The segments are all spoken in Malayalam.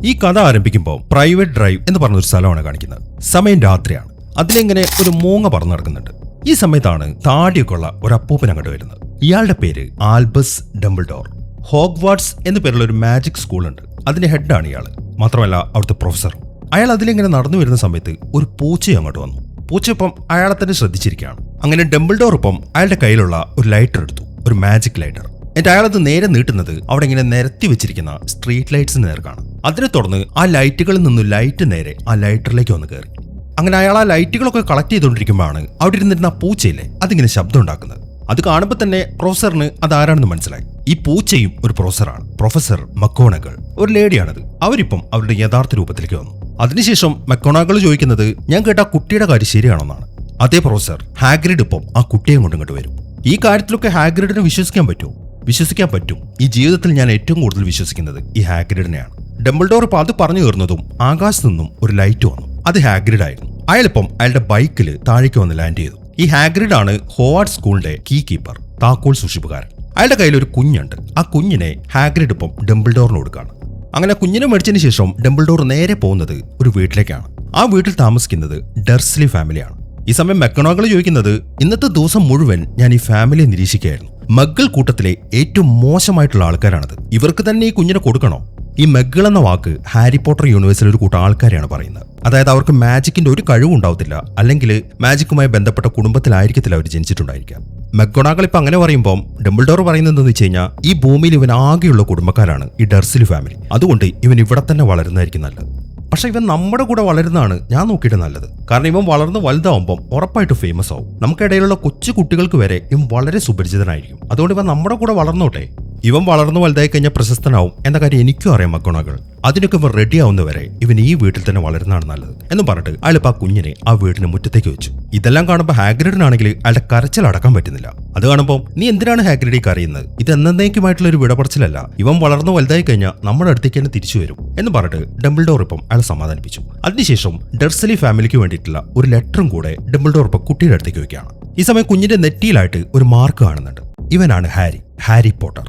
ഈ കഥ ആരംഭിക്കുമ്പോൾ പ്രൈവറ്റ് ഡ്രൈവ് എന്ന് പറഞ്ഞൊരു സ്ഥലമാണ് കാണിക്കുന്നത്. സമയം രാത്രിയാണ്. അതിലെങ്ങനെ ഒരു മൂങ്ങ പറന്നു നടക്കുന്നുണ്ട്. ഈ സമയത്താണ് താടിയൊക്കെ ഉള്ള ഒരു അപ്പൂപ്പൻ അങ്ങോട്ട് വരുന്നത്. ഇയാളുടെ പേര് ആൽബസ് ഡംബിൾഡോർ. ഹോഗ്വാർട്സ് എന്ന പേരുള്ള ഒരു മാജിക് സ്കൂളുണ്ട്. അതിന്റെ ഹെഡാണ് ഇയാൾ. മാത്രമല്ല അവിടുത്തെ പ്രൊഫസറും. അയാൾ അതിലെങ്ങനെ നടന്നു വരുന്ന സമയത്ത് ഒരു പൂച്ച അങ്ങോട്ട് വന്നു. പൂച്ചയൊപ്പം അയാളെ തന്നെ ശ്രദ്ധിച്ചിരിക്കുകയാണ്. അങ്ങനെ ഡംബിൾഡോർ ഒപ്പം അയാളുടെ കയ്യിലുള്ള ഒരു ലൈറ്റർ എടുത്തു, ഒരു മാജിക് ലൈറ്റർ. എന്നിട്ട് അയാളത് നേരെ നീട്ടുന്നത് അവിടെ ഇങ്ങനെ നിരത്തി വെച്ചിരിക്കുന്ന സ്ട്രീറ്റ് ലൈറ്റ്സിന് നേർക്കാണ്. അതിനെ തുടർന്ന് ആ ലൈറ്റുകളിൽ നിന്ന് ലൈറ്റ് നേരെ ആ ലൈറ്ററിലേക്ക് വന്ന് കയറി. അങ്ങനെ അയാൾ ആ ലൈറ്റുകളൊക്കെ കളക്ട് ചെയ്തുകൊണ്ടിരിക്കുമ്പോഴാണ് അവിടെ ഇരുന്നിരുന്ന ആ പൂച്ചയില്ലേ അതിങ്ങനെ ശബ്ദം ഉണ്ടാക്കുന്നത്. അത് കാണുമ്പോൾ തന്നെ പ്രൊഫസറിന് അതാരാണെന്ന് മനസ്സിലായി. ഈ പൂച്ചയും ഒരു പ്രൊഫസറാണ്, പ്രൊഫസർ മക്കോണഗൾ. ഒരു ലേഡിയാണത്. അവരിപ്പം അവരുടെ യഥാർത്ഥ രൂപത്തിലേക്ക് വന്നു. അതിനുശേഷം മക്കോണഗൾ ചോദിക്കുന്നത് ഞാൻ കേട്ട ആ കുട്ടിയുടെ കാര്യം ശരിയാണെന്നാണ്. അതേ പ്രൊഫസർ, ഹാഗ്രിഡ് ഇപ്പം ആ കുട്ടിയെ കൊണ്ടിങ്ങോട്ട് വരും. ഈ കാര്യത്തിലൊക്കെ ഹാഗ്രിഡിനെ വിശ്വസിക്കാൻ പറ്റുമോ? വിശ്വസിക്കാൻ പറ്റും. ഈ ജീവിതത്തിൽ ഞാൻ ഏറ്റവും കൂടുതൽ വിശ്വസിക്കുന്നത് ഈ ഹാഗ്രിഡിനെയാണ്. ഡംബിൾഡോർ ഇപ്പം അത് പറഞ്ഞു കയറുന്നതും ആകാശത്തു നിന്നും ഒരു ലൈറ്റ് വന്നു. അത് ഹാഗ്രിഡ് ആയിരുന്നു. അയാളിപ്പം അയാളുടെ ബൈക്കിൽ താഴേക്ക് വന്ന് ലാൻഡ് ചെയ്തു. ഈ ഹാഗ്രിഡ് ആണ് ഹോവാർഡ് സ്കൂളിന്റെ കീ കീപ്പർ, താക്കോൽ സൂക്ഷിപ്പുകാരൻ. അയാളുടെ കയ്യിൽ ഒരു കുഞ്ഞുണ്ട്. ആ കുഞ്ഞിനെ ഹാഗ്രിഡ് ഇപ്പം ഡംബിൾഡോറിന് കൊടുക്കുകയാണ്. അങ്ങനെ കുഞ്ഞിനെ മേടിച്ചതിന് ശേഷം ഡംബിൾഡോർ നേരെ പോകുന്നത് ഒരു വീട്ടിലേക്കാണ്. ആ വീട്ടിൽ താമസിക്കുന്നത് ഡർസ്ലി ഫാമിലിയാണ്. ഈ സമയം മക്കോണഗൾ ചോദിക്കുന്നത് ഇന്നത്തെ ദിവസം മുഴുവൻ ഞാൻ ഈ ഫാമിലിയെ നിരീക്ഷിക്കുകയായിരുന്നു. മഗ്ഗൾ കൂട്ടത്തിലെ ഏറ്റവും മോശമായിട്ടുള്ള ആൾക്കാരാണത്. ഇവർക്ക് തന്നെ ഈ കുഞ്ഞിനെ കൊടുക്കണോ? ഈ മഗ്ഗൾ എന്ന വാക്ക് ഹാരി പോട്ടർ യൂണിവേഴ്സിലെ ഒരു കൂട്ടം ആൾക്കാരെയാണ് പറയുന്നത്. അതായത് അവർക്ക് മാജിക്കിന്റെ ഒരു കഴിവും ഉണ്ടാവത്തില്ല, അല്ലെങ്കിൽ മാജിക്കുമായി ബന്ധപ്പെട്ട കുടുംബത്തിലായിരിക്കത്തില്ല അവർ ജനിച്ചിട്ടുണ്ടായിരിക്കാം. മക്കോണഗൾ ഇപ്പൊ അങ്ങനെ പറയുമ്പോൾ ഡംബിൾഡോർ പറയുന്നത് എന്താണെന്ന് വെച്ച് കഴിഞ്ഞാൽ ഈ ഭൂമിയിൽ ഇവൻ ആകെയുള്ള കുടുംബക്കാരാണ് ഈ ഡർസ്ലി ഫാമിലി. അതുകൊണ്ട് ഇവൻ ഇവിടെ തന്നെ വളരുന്നതായിരിക്കും നല്ലത്. പക്ഷെ ഇവൻ നമ്മുടെ കൂടെ വളരുന്നതാണ് ഞാൻ നോക്കിയിട്ട് നല്ലത്. കാരണം ഇവൻ വളർന്ന് വലുതാവുമ്പം ഉറപ്പായിട്ട് ഫേമസ് ആവും. നമുക്കിടയിലുള്ള കൊച്ചു കുട്ടികൾക്ക് വരെ ഇവൻ വളരെ സുപരിചിതനായിരിക്കും. അതുകൊണ്ട് ഇവൻ നമ്മുടെ കൂടെ വളർന്നോട്ടെ. ഇവൻ വളർന്നു വലുതായി കഴിഞ്ഞാൽ പ്രശസ്തനാവും എന്ന കാര്യം എനിക്കും അറിയാം മക്കോണഗൾ. അതിനൊക്കെ ഇവൻ റെഡി ആവുന്നവരെ ഇവൻ ഈ വീട്ടിൽ തന്നെ വളരുന്നതാണ് നല്ലത് എന്ന് പറഞ്ഞിട്ട് അയാളിപ്പോൾ ആ കുഞ്ഞിനെ ആ വീടിന് മുറ്റത്തേക്ക് വെച്ചു. ഇതെല്ലാം കാണുമ്പോൾ ഹാഗ്രിഡിനാണെങ്കിൽ അയാളുടെ കരച്ചിൽ അടക്കാൻ പറ്റുന്നില്ല. അത് കാണുമ്പോൾ നീ എന്തിനാണ് ഹാഗ്രിഡി കരയുന്നത്? ഇത് എന്നേക്കുമായിട്ടുള്ള ഒരു വിടപറച്ചിലല്ല. ഇവൻ വളർന്നു വലുതായി കഴിഞ്ഞാൽ നമ്മുടെ അടുത്തേക്ക് തന്നെ തിരിച്ചു വരും എന്ന് പറഞ്ഞിട്ട് ഡംബിൾഡോർ ഇപ്പം അയാൾ സമാധാനിപ്പിച്ചു. അതിനുശേഷം ഡർസ്ലി ഫാമിലിക്ക് വേണ്ടിയിട്ടുള്ള ഒരു ലെറ്ററും കൂടെ ഡംബിൾഡോർ ഇപ്പം കുട്ടിയുടെ അടുത്തേക്ക് വെക്കുകയാണ്. ഈ സമയം കുഞ്ഞിന്റെ നെറ്റിയിലായിട്ട് ഒരു മാർക്ക് കാണുന്നുണ്ട്. ഇവനാണ് ഹാരി പോട്ടർ.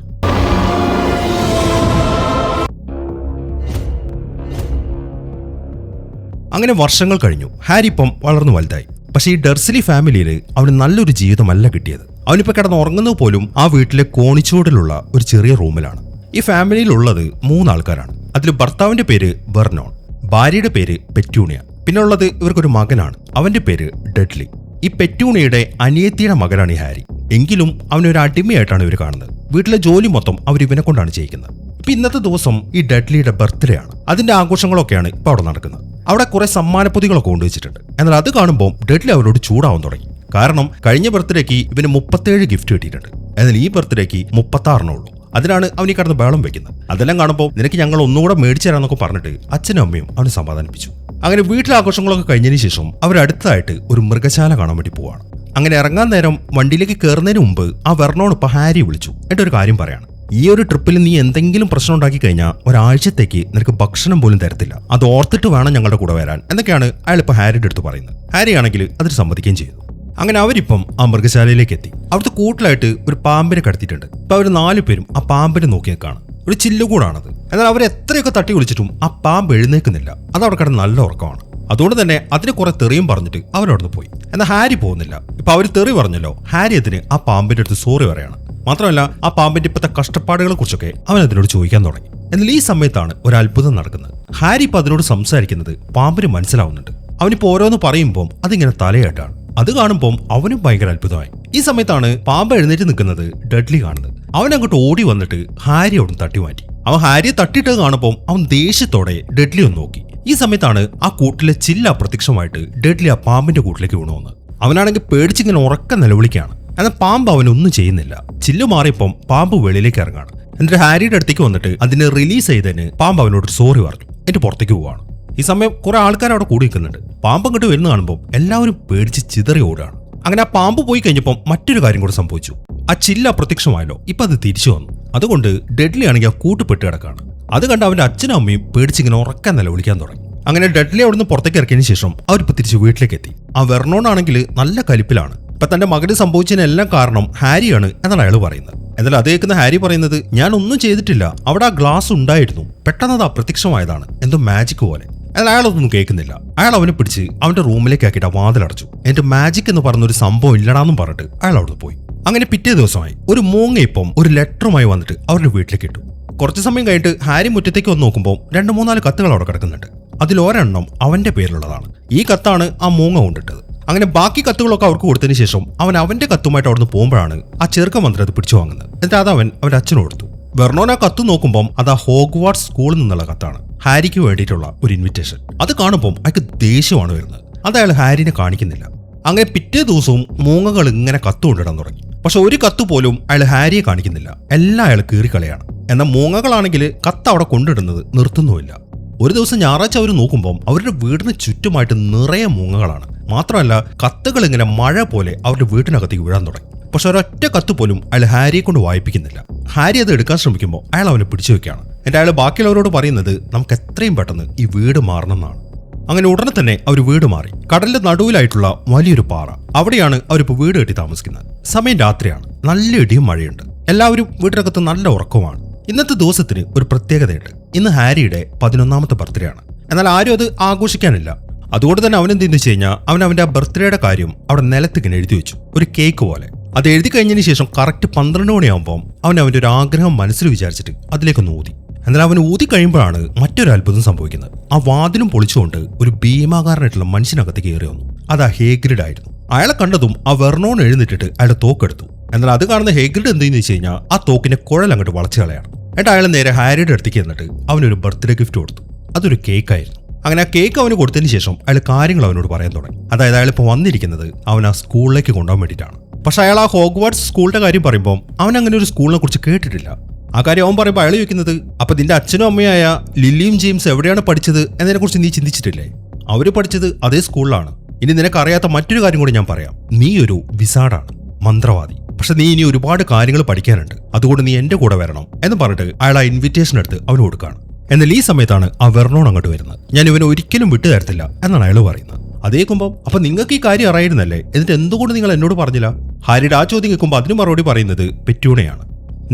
അങ്ങനെ വർഷങ്ങൾ കഴിഞ്ഞു. ഹാരി ഇപ്പം വളർന്നു വലുതായി. പക്ഷേ ഈ ഡർസ്ലി ഫാമിലിയിൽ അവന് നല്ലൊരു ജീവിതമല്ല കിട്ടിയത്. അവനിപ്പോൾ കിടന്ന് ഉറങ്ങുന്നത് പോലും ആ വീട്ടിലെ കോണിച്ചോടിലുള്ള ഒരു ചെറിയ റൂമിലാണ്. ഈ ഫാമിലിയിലുള്ളത് 3 ആൾക്കാരാണ്. അതിൽ ഭർത്താവിന്റെ പേര് ബെർണോൺ, ഭാര്യയുടെ പേര് പെറ്റൂണിയ, പിന്നെ ഉള്ളത് ഇവർക്കൊരു മകനാണ്. അവന്റെ പേര് ഡഡ്ലി. ഈ പെറ്റൂണിയുടെ അനിയത്തിയുടെ മകനാണ് ഈ ഹാരി. എങ്കിലും അവനൊരു അടിമയായിട്ടാണ് ഇവർ കാണുന്നത്. വീട്ടിലെ ജോലി മൊത്തം അവർ ഇവനെ കൊണ്ടാണ് ചെയ്യിക്കുന്നത്. ഇപ്പൊ ഇന്നത്തെ ദിവസം ഈ ഡഡ്ലിയുടെ ബർത്ത്ഡേ ആണ്. അതിന്റെ ആഘോഷങ്ങളൊക്കെയാണ് ഇപ്പൊ അവിടെ നടക്കുന്നത്. അവിടെ കുറെ സമ്മാനപ്പൊതികളൊക്കെ കൊണ്ടുവച്ചിട്ടുണ്ട്. എന്നാൽ അത് കാണുമ്പോൾ ഡഡ്ലി അവരോട് ചൂടാവാൻ തുടങ്ങി. കാരണം കഴിഞ്ഞ ബർത്ത്ഡേക്ക് ഇവന് 37 ഗിഫ്റ്റ് കിട്ടിയിട്ടുണ്ട്. എന്നാൽ ഈ ബർത്ത്ഡേക്ക് 36 ഉള്ളൂ. അതിനാണ് അവൻ ഈ കടന്ന് ബഹളം വെക്കുന്നത്. അതെല്ലാം കാണുമ്പോൾ നിനക്ക് ഞങ്ങൾ ഒന്നുകൂടെ മേടിച്ചു തരാന്നൊക്കെ പറഞ്ഞിട്ട് അച്ഛനും അമ്മയും അവനെ സമാധാനിപ്പിച്ചു. അങ്ങനെ വീട്ടിലെ ആഘോഷങ്ങളൊക്കെ കഴിഞ്ഞതിന് ശേഷം അവർ അടുത്തതായിട്ട് ഒരു മൃഗശാല കാണാൻ വേണ്ടി പോവാണ്. അങ്ങനെ ഇറങ്ങാൻ നേരം വണ്ടിയിലേക്ക് കയറുന്നതിന് മുമ്പ് ആ വെർണോൺ ഇപ്പൊ ഹാരി വിളിച്ചു. എന്നിട്ടൊരു കാര്യം പറയാണ്. ഈ ഒരു ട്രിപ്പിൽ നീ എന്തെങ്കിലും പ്രശ്നം ഉണ്ടാക്കി കഴിഞ്ഞാൽ ഒരാഴ്ചത്തേക്ക് നിനക്ക് ഭക്ഷണം പോലും തരത്തില്ല. അത് ഓർത്തിട്ട് വേണം ഞങ്ങളുടെ കൂടെ വരാൻ എന്നൊക്കെയാണ് അയാൾ ഇപ്പൊ ഹാരിയുടെ അടുത്ത് പറയുന്നത്. ഹാരി ആണെങ്കിൽ അതിന് സമ്മതിക്കുകയും ചെയ്തു. അങ്ങനെ അവരിപ്പം ആ മൃഗശാലയിലേക്ക് എത്തി. അവിടുത്തെ കൂട്ടിലായിട്ട് ഒരു പാമ്പിനെ കടത്തിയിട്ടുണ്ട്. ഇപ്പൊ അവർ 4 പേരും ആ പാമ്പിനെ നോക്കി നിൽക്കുകയാണ്. ഒരു ചില്ലുകൂടാണത്. എന്നാൽ അവർ എത്രയൊക്കെ തട്ടി വിളിച്ചിട്ടും ആ പാമ്പ് എഴുന്നേക്കുന്നില്ല. അത് അവിടെ കിടന്ന് നല്ല ഉറക്കമാണ്. അതുകൊണ്ട് തന്നെ അതിന് കുറെ തെറിയും പറഞ്ഞിട്ട് അവരവിടുന്ന് പോയി. എന്നാൽ ഹാരി പോകുന്നില്ല. ഇപ്പൊ അവർ തെറി പറഞ്ഞല്ലോ. ഹാരി അതിന് ആ പാമ്പിന്റെ അടുത്ത് സോറി പറയാണ്. മാത്രമല്ല ആ പാമ്പിന്റെ ഇപ്പോഴത്തെ കഷ്ടപ്പാടുകളെ കുറിച്ചൊക്കെ അവൻ അതിനോട് ചോദിക്കാൻ തുടങ്ങി. എന്നാൽ ഈ സമയത്താണ് ഒരു അത്ഭുതം നടക്കുന്നത്. ഹാരി ഇപ്പൊ അതിനോട് സംസാരിക്കുന്നത് പാമ്പിന് മനസ്സിലാവുന്നുണ്ട്. അവനിപ്പോ ഓരോന്ന് പറയുമ്പോൾ അതിങ്ങനെ തലയായിട്ടാണ്. അത് കാണുമ്പോൾ അവനും ഭയങ്കര അത്ഭുതമായി. ഈ സമയത്താണ് പാമ്പ് എഴുന്നേറ്റ് നിൽക്കുന്നത് ഡഡ്ലി കാണുന്നത്. അവൻ അങ്ങോട്ട് ഓടി വന്നിട്ട് ഹാരി അവിടെ തട്ടി മാറ്റി. അവൻ ഹാരിയെ തട്ടിയിട്ട് കാണുമ്പോൾ അവൻ ദേഷ്യത്തോടെ ഡഡ്ലി ഒന്ന് നോക്കി. ഈ സമയത്താണ് ആ കൂട്ടിലെ ചില്ല അപ്രത്യക്ഷമായിട്ട് ഡഡ്ലി ആ പാമ്പിന്റെ കൂട്ടിലേക്ക് വീണു വന്നത്. അവനാണെങ്കിൽ പേടിച്ചിങ്ങനെ ഉറക്കം നിലവിളിക്കുകയാണ്. എന്നാൽ പാമ്പ് അവനൊന്നും ചെയ്യുന്നില്ല. ചില്ല് മാറിയപ്പം പാമ്പ് വെളിയിലേക്ക് ഇറങ്ങാണ്. എന്നിട്ട് ഹാരിയുടെ അടുത്തേക്ക് വന്നിട്ട് അതിനെ റിലീസ് ചെയ്തതിന് പാമ്പ് അവനോട് സോറി പറഞ്ഞു. എന്നിട്ട് പുറത്തേക്ക് പോവാണ്. ഈ സമയം കുറെ ആൾക്കാർ അവിടെ കൂടി നിൽക്കുന്നുണ്ട്. പാമ്പ് അങ്ങോട്ട് വരുന്ന കാണുമ്പോൾ എല്ലാവരും പേടിച്ച് ചിതറി ഓടുകയാണ്. അങ്ങനെ ആ പാമ്പ് പോയി കഴിഞ്ഞപ്പോൾ മറ്റൊരു കാര്യം കൂടെ സംഭവിച്ചു. ആ ചില്ല അപ്രത്യക്ഷമായല്ലോ. ഇപ്പൊ അത് തിരിച്ചു വന്നു. അതുകൊണ്ട് ഡഡ്ലി ആണെങ്കിൽ ആ കൂട്ടുപെട്ട് കിടക്കാണ്. അത് കണ്ട് അവന്റെ അച്ഛനും അമ്മയും പേടിച്ചിങ്ങനെ ഉറക്കാൻ നിലവിളിക്കാൻ തുടങ്ങി. അങ്ങനെ ഡഡ്ലി അവിടുന്ന് പുറത്തേക്ക് ഇറക്കിയതിനു ശേഷം അവരിപ്പോൾ തിരിച്ച് വീട്ടിലേക്ക് എത്തി. ആ വെർണോൺ ആണെങ്കിൽ നല്ല കലിപ്പിലാണ്. ഇപ്പൊ തന്റെ മകന് സംഭവിച്ചതിനെല്ലാം കാരണം ഹാരിയാണ് എന്നാണ് അയാൾ പറയുന്നത്. എന്നാൽ അത് കേൾക്കുന്ന ഹാരി പറയുന്നത്, ഞാൻ ഒന്നും ചെയ്തിട്ടില്ല, അവിടെ ആ ഗ്ലാസ് ഉണ്ടായിരുന്നു, പെട്ടെന്ന് അത് അപ്രത്യക്ഷമായതാണ്, എന്തോ മാജിക് പോലെ. എന്നാൽ അയാളൊന്നും കേൾക്കുന്നില്ല. അയാൾ അവനെ പിടിച്ച് അവന്റെ റൂമിലേക്ക് ആക്കിയിട്ട് വാതിലടച്ചു. എന്റെ മാജിക് എന്ന് പറഞ്ഞൊരു സംഭവം ഇല്ലടാന്നും പറഞ്ഞിട്ട് അയാൾ അവിടെ പോയി. അങ്ങനെ പിറ്റേ ദിവസമായി ഒരു മൂങ്ങ ഇപ്പം ഒരു ലെറ്ററുമായി വന്നിട്ട് അവരുടെ വീട്ടിലേക്ക് ഇട്ടു. കുറച്ചു സമയം കഴിഞ്ഞിട്ട് ഹാരി മുറ്റത്തേക്ക് വന്ന് നോക്കുമ്പോൾ 2-3 കത്തുകൾ അവിടെ കിടക്കുന്നുണ്ട്. അതിലൊരെണ്ണം അവന്റെ പേരിലുള്ളതാണ്. ഈ കത്താണ് ആ മൂങ്ങ കൊണ്ടിട്ടത്. അങ്ങനെ ബാക്കി കത്തുകളൊക്കെ അവർക്ക് കൊടുത്തതിന് ശേഷം അവന്റെ കത്തുമായിട്ട് അവിടുന്ന് പോകുമ്പോഴാണ് ആ ചെറുക്കൻ വന്നിട്ട് അത് പിടിച്ചു വാങ്ങുന്നത്. എന്നിട്ട് അത് അവന്റെ അച്ഛന് കൊടുത്തു. വെർണോൻ ആ കത്ത് നോക്കുമ്പോൾ അത് ആ ഹോഗ്വാർട്സ് സ്കൂളിൽ നിന്നുള്ള കത്താണ്, ഹാരിക്ക് വേണ്ടിയിട്ടുള്ള ഒരു ഇൻവിറ്റേഷൻ. അത് കാണുമ്പോൾ അയാൾക്ക് ദേഷ്യമാണ് വരുന്നത്. അത് അയാൾ ഹാരിനെ കാണിക്കുന്നില്ല. അങ്ങനെ പിറ്റേ ദിവസവും മൂങ്ങകൾ ഇങ്ങനെ കത്ത് കൊണ്ടിടാൻ തുടങ്ങി. പക്ഷെ ഒരു കത്ത് പോലും അയാൾ ഹാരിയെ കാണിക്കുന്നില്ല. എല്ലാം അയാൾ കീറിക്കളയാണ്. എന്നാൽ മൂങ്ങകളാണെങ്കിൽ കത്ത് അവിടെ കൊണ്ടിടുന്നത് നിർത്തുന്നുമില്ല. ഒരു ദിവസം ഞായറാഴ്ച അവർ നോക്കുമ്പോൾ അവരുടെ വീടിന് ചുറ്റുമായിട്ട് നിറയെ മൂങ്ങകളാണ്. മാത്രമല്ല കത്തുകൾ ഇങ്ങനെ മഴ പോലെ അവരുടെ വീട്ടിനകത്തേക്ക് വീഴാൻ തുടങ്ങി. പക്ഷെ ഒരൊറ്റ കത്ത് പോലും അയാൾ ഹാരിയെ കൊണ്ട് വായിപ്പിക്കുന്നില്ല. ഹാരി അത് എടുക്കാൻ ശ്രമിക്കുമ്പോൾ അയാൾ അവനെ പിടിച്ചു വെക്കുകയാണ്. എന്നിട്ട് അയാൾ ബാക്കിയുള്ളവരോട് പറയുന്നത്, നമുക്ക് എത്രയും പെട്ടെന്ന് ഈ വീട് മാറണം എന്നാണ്. അങ്ങനെ ഉടനെ തന്നെ അവർ വീട് മാറി. കടലിന്റെ നടുവിലായിട്ടുള്ള വലിയൊരു പാറ, അവിടെയാണ് അവരിപ്പോൾ വീട് കെട്ടി താമസിക്കുന്നത്. സമയം രാത്രിയാണ്, നല്ല ഇടിയും മഴയുണ്ട്. എല്ലാവരും വീട്ടിനകത്ത് നല്ല ഉറക്കവുമാണ്. ഇന്നത്തെ ദിവസത്തിന് ഒരു പ്രത്യേകതയുണ്ട്. ഇന്ന് ഹാരിയുടെ 11ാമത്തെ ബർത്ത്ഡേ ആണ്. എന്നാൽ ആരും അത് ആഘോഷിക്കാനില്ല. അതുകൊണ്ട് തന്നെ അവൻ എന്തെന്ന് വെച്ച് കഴിഞ്ഞാൽ അവന്റെ ആ ബർത്ത്ഡേയുടെ കാര്യം അവിടെ നിലത്തിങ്ങനെ എഴുതി വെച്ചു, ഒരു കേക്ക് പോലെ. അത് എഴുതി കഴിഞ്ഞതിന് ശേഷം കറക്റ്റ് 12 മണിയാകുമ്പോൾ അവന്റെ ഒരു ആഗ്രഹം മനസ്സിൽ വിചാരിച്ചിട്ട് അതിലേക്കൊന്ന് ഊതി. എന്നാൽ അവൻ ഊതി കഴിയുമ്പോഴാണ് മറ്റൊരു അത്ഭുതം സംഭവിക്കുന്നത്. ആ വാതിലും പൊളിച്ചുകൊണ്ട് ഒരു ഭീമാകാരനായിട്ടുള്ള മനുഷ്യനകത്ത് കയറി വന്നു. അത് ആ ഹേഗ്രിഡ് ആയിരുന്നു. അയാളെ കണ്ടതും ആ വെർണോൺ എഴുന്നിട്ടിട്ട് അയാളെ തോക്കെടുത്തു. എന്നാൽ അത് കാണുന്ന ഹേഗ്രിഡ് എന്തെന്ന് വെച്ച് കഴിഞ്ഞാൽ ആ തോക്കിന്റെ കുഴൽ അങ്ങോട്ട് വളച്ചു കളയാണ്. എന്നിട്ട് അയാൾ നേരെ ഹാരിയുടെ അടുത്തേക്ക് എന്നിട്ട് അവനൊരു ബർത്ത്ഡേ ഗിഫ്റ്റ് കൊടുത്തു. അതൊരു കേക്കായിരുന്നു. അങ്ങനെ ആ കേക്ക് അവന് കൊടുത്തതിന് ശേഷം അയാൾ കാര്യങ്ങൾ അവനോട് പറയാൻ തുടങ്ങി. അതായത് അയാൾ ഇപ്പോൾ വന്നിരിക്കുന്നത് അവൻ ആ സ്കൂളിലേക്ക് കൊണ്ടുപോകാൻ വേണ്ടിയിട്ടാണ്. പക്ഷെ അയാൾ ആ ഹോഗ്വാർട്സ് സ്കൂളിന്റെ കാര്യം പറയുമ്പോൾ അവൻ അങ്ങനെ ഒരു സ്കൂളിനെ കുറിച്ച് കേട്ടിട്ടില്ല. ആ കാര്യം അവൻ പറയുമ്പോൾ അയാൾ ചോദിക്കുന്നത്, അപ്പൊ നിന്റെ അച്ഛനും അമ്മയായ ലില്ലിയും ജെയിംസ് എവിടെയാണ് പഠിച്ചത് എന്നതിനെ കുറിച്ച് നീ ചിന്തിച്ചിട്ടില്ലേ? അവര് പഠിച്ചത് അതേ സ്കൂളിലാണ്. ഇനി നിനക്കറിയാത്ത മറ്റൊരു കാര്യം കൂടി ഞാൻ പറയാം. നീ ഒരു വിസാർഡാണ്, മന്ത്രവാദി. പക്ഷെ നീ ഇനി ഒരുപാട് കാര്യങ്ങൾ പഠിക്കാനുണ്ട്, അതുകൊണ്ട് നീ എന്റെ കൂടെ വരണം എന്ന് പറഞ്ഞിട്ട് അയാൾ ആ ഇൻവിറ്റേഷൻ എടുത്ത് അവന് കൊടുക്കുകയാണ്. എന്നാൽ ഈ സമയത്താണ് ആ വെർണോൺ അങ്ങോട്ട് വരുന്നത്. ഞാൻ ഇവനെ ഒരിക്കലും വിട്ടു തരത്തില്ല എന്നാണ് അയാൾ പറയുന്നത്. അതേക്കുമ്പോൾ അപ്പൊ നിങ്ങൾക്ക് ഈ കാര്യം അറിയായിരുന്നല്ലേ, എന്നിട്ട് എന്തുകൊണ്ട് നിങ്ങൾ എന്നോട് പറഞ്ഞില്ല? ഹാരിയുടെ ആ ചോദ്യം കേൾക്കുമ്പോൾ അതിന് മറുപടി പറയുന്നത് പെറ്റൂണയാണ്.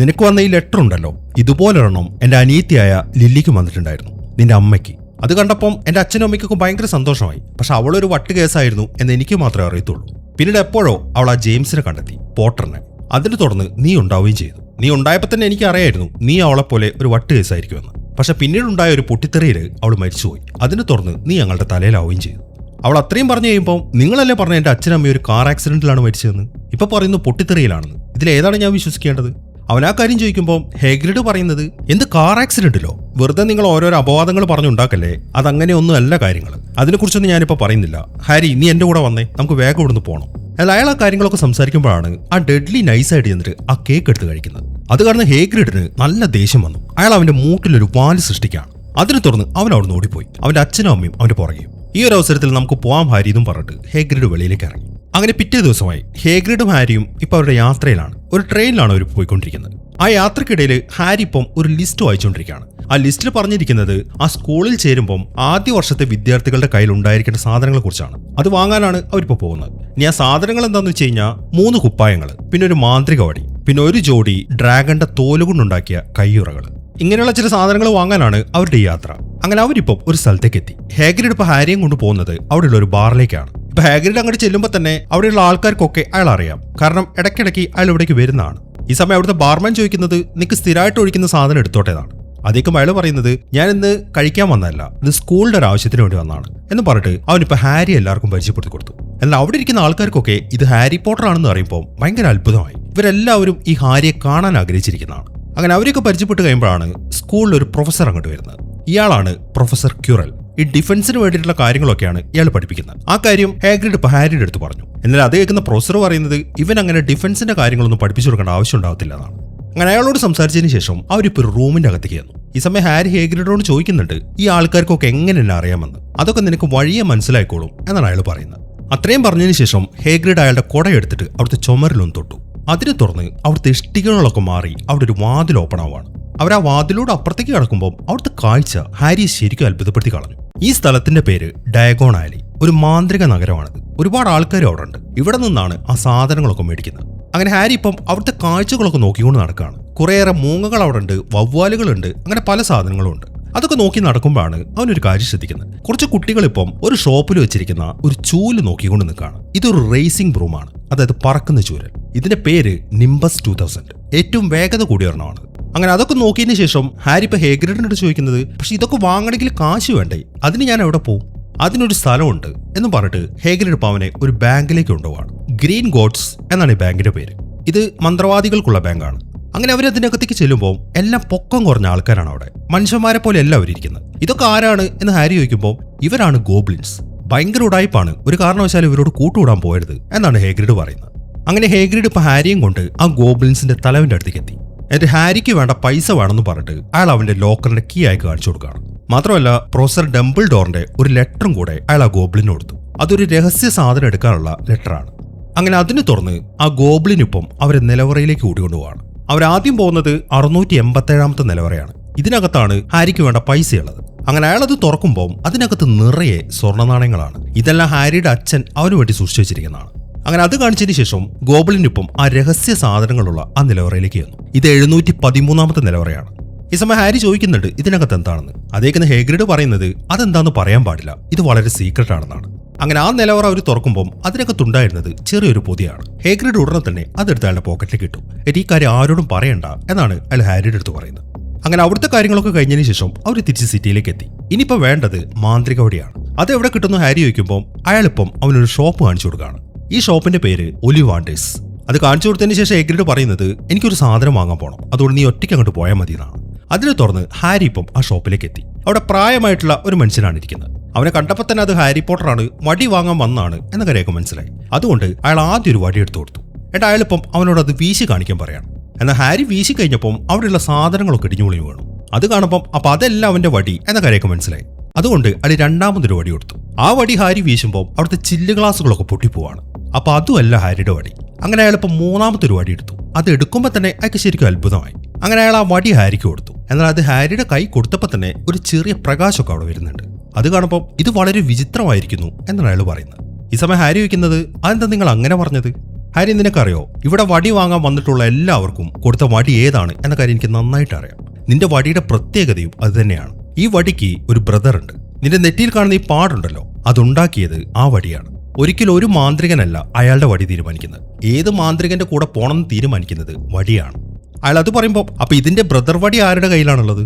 നിനക്ക് വന്ന ഈ ലെറ്റർ ഉണ്ടല്ലോ, ഇതുപോലൊരെണ്ണം എന്റെ അനിയത്തിയായ ലില്ലിക്ക് വന്നിട്ടുണ്ടായിരുന്നു, നിന്റെ അമ്മയ്ക്ക്. അത് കണ്ടപ്പം എന്റെ അച്ഛനും അമ്മയ്ക്കൊക്കെ ഭയങ്കര സന്തോഷമായി. പക്ഷെ അവളൊരു വട്ട് കേസായിരുന്നു എന്ന് എനിക്ക് മാത്രമേ അറിയത്തുള്ളൂ. പിന്നീട് എപ്പോഴോ അവൾ ആ ജെയിംസിനെ കണ്ടെത്തി, പോട്ടറിനെ. അതിനെ തുടർന്ന് നീ ഉണ്ടാവുകയും ചെയ്തു. നീ ഉണ്ടായപ്പോൾ തന്നെ എനിക്ക് അറിയായിരുന്നു നീ അവളെപ്പോലെ ഒരു വട്ട് കേസായിരിക്കുമെന്ന്. പക്ഷെ പിന്നീടുണ്ടായ ഒരു പൊട്ടിത്തെറിയിൽ അവൾ മരിച്ചുപോയി. അതിനെ തുടർന്ന് നീ ഞങ്ങളുടെ തലയിലാവുകയും ചെയ്തു. അവൾ അത്രയും പറഞ്ഞു കഴിയുമ്പോൾ നിങ്ങളല്ലേ പറഞ്ഞ എന്റെ അച്ഛനമ്മ ഒരു കാർ ആക്സിഡന്റിലാണ് മരിച്ചതെന്ന്. ഇപ്പൊ പറയുന്നു പൊട്ടിത്തെറിയിലാണെന്ന്. ഇതിലേതാണ് ഞാൻ വിശ്വസിക്കേണ്ടത്? അവൻ ആ കാര്യം ചോദിക്കുമ്പോൾ ഹേഗ്രിഡ് പറയുന്നത്, എന്ത് കാർ ആക്സിഡന്റിലോ? വെറുതെ നിങ്ങൾ ഓരോരോ അപവാദങ്ങൾ പറഞ്ഞുണ്ടാക്കല്ലേ, അതങ്ങനെയൊന്നും അല്ല കാര്യങ്ങൾ. അതിനെക്കുറിച്ചൊന്നും ഞാനിപ്പോൾ പറയുന്നില്ല. ഹാരി, നീ എന്റെ കൂടെ വന്നേ, നമുക്ക് വേഗം ഇവിടുന്ന് പോകണം. എന്നാൽ അയാൾ ആ കാര്യങ്ങളൊക്കെ സംസാരിക്കുമ്പോഴാണ് ആ ഡെഡ്ലി നൈസായിട്ട് ചെന്നിട്ട് ആ കേക്ക് എടുത്ത് കഴിക്കുന്നത്. അത് കാരണം ഹേഗ്രിഡിന് നല്ല ദേഷ്യം വന്നു. അയാൾ അവന്റെ മൂട്ടിലൊരു വാല് സൃഷ്ടിക്കുകയാണ്. അതിനെ തുടർന്ന് അവൻ അവിടെ നിന്ന് ഓടിപ്പോയി. അവന്റെ അച്ഛനും അമ്മയും അവന്റെ പുറകെയും. ഈ ഒരു അവസരത്തിൽ നമുക്ക് പോവാം ഹാരി എന്നും പറഞ്ഞിട്ട് ഹേഗ്രിഡ് വെളിയിലേക്ക് ഇറങ്ങി. അങ്ങനെ പിറ്റേ ദിവസമായി ഹേഗ്രിഡും ഹാരിയും ഇപ്പൊ അവരുടെ യാത്രയിലാണ്. ഒരു ട്രെയിനിലാണ് അവർ പോയിക്കൊണ്ടിരിക്കുന്നത്. ആ യാത്രക്കിടയിൽ ഹാരി ഇപ്പം ഒരു ലിസ്റ്റ് വായിച്ചുകൊണ്ടിരിക്കുകയാണ്. ആ ലിസ്റ്റിൽ പറഞ്ഞിരിക്കുന്നത് ആ സ്കൂളിൽ ചേരുമ്പം ആദ്യ വർഷത്തെ വിദ്യാർത്ഥികളുടെ കയ്യിൽ ഉണ്ടായിരിക്കേണ്ട സാധനങ്ങളെ കുറിച്ചാണ്. അത് വാങ്ങാനാണ് അവരിപ്പോൾ പോകുന്നത്. ഇനി ആ സാധനങ്ങൾ എന്താണെന്ന് വെച്ച് കഴിഞ്ഞാൽ 3 കുപ്പായങ്ങൾ, പിന്നെ ഒരു മാന്ത്രിക വടി, പിന്നെ ഒരു ജോഡി ഡ്രാഗന്റെ തോലുകൊണ്ടുണ്ടാക്കിയ കയ്യുറകൾ. ഇങ്ങനെയുള്ള ചില സാധനങ്ങൾ വാങ്ങാനാണ് അവരുടെ ഈ യാത്ര. അങ്ങനെ അവരിപ്പം ഒരു സ്ഥലത്തേക്ക് എത്തി. ഹാഗ്രിഡ് ഇപ്പൊ ഹാരിയും കൊണ്ട് പോകുന്നത് അവിടെയുള്ള ഒരു ബാറിലേക്കാണ്. ഇപ്പൊ ഹാഗ്രിഡ് അങ്ങോട്ട് ചെല്ലുമ്പോൾ തന്നെ അവിടെയുള്ള ആൾക്കാർക്കൊക്കെ അയാൾ അറിയാം. കാരണം ഇടയ്ക്കിടയ്ക്ക് അയാൾ ഇവിടേക്ക് വരുന്നതാണ്. ഈ സമയം അവിടുത്തെ ബാർമാൻ ചോദിക്കുന്നത്, നിനക്ക് സ്ഥിരമായിട്ട് ഒഴിക്കുന്ന സാധനം എടുത്തോട്ടേതാണ്. അതേക്കും അയാൾ പറയുന്നത്, ഞാൻ ഇന്ന് കഴിക്കാൻ വന്നതല്ല, ഇത് സ്കൂളിന്റെ ഒരു ആവശ്യത്തിന് വേണ്ടി വന്നതാണ് എന്ന് പറഞ്ഞിട്ട് അവനിപ്പോ ഹാരി എല്ലാവർക്കും പരിചയപ്പെടുത്തി കൊടുത്തു. എന്നാൽ അവിടെ ഇരിക്കുന്ന ആൾക്കാർക്കൊക്കെ ഇത് ഹാരി പോട്ടർ ആണെന്ന് അറിയുമ്പോൾ ഭയങ്കര അത്ഭുതമായി. ഇവരെല്ലാവരും ഈ ഹാരിയെ കാണാൻ ആഗ്രഹിച്ചിരിക്കുന്നതാണ്. അങ്ങനെ അവരെയൊക്കെ പരിചയപ്പെട്ട് കഴിയുമ്പോഴാണ് സ്കൂളിൽ ഒരു പ്രൊഫസർ അങ്ങോട്ട് വരുന്നത്. ഇയാളാണ് പ്രൊഫസർ ക്യൂറൽ. ഈ ഡിഫൻസിന് വേണ്ടിയിട്ടുള്ള കാര്യങ്ങളൊക്കെയാണ് ഇയാൾ പഠിപ്പിക്കുന്നത്. ആ കാര്യം ഹാഗ്രിഡ് ഇപ്പൊ ഹാരിയുടെ അടുത്ത് പറഞ്ഞു. എന്നാൽ അത് കേൾക്കുന്ന പ്രൊഫസർ പറയുന്നത്, ഇവൻ അങ്ങനെ ഡിഫൻസിന്റെ കാര്യങ്ങളൊന്നും പഠിപ്പിച്ചു കൊടുക്കേണ്ട ആവശ്യം ഉണ്ടാവത്തില്ല എന്നാണ്. അങ്ങനെ അയാളോട് സംസാരിച്ചതിന് ശേഷം അവരിപ്പോൾ ഒരു റൂമിന്റെ അകത്തേക്ക് ചെന്നു. ഈ സമയം ഹാരി ഹേഗ്രിഡോട് ചോദിക്കുന്നുണ്ട്, ഈ ആൾക്കാർക്കൊക്കെ എങ്ങനെ എന്നെ അറിയാമെന്ന്, അതൊക്കെ നിനക്ക് വഴിയെ മനസ്സിലായിക്കോളും എന്നാണ് അയാൾ പറയുന്നത്. അത്രയും പറഞ്ഞതിന് ശേഷം ഹേഗ്രിഡ് അയാളുടെ കുടയെടുത്തിട്ട് അവിടുത്തെ ചുമരിലൊന്ന് തൊട്ടു. അതിനെ തുറന്ന് അവിടുത്തെ ഇഷ്ടികകളൊക്കെ മാറി അവിടെ ഒരു വാതിൽ ഓപ്പൺ ആവുകയാണ്. അവർ ആ വാതിലൂടെ അപ്പുറത്തേക്ക് കടക്കുമ്പോൾ അവിടുത്തെ കാഴ്ച ഹാരിയെ ശരിക്കും അത്ഭുതപ്പെടുത്തി കളഞ്ഞു. ഈ സ്ഥലത്തിന്റെ പേര് ഡയഗോൺ ആലി. ഒരു മാന്ത്രിക നഗരമാണിത്. ഒരുപാട് ആൾക്കാരും അവിടെ ഉണ്ട്. ഇവിടെ നിന്നാണ് ആ സാധനങ്ങളൊക്കെ മേടിക്കുന്നത്. അങ്ങനെ ഹാരി ഇപ്പം അവിടുത്തെ കാഴ്ചകളൊക്കെ നോക്കിക്കൊണ്ട് നടക്കുകയാണ്. കുറേയേറെ മൂങ്ങകൾ അവിടെ ഉണ്ട്, വവ്വാലുകളുണ്ട്, അങ്ങനെ പല സാധനങ്ങളും ഉണ്ട്. അതൊക്കെ നോക്കി നടക്കുമ്പോഴാണ് അവനൊരു കാര്യം ശ്രദ്ധിക്കുന്നത്. കുറച്ച് കുട്ടികൾ ഇപ്പം ഒരു ഷോപ്പിൽ വെച്ചിരിക്കുന്ന ഒരു ചൂല് നോക്കിക്കൊണ്ട് നിൽക്കുകയാണ്. ഇതൊരു റേസിംഗ് ബ്രൂമാണ്, അതായത് പറക്കുന്ന ചൂരൽ. ഇതിന്റെ പേര് നിംബസ് 2000, ഏറ്റവും വേഗത കൂടിയ ഒരെണ്ണമാണ്. അങ്ങനെ അതൊക്കെ നോക്കിയതിന് ശേഷം ഹാരി ഇപ്പൊ ഹേഗ്രിഡിനോട് ചോദിക്കുന്നത്, പക്ഷെ ഇതൊക്കെ വാങ്ങണമെങ്കിൽ കാശ് വേണ്ടേ, അതിന് ഞാൻ എവിടെ പോകും? അതിനൊരു സ്ഥലമുണ്ട് എന്ന് പറഞ്ഞിട്ട് ഹേഗ്രിഡ് ഇപ്പൊ അവനെ ഒരു ബാങ്കിലേക്ക് കൊണ്ടുപോവാണ്. ഗ്രീൻ ഗോഡ്സ് എന്നാണ് ഈ ബാങ്കിന്റെ പേര്. ഇത് മന്ത്രവാദികൾക്കുള്ള ബാങ്കാണ്. അങ്ങനെ അവരതിനകത്തേക്ക് ചെല്ലുമ്പോൾ എല്ലാം പൊക്കം കുറഞ്ഞ ആൾക്കാരാണ് അവിടെ. മനുഷ്യന്മാരെ പോലെ എല്ലാവരും ഇരിക്കുന്നത്. ഇതൊക്കെ ആരാണ് എന്ന് ഹാരി ചോദിക്കുമ്പോൾ ഇവരാണ് ഗോബ്ലിൻസ്. ഭയങ്കര ഉടായ്പാണ്, ഒരു കാരണവശാലും ഇവരോട് കൂട്ടുകൂടാൻ പോയരുത് എന്നാണ് ഹേഗ്രിഡ് പറയുന്നത്. അങ്ങനെ ഹേഗ്രിഡ് ഇപ്പൊ ഹാരിയും കൊണ്ട് ആ ഗോബ്ലിൻസിന്റെ തലവിന്റെ അടുത്തേക്ക് എത്തി. എന്നിട്ട് ഹാരിക്ക് വേണ്ട പൈസ വേണമെന്ന് പറഞ്ഞിട്ട് അയാൾ അവന്റെ ലോക്കറിന്റെ കീ അയക്ക് കാണിച്ചു കൊടുക്കുകയാണ്. മാത്രമല്ല പ്രൊഫസർ ഡംബിൾഡോറിന്റെ ഒരു ലെറ്ററും കൂടെ അയാൾ ആ ഗോബ്ലിന് കൊടുത്തു. അതൊരു രഹസ്യ സാധനം എടുക്കാനുള്ള ലെറ്ററാണ്. അങ്ങനെ അതിന് തുറന്ന് ആ ഗോബ്ലിനൊപ്പം അവരെ നിലവറയിലേക്ക് കൂട്ടിക്കൊണ്ടുപോവാണ്. അവരാദ്യം പോകുന്നത് 687ാമത്തെ നിലവറയാണ്. ഇതിനകത്താണ് ഹാരിക്ക് വേണ്ട പൈസയുള്ളത്. അങ്ങനെ അയാൾ അത് തുറക്കുമ്പോൾ അതിനകത്ത് നിറയെ സ്വർണ്ണ നാണയങ്ങളാണ്. ഇതെല്ലാം ഹാരിയുടെ അച്ഛൻ അവന് വേണ്ടി സൂക്ഷിച്ചു വെച്ചിരിക്കുന്നതാണ്. അങ്ങനെ അത് കാണിച്ചതിന് ശേഷം ഗോബ്ലിനൊപ്പം ആ രഹസ്യ സാധനങ്ങളുള്ള ആ നിലവറയിലേക്ക് വന്നു. ഇത് 713ാമത്തെ നിലവറയാണ്. ഈ സമയം ഹാരി ചോദിക്കുന്നുണ്ട് ഇതിനകത്ത് എന്താണെന്ന്. അതേക്കുന്ന ഹേഗ്രിഡ് പറയുന്നത് അതെന്താന്ന് പറയാൻ പാടില്ല, ഇത് വളരെ സീക്രട്ട് ആണെന്നാണ്. അങ്ങനെ ആ നിലവറ അവർ തുറക്കുമ്പോൾ അതിനകത്തുണ്ടായിരുന്നത് ചെറിയൊരു പൊതിയാണ്. ഹേഗ്രിഡ് ഉടനെ തന്നെ അതെടുത്ത് അയാളുടെ പോക്കറ്റിലേക്ക് ഇട്ടു. ഈ കാര്യം ആരോടും പറയണ്ട എന്നാണ് അയാൾ ഹാരിയുടെ അടുത്ത് പറയുന്നത്. അങ്ങനെ അവിടുത്തെ കാര്യങ്ങളൊക്കെ കഴിഞ്ഞതിന് ശേഷം അവർ തിരിച്ച് സിറ്റിയിലേക്ക് എത്തി. ഇനിയിപ്പോൾ വേണ്ടത് മാന്ത്രിക വടിയാണ്. അത് എവിടെ കിട്ടുന്നു ഹാരി ചോദിക്കുമ്പോൾ അയാളിപ്പം അവനൊരു ഷോപ്പ് കാണിച്ചു കൊടുക്കുകയാണ്. ഈ ഷോപ്പിന്റെ പേര് ഒലിവാണ്ടേഴ്സ്. അത് കാണിച്ചു കൊടുത്തതിന് ശേഷം ഹേഗ്രിഡ് പറയുന്നത് എനിക്കൊരു സാധനം വാങ്ങാൻ പോകണം, അതുകൊണ്ട് നീ ഒറ്റയ്ക്ക് അങ്ങോട്ട് പോയാൽ മതി എന്നാണ്. അതിനെ തുറന്ന് ഹാരി ഇപ്പം ആ ഷോപ്പിലേക്ക് എത്തി. അവിടെ പ്രായമായിട്ടുള്ള ഒരു മനുഷ്യനാണ് ഇരിക്കുന്നത്. അവനെ കണ്ടപ്പോൾ തന്നെ അത് ഹാരി പോട്ടറാണ്, വടി വാങ്ങാൻ വന്നാണ് എന്ന കാര്യമൊക്കെ മനസ്സിലായി. അതുകൊണ്ട് അയാൾ ആദ്യം ഒരു വടി എടുത്തു കൊടുത്തു. എന്നിട്ട് അയാളിപ്പം അവനോട് അത് വീശി കാണിക്കാൻ പറയാണ്. എന്നാൽ ഹാരി വീശി കഴിഞ്ഞപ്പം അവിടെയുള്ള സാധനങ്ങളൊക്കെ ഇടിഞ്ഞു പൊളിഞ്ഞു വീണു. അത് കാണുമ്പം അപ്പൊ അതെല്ലാം അവന്റെ വടി എന്ന കാര്യമൊക്കെ മനസ്സിലായി. അതുകൊണ്ട് അയാൾ രണ്ടാമതൊരു വടി കൊടുത്തു. ആ വടി ഹാരി വീശുമ്പോൾ അവിടുത്തെ ചില്ല് ഗ്ലാസുകളൊക്കെ പൊട്ടിപ്പോവാണ്. അപ്പൊ അതുമല്ല ഹാരിയുടെ വടി. അങ്ങനെ അയാൾ ഇപ്പം മൂന്നാമത്തെ ഒരു വടി എടുത്തു. അത് എടുക്കുമ്പോൾ തന്നെ അയാൾക്ക് ശരിക്കും അത്ഭുതമായി. അങ്ങനെ അയാൾ ആ വടി ഹാരിക്ക് കൊടുത്തു. എന്നാൽ അത് ഹാരിയുടെ കൈ കൊടുത്തപ്പോൾ തന്നെ ഒരു ചെറിയ പ്രകാശമൊക്കെ അവിടെ വരുന്നുണ്ട്. അത് കാണുമ്പോൾ ഇത് വളരെ വിചിത്രമായിരിക്കുന്നു എന്നാണ് അയാൾ പറയുന്നത്. ഈ സമയം ഹാരി ചോദിക്കുന്നത് അതെന്താ നിങ്ങൾ അങ്ങനെ പറഞ്ഞത്? ഹാരി നിനക്കറിയോ ഇവിടെ വടി വാങ്ങാൻ വന്നിട്ടുള്ള എല്ലാവർക്കും കൊടുത്ത വടി ഏതാണ് എന്ന കാര്യം എനിക്ക് നന്നായിട്ട് അറിയാം. നിന്റെ വടിയുടെ പ്രത്യേകതയും അത് തന്നെയാണ്. ഈ വടിക്ക് ഒരു ബ്രദർ ഉണ്ട്. നിന്റെ നെറ്റിയിൽ കാണുന്ന ഈ പാടുണ്ടല്ലോ, അതുണ്ടാക്കിയത് ആ വടിയാണ്. ഒരിക്കലും ഒരു മാന്ത്രികനല്ല അയാളുടെ വടി തീരുമാനിക്കുന്നത്. ഏത് മാന്ത്രികന്റെ കൂടെ പോണമെന്ന് തീരുമാനിക്കുന്നത് വടിയാണ്. അയാൾ അത് പറയുമ്പോൾ അപ്പൊ ഇതിന്റെ ബ്രദർ വടി ആരുടെ കയ്യിലാണുള്ളത്?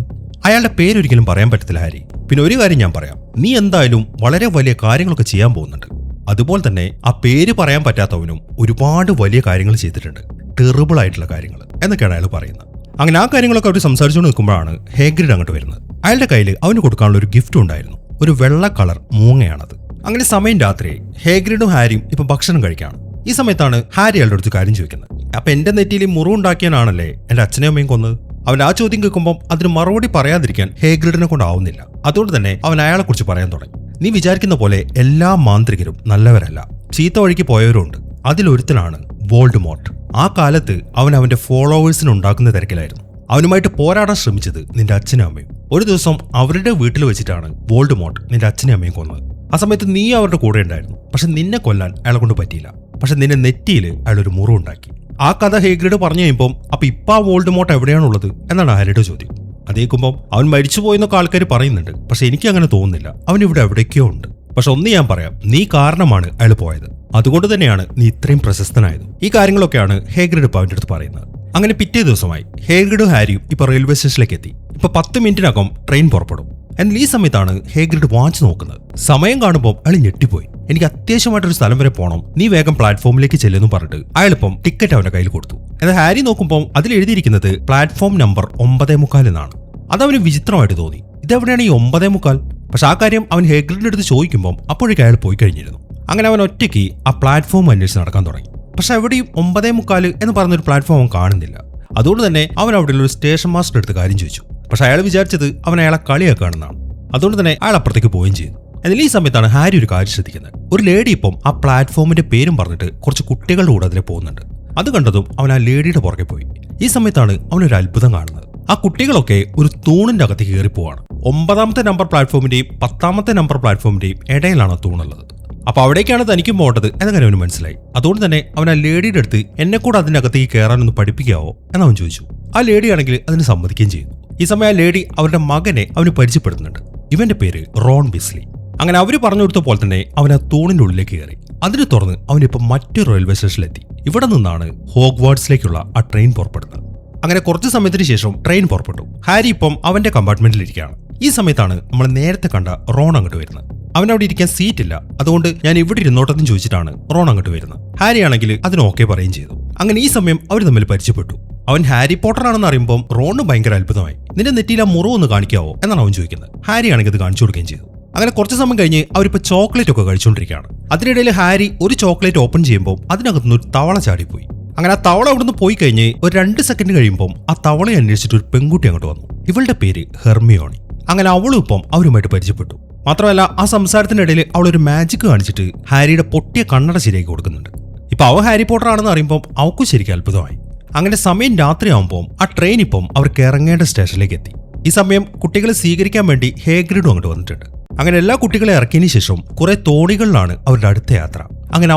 അയാളുടെ പേരൊരിക്കലും പറയാൻ പറ്റത്തില്ല ഹാരി. പിന്നെ ഒരു കാര്യം ഞാൻ പറയാം, നീ എന്തായാലും വളരെ വലിയ കാര്യങ്ങളൊക്കെ ചെയ്യാൻ പോകുന്നുണ്ട്. അതുപോലെ തന്നെ ആ പേര് പറയാൻ പറ്റാത്തവനും ഒരുപാട് വലിയ കാര്യങ്ങൾ ചെയ്തിട്ടുണ്ട്, ടെറിബിൾ ആയിട്ടുള്ള കാര്യങ്ങൾ എന്നൊക്കെയാണ് അയാൾ പറയുന്നത്. അങ്ങനെ ആ കാര്യങ്ങളൊക്കെ അവർ സംസാരിച്ചുകൊണ്ട് നിൽക്കുമ്പോഴാണ് ഹേഗ്രിഡ് അങ്ങോട്ട് വരുന്നത്. അയാളുടെ കയ്യിൽ അവന് കൊടുക്കാനുള്ള ഒരു ഗിഫ്റ്റ് ഉണ്ടായിരുന്നു. ഒരു വെള്ള കളർ മൂങ്ങയാണത്. അങ്ങനെ സമയം രാത്രി ഹേഗ്രിഡും ഹാരിയും ഇപ്പൊ ഭക്ഷണം കഴിക്കാണ്. ഈ സമയത്താണ് ഹാരി അയാളുടെ അടുത്ത് കാര്യം ചോദിക്കുന്നത്. അപ്പൊ എന്റെ നെറ്റിയിൽ മുറിവുണ്ടാക്കിയാണല്ലേ എന്റെ അച്ഛനെയും അമ്മയും കൊന്നത്? അവൻ ആ ചോദ്യം കേൾക്കുമ്പോൾ അതിന് മറുപടി പറയാതിരിക്കാൻ ഹേഗ്രിഡിനെ കൊണ്ടാവുന്നില്ല. അതുകൊണ്ട് തന്നെ അവൻ അയാളെ കുറിച്ച് പറയാൻ തുടങ്ങി. നീ വിചാരിക്കുന്ന പോലെ എല്ലാ മാന്ത്രികരും നല്ലവരല്ല, ചീത്ത വഴിക്ക് പോയവരുണ്ട്. അതിലൊരുത്തനാണ് വോൾഡമോർട്ട്. ആ കാലത്ത് അവൻ അവന്റെ ഫോളോവേഴ്സിന് ഉണ്ടാക്കുന്ന തിരക്കിലായിരുന്നു. അവനുമായിട്ട് പോരാടാൻ ശ്രമിച്ചത് നിന്റെ അച്ഛനും അമ്മയും. ഒരു ദിവസം അവരുടെ വീട്ടിൽ വെച്ചിട്ടാണ് വോൾഡമോർട്ട് നിന്റെ അച്ഛനും അമ്മയും കൊന്നത്. ആ സമയത്ത് നീ അവരുടെ കൂടെ ഉണ്ടായിരുന്നു. പക്ഷെ നിന്നെ കൊല്ലാൻ അയാളെ കൊണ്ട് പറ്റിയില്ല. പക്ഷെ നിന്റെ നെറ്റിയിൽ അയാളൊരു മുറിവുണ്ടാക്കി. ആ കഥ ഹേഗ്രിഡ് പറഞ്ഞു കഴിയുമ്പോൾ അപ്പൊ ഇപ്പൊ വോൾഡമോർട്ട് എവിടെയാണുള്ളത് എന്നാണ് ഹാരിയുടെ ചോദ്യം. അതേക്കുമ്പോൾ അവൻ മരിച്ചുപോയെന്നൊക്കെ ആൾക്കാർ പറയുന്നുണ്ട്. പക്ഷെ എനിക്ക് അങ്ങനെ തോന്നുന്നില്ല. അവൻ ഇവിടെ എവിടേക്കോ ഉണ്ട്. പക്ഷെ ഒന്ന് ഞാൻ പറയാം, നീ കാരണമാണ് അയാൾ പോയത്. അതുകൊണ്ട് തന്നെയാണ് നീ ഇത്രയും പ്രശസ്തനായത്. ഈ കാര്യങ്ങളൊക്കെയാണ് ഹേഗ്രിഡ് ഇപ്പൊ അവന്റെ അടുത്ത് പറയുന്നത്. അങ്ങനെ പിറ്റേ ദിവസമായി ഹേഗ്രിഡും ഹാരിയും ഇപ്പൊ റെയിൽവേ സ്റ്റേഷനിലേക്ക് എത്തി. ഇപ്പൊ 10 മിനിറ്റിനകം ട്രെയിൻ പുറപ്പെടും. എന്നാൽ ഈ സമയത്താണ് ഹേഗ്രിഡ് വാച്ച് നോക്കുന്നത്. സമയം കാണുമ്പോൾ അയാൾ ഞെട്ടിപ്പോയി. എനിക്ക് അത്യാവശ്യമായിട്ടൊരു സ്ഥലം വരെ പോകണം, നീ വേഗം പ്ലാറ്റ്ഫോമിലേക്ക് ചെല്ലുന്നു പറഞ്ഞിട്ട് അയാളിപ്പം ടിക്കറ്റ് അവന്റെ കയ്യിൽ കൊടുത്തു. എന്നാൽ ഹാരി നോക്കുമ്പോൾ അതിൽ എഴുതിയിരിക്കുന്നത് പ്ലാറ്റ്ഫോം നമ്പർ 9:45 എന്നാണ്. അതവന് വിചിത്രമായിട്ട് തോന്നി. ഇതെവിടെയാണ് ഈ 9:45? പക്ഷെ ആ കാര്യം അവൻ ഹേഗ്രിഡിന്റെ അടുത്ത് ചോദിക്കുമ്പോൾ അപ്പോഴേക്കും അയാൾ പോയി കഴിഞ്ഞിരുന്നു. അങ്ങനെ അവൻ ഒറ്റയ്ക്ക് ആ പ്ലാറ്റ്ഫോം അന്വേഷിച്ച് നടക്കാൻ തുടങ്ങി. പക്ഷെ എവിടെയും 9:45 എന്ന് പറഞ്ഞൊരു പ്ലാറ്റ്ഫോം അവൻ കാണുന്നില്ല. അതുകൊണ്ട് തന്നെ അവൻ അവിടെയുള്ള ഒരു സ്റ്റേഷൻ മാസ്റ്റർ എടുത്ത് കാര്യം ചോദിച്ചു. പക്ഷെ അയാൾ വിചാരിച്ചത് അവൻ അയാളെ കളിയാക്കാണെന്നാണ്. അതുകൊണ്ട് തന്നെ അയാൾ അപ്പുറത്തേക്ക് പോവുകയും ചെയ്തു. എന്നാൽ ഈ സമയത്താണ് ഹാരി ഒരു കാര്യം ശ്രദ്ധിക്കുന്നത്. ഒരു ലേഡി ഇപ്പം ആ പ്ലാറ്റ്ഫോമിന്റെ പേരും പറഞ്ഞിട്ട് കുറച്ച് കുട്ടികളുടെ കൂടെ അതിലെ പോകുന്നുണ്ട്. അത് കണ്ടതും അവൻ ആ ലേഡിയുടെ പുറകെ പോയി. ഈ സമയത്താണ് അവനൊരു അത്ഭുതം കാണുന്നത്. ആ കുട്ടികളൊക്കെ ഒരു തൂണിന്റെ അകത്തേക്ക് കയറി പോവാണ്. 9ാമത്തെ നമ്പർ പ്ലാറ്റ്ഫോമിന്റെയും 10ാമത്തെ നമ്പർ പ്ലാറ്റ്ഫോമിന്റെയും ഇടയിലാണ് തൂണുള്ളത്. അപ്പൊ അവിടേക്കാണ് തനിക്കും പോകേണ്ടത് എന്ന കാര്യം അവന് മനസ്സിലായി. അതുകൊണ്ട് തന്നെ അവൻ ആ ലേഡിയുടെ അടുത്ത് എന്നെ കൂടെ അതിനകത്തേക്ക് കയറാനൊന്ന് പഠിപ്പിക്കാവോ എന്നവൻ ചോദിച്ചു. ആ ലേഡി ആണെങ്കിൽ അതിന് സമ്മതിക്കുകയും ചെയ്യുന്നു. ഈ സമയം ആ ലേഡി അവരുടെ മകനെ അവന് പരിചയപ്പെടുത്തുന്നുണ്ട്. ഇവന്റെ പേര് റോൺ വീസ്ലി. അങ്ങനെ അവര് പറഞ്ഞു കൊടുത്ത പോലെ തന്നെ അവൻ ആ തൂണിന്റെ ഉള്ളിലേക്ക് കയറി. അതിനെ തുറന്ന് അവനിപ്പം മറ്റൊരു റെയിൽവേ സ്റ്റേഷനിലെത്തി. ഇവിടെ നിന്നാണ് ഹോഗ്വാർട്സിലേക്കുള്ള ആ ട്രെയിൻ പുറപ്പെടുന്നത്. അങ്ങനെ കുറച്ച് സമയത്തിന് ശേഷം ട്രെയിൻ പുറപ്പെട്ടു. ഹാരി ഇപ്പം അവന്റെ കമ്പാർട്ട്മെന്റിൽ ഇരിക്കുകയാണ്. ഈ സമയത്താണ് നമ്മൾ നേരത്തെ കണ്ട റോൺ അങ്ങോട്ട് വരുന്നത്. അവൻ അവിടെ ഇരിക്കാൻ സീറ്റില്ല, അതുകൊണ്ട് ഞാൻ ഇവിടെ ഇരുന്നോട്ടെന്ന് ചോദിച്ചിട്ടാണ് റോൺ അങ്ങോട്ട് വരുന്നത്. ഹാരി ആണെങ്കിൽ അതിന് ഓക്കെ പറയുകയും ചെയ്തു. അങ്ങനെ ഈ സമയം അവർ തമ്മിൽ പരിചയപ്പെട്ടു. അവൻ ഹാരി പോട്ടർ ആണെന്ന് അറിയുമ്പോൾ റോണിന് ഭയങ്കര അത്ഭുതമായി. നിന്റെ നെറ്റിയിൽ ആ മുറിവൊന്ന് കാണിക്കാവോ എന്നാണ് അവൻ ചോദിക്കുന്നത്. ഹാരി ആണെങ്കിൽ അത് കാണിച്ചു കൊടുക്കുകയും ചെയ്തു. അങ്ങനെ കുറച്ച് സമയം കഴിഞ്ഞ് അവരിപ്പോൾ ചോക്ലേറ്റ് ഒക്കെ കഴിച്ചുകൊണ്ടിരിക്കുകയാണ്. അതിനിടയിൽ ഹാരി ഒരു ചോക്ലേറ്റ് ഓപ്പൺ ചെയ്യുമ്പോൾ അതിനകത്തുനിന്ന് ഒരു തവള ചാടിപ്പോയി. അങ്ങനെ ആ തവള അവിടുന്ന് പോയി കഴിഞ്ഞ് ഒരു 2 സെക്കൻഡ് കഴിയുമ്പോൾ ആ തവളയെ അന്വേഷിച്ചിട്ട് ഒരു പെൺകുട്ടി അങ്ങോട്ട് വന്നു. ഇവളുടെ പേര് ഹെർമിയോണി. അങ്ങനെ അവളും ഇപ്പം അവരുമായിട്ട് പരിചയപ്പെട്ടു. മാത്രമല്ല ആ സംസാരത്തിനിടയിൽ അവളൊരു മാജിക് കാണിച്ചിട്ട് ഹാരിയുടെ പൊട്ടിയ കണ്ണട ശരിയാക്കി കൊടുക്കുന്നുണ്ട്. ഇപ്പൊ അവ ഹാരി പോട്ടർ ആണെന്ന് അറിയുമ്പോൾ അവൾക്കും ശരിക്കും അത്ഭുതമായി. അങ്ങനെ സമയം രാത്രിയാവുമ്പോൾ ആ ട്രെയിൻ ഇപ്പം അവർക്ക് ഇറങ്ങേണ്ട സ്റ്റേഷനിലേക്ക് എത്തി. ഈ സമയം കുട്ടികളെ സ്വീകരിക്കാൻ വേണ്ടി ഹേഗ്രിഡും അങ്ങോട്ട് വന്നിട്ടുണ്ട്. അങ്ങനെ എല്ലാ കുട്ടികളെ ഇറക്കിയതിനു ശേഷം കുറെ തോണികളിലാണ് അവരുടെ അടുത്ത യാത്ര. അങ്ങനെ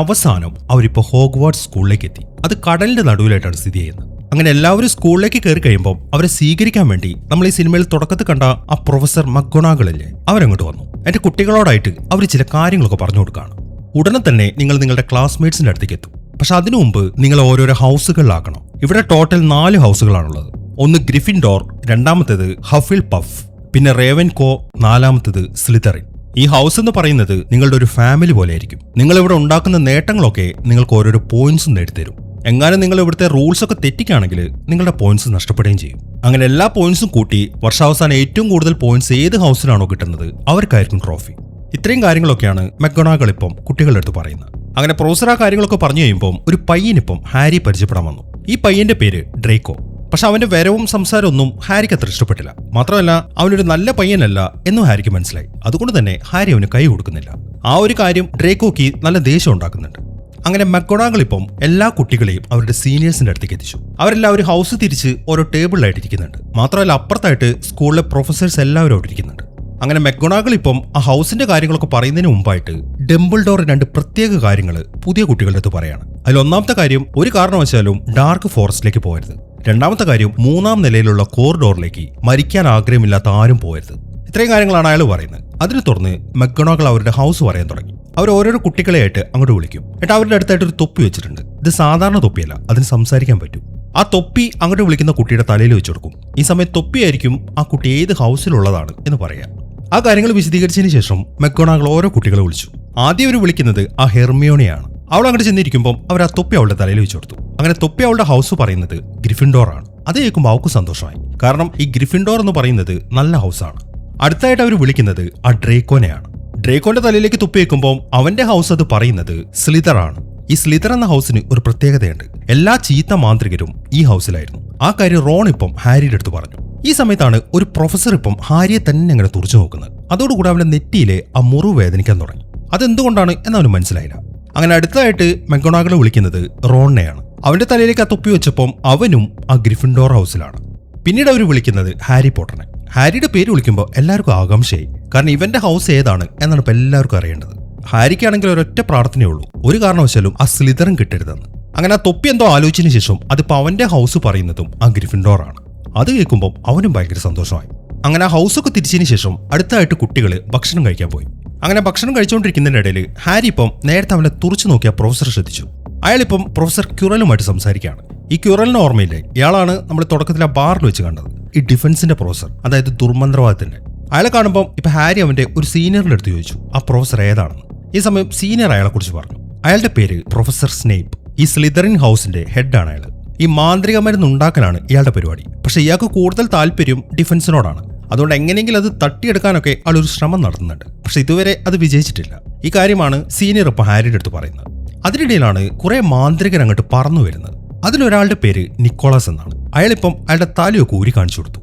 അവസാനം അവരിപ്പോ ഹോഗ്വാർട്സ് സ്കൂളിലേക്ക് എത്തി. അത് കടലിന്റെ നടുവിലായിട്ടാണ് സ്ഥിതി ചെയ്യുന്നത്. അങ്ങനെ എല്ലാവരും സ്കൂളിലേക്ക് കയറി കഴിയുമ്പോൾ അവരെ സ്വീകരിക്കാൻ വേണ്ടി നമ്മൾ ഈ സിനിമയിൽ തുടക്കത്തിൽ കണ്ട ആ പ്രൊഫസർ മക്ഗോണാഗിളില്ലേ അവരങ്ങോട്ട് വന്നു. എന്റെ കുട്ടികളോടായിട്ട് അവർ ചില കാര്യങ്ങളൊക്കെ പറഞ്ഞു കൊടുക്കുകയാണ്. ഉടനെ തന്നെ നിങ്ങൾ നിങ്ങളുടെ ക്ലാസ്മേറ്റ്സിന്റെ അടുത്തേക്ക് എത്തും. പക്ഷെ അതിനു മുമ്പ് നിങ്ങൾ ഓരോരോ ഹൗസുകളിലാക്കണം. ഇവിടെ ടോട്ടൽ 4 ഹൗസുകളാണുള്ളത്. ഒന്ന് ഗ്രിഫിൻഡോർ, രണ്ടാമത്തേത് ഹഫിൽ പഫ്, പിന്നെ റേവൻകോ, നാലാമത്തേത് സ്ലിതറിൻ. ഈ ഹൗസ് എന്ന് പറയുന്നത് നിങ്ങളുടെ ഒരു ഫാമിലി പോലെ ആയിരിക്കും. നിങ്ങൾ ഇവിടെ ഉണ്ടാക്കുന്ന നേട്ടങ്ങളൊക്കെ നിങ്ങൾക്ക് ഓരോരോ പോയിന്റ്സും നേടിത്തരും. എങ്ങാനും നിങ്ങൾ ഇവിടുത്തെ റൂൾസ് ഒക്കെ തെറ്റിക്കുകയാണെങ്കിൽ നിങ്ങളുടെ പോയിന്റ്സ് നഷ്ടപ്പെടുകയും ചെയ്യും. അങ്ങനെ എല്ലാ പോയിന്റ്സും കൂട്ടി വർഷാവസാനം ഏറ്റവും കൂടുതൽ പോയിന്റ്സ് ഏത് ഹൗസിലാണോ കിട്ടുന്നത് അവർക്കായിരിക്കും ട്രോഫി. ഇത്രയും കാര്യങ്ങളൊക്കെയാണ് മക്ഗോണാഗിൾ ഇപ്പം കുട്ടികളുടെ അടുത്ത് പറയുന്നത്. അങ്ങനെ പ്രൊഫസർ ആ കാര്യങ്ങളൊക്കെ പറഞ്ഞു കഴിയുമ്പോൾ ഒരു പയ്യനിപ്പം ഹാരി പരിചയപ്പെടാൻ വന്നു. ഈ പയ്യന്റെ പേര് ഡ്രേക്കോ. പക്ഷെ അവന്റെ വരവും സംസാരമൊന്നും ഹാരിക്ക് അത്ര ഇഷ്ടപ്പെട്ടില്ല. മാത്രമല്ല അവനൊരു നല്ല പയ്യനല്ല എന്നും ഹാരിക്ക് മനസ്സിലായി. അതുകൊണ്ട് തന്നെ ഹാരി അവന് കൈ കൊടുക്കുന്നില്ല. ആ ഒരു കാര്യം ഡ്രേക്കോക്ക് നല്ല ദേഷ്യം ഉണ്ടാക്കുന്നുണ്ട്. അങ്ങനെ മക്ഗോണാഗിൾ ഇപ്പം എല്ലാ കുട്ടികളെയും അവരുടെ സീനിയേഴ്സിന്റെ അടുത്തേക്ക് എത്തിച്ചു. അവരെല്ലാവരും ഹൗസ് തിരിച്ച് ഓരോ ടേബിളിലായിട്ട് ഇരിക്കുന്നുണ്ട്. മാത്രമല്ല അപ്പുറത്തായിട്ട് സ്കൂളിലെ പ്രൊഫസേഴ്സ് എല്ലാവരും അവിടെ ഇരിക്കുന്നുണ്ട്. അങ്ങനെ മക്ഗോണാഗിൾ ഇപ്പം ആ ഹൗസിന്റെ കാര്യങ്ങളൊക്കെ പറയുന്നതിന് മുമ്പായിട്ട് ഡംബിൾഡോർ 2 പ്രത്യേക കാര്യങ്ങൾ പുതിയ കുട്ടികളുടെ അടുത്ത് പറയാണ്. അതിൽ ഒന്നാമത്തെ കാര്യം, ഒരു കാരണവശാലും ഡാർക്ക് ഫോറസ്റ്റിലേക്ക് പോകരുത്. രണ്ടാമത്തെ കാര്യം, 3ാം നിലയിലുള്ള കോറിഡോറിലേക്ക് മരിക്കാൻ ആഗ്രഹമില്ലാത്ത ആരും പോകരുത്. ഇത്രയും കാര്യങ്ങളാണ് അയാൾ പറയുന്നത്. അതിനെ തുടർന്ന് മക്ഗോണാഗിൾ അവരുടെ ഹൗസ് പറയാൻ തുടങ്ങി. അവർ ഓരോരോ കുട്ടികളെയായിട്ട് അങ്ങോട്ട് വിളിക്കും. എന്നിട്ട് അവരുടെ അടുത്തായിട്ട് ഒരു തൊപ്പി വെച്ചിട്ടുണ്ട്. ഇത് സാധാരണ തൊപ്പിയല്ല, അതിന് സംസാരിക്കാൻ പറ്റും. ആ തൊപ്പി അങ്ങോട്ട് വിളിക്കുന്ന കുട്ടിയുടെ തലയിൽ വെച്ചു കൊടുക്കും. ഈ സമയത്ത് തൊപ്പിയായിരിക്കും ആ കുട്ടി ഏത് ഹൗസിലുള്ളതാണ് എന്ന് പറയാം. ആ കാര്യങ്ങൾ വിശദീകരിച്ചതിന് ശേഷം മക്ഗോണാഗിൾ ഓരോ കുട്ടികളെ വിളിച്ചു. ആദ്യം അവർ വിളിക്കുന്നത് ആ ഹെർമിയോണിയാണ്. അവൾ അങ്ങോട്ട് ചെന്നിരിക്കുമ്പോൾ അവർ ആ തൊപ്പി അവളുടെ തലയിൽ വെച്ചു കൊടുത്തു. അങ്ങനെ തൊപ്പി അവളുടെ ഹൗസ് പറയുന്നത് ഗ്രിഫിൻഡോർ ആണ്. അത് കേൾക്കുമ്പോൾ അവൾക്ക് സന്തോഷമായി. കാരണം ഈ ഗ്രിഫിൻഡോർ എന്ന് പറയുന്നത് നല്ല ഹൗസാണ്. അടുത്തായിട്ട് അവർ വിളിക്കുന്നത് ആ ഡ്രേക്കോനെയാണ്. ഡ്രേക്കോന്റെ തലയിലേക്ക് തൊപ്പി വെക്കുമ്പോൾ അവന്റെ ഹൗസ് അത് പറയുന്നത് സ്ലിതർ ആണ്. ഈ സ്ലിതർ എന്ന ഹൗസിന് ഒരു പ്രത്യേകതയുണ്ട്. എല്ലാ ചീത്ത മാന്ത്രികരും ഈ ഹൗസിലായിരുന്നു. ആ കാര്യം റോൺ ഇപ്പം ഹാരിയുടെ അടുത്ത് പറഞ്ഞു. ഈ സമയത്താണ് ഒരു പ്രൊഫസർ ഇപ്പം ഹാരിയെ തന്നെ അങ്ങനെ തുറച്ചു നോക്കുന്നത്. അതോടുകൂടി അവന്റെ നെറ്റിയിലെ ആ മുറിവ് വേദനിക്കാൻ തുടങ്ങി. അതെന്തുകൊണ്ടാണ് എന്നവന് മനസ്സിലായില്ല. അങ്ങനെ അടുത്തതായിട്ട് മക്ഗോണാഗിൾ വിളിക്കുന്നത് റോണിനെയാണ്. അവന്റെ തലയിലേക്ക് ആ തൊപ്പി വെച്ചപ്പം അവനും ആ ഗ്രിഫിൻഡോർ ഹൗസിലാണ്. പിന്നീട് അവർ വിളിക്കുന്നത് ഹാരി പോട്ടറിനെ. ഹാരിയുടെ പേര് വിളിക്കുമ്പോൾ എല്ലാവർക്കും ആകാംക്ഷയായി. കാരണം ഇവന്റെ ഹൗസ് ഏതാണ് എന്നാണ് ഇപ്പം എല്ലാവർക്കും അറിയേണ്ടത്. ഹാരിക്കാണെങ്കിൽ ഒരൊറ്റ പ്രാർത്ഥനയുള്ളൂ, ഒരു കാരണവശാലും ആ സ്ലിതറും കിട്ടരുതെന്ന്. അങ്ങനെ ആ തൊപ്പി എന്തോ ആലോചിച്ചതിന് ശേഷം അതിപ്പോൾ അവന്റെ ഹൗസ് പറയുന്നതും ആ ഗ്രിഫിൻഡോർ ആണ്. അത് കേൾക്കുമ്പോൾ അവനും ഭയങ്കര സന്തോഷമായി. അങ്ങനെ ആ ഹൗസൊക്കെ തിരിച്ചതിന് ശേഷം അടുത്തായിട്ട് കുട്ടികൾ ഭക്ഷണം കഴിക്കാൻ പോയി. അങ്ങനെ ഭക്ഷണം കഴിച്ചുകൊണ്ടിരിക്കുന്നതിനിടയിൽ ഹാരി ഇപ്പം നേരത്തെ അവനെ തുറച്ചു നോക്കിയ പ്രൊഫസർ ശ്രദ്ധിച്ചു. അയാളിപ്പം പ്രൊഫസർ ക്യുറലുമായിട്ട് സംസാരിക്കുകയാണ്. ഈ ക്യുറലിന് ഓർമ്മയില്ലേ, ഇയാളാണ് നമ്മൾ തുടക്കത്തിൽ ആ ബാറിൽ വെച്ച് കണ്ടത്. ഈ ഡിഫൻസിന്റെ പ്രൊഫസർ, അതായത് ദുർമന്ത്രവാദത്തിന്റെ. അയാളെ കാണുമ്പോൾ ഇപ്പൊ ഹാരി അവന്റെ ഒരു സീനിയറിന്റെ അടുത്ത് ചോദിച്ചു ആ പ്രൊഫസർ ഏതാണെന്ന്. ഈ സമയം സീനിയർ അയാളെ കുറിച്ച് പറഞ്ഞു. അയാളുടെ പേര് പ്രൊഫസർ സ്നേപ്പ്. ഈ സ്ലിതറിൻ ഹൗസിന്റെ ഹെഡാണ് അയാൾ. ഈ മാന്ത്രിക മരുന്ന് ഉണ്ടാക്കലാണ് ഇയാളുടെ പരിപാടി. പക്ഷെ ഇയാൾക്ക് കൂടുതൽ താല്പര്യം ഡിഫൻസിനോടാണ്. അതുകൊണ്ട് എങ്ങനെയെങ്കിലും അത് തട്ടിയെടുക്കാനൊക്കെ ആൾ ഒരു ശ്രമം നടത്തുന്നുണ്ട്. പക്ഷെ ഇതുവരെ അത് വിജയിച്ചിട്ടില്ല. ഈ കാര്യമാണ് സീനിയർ ഇപ്പൊ ഹാരിയുടെ അടുത്ത് പറയുന്നത്. അതിനിടയിലാണ് കുറെ മാന്ത്രികർ അങ്ങോട്ട് പറന്നു വരുന്നത്. അതിലൊരാളുടെ പേര് നിക്കോളാസ് എന്നാണ്. അയാളിപ്പം അയാളുടെ തലയൊക്കെ ഊരി കാണിച്ചു കൊടുത്തു.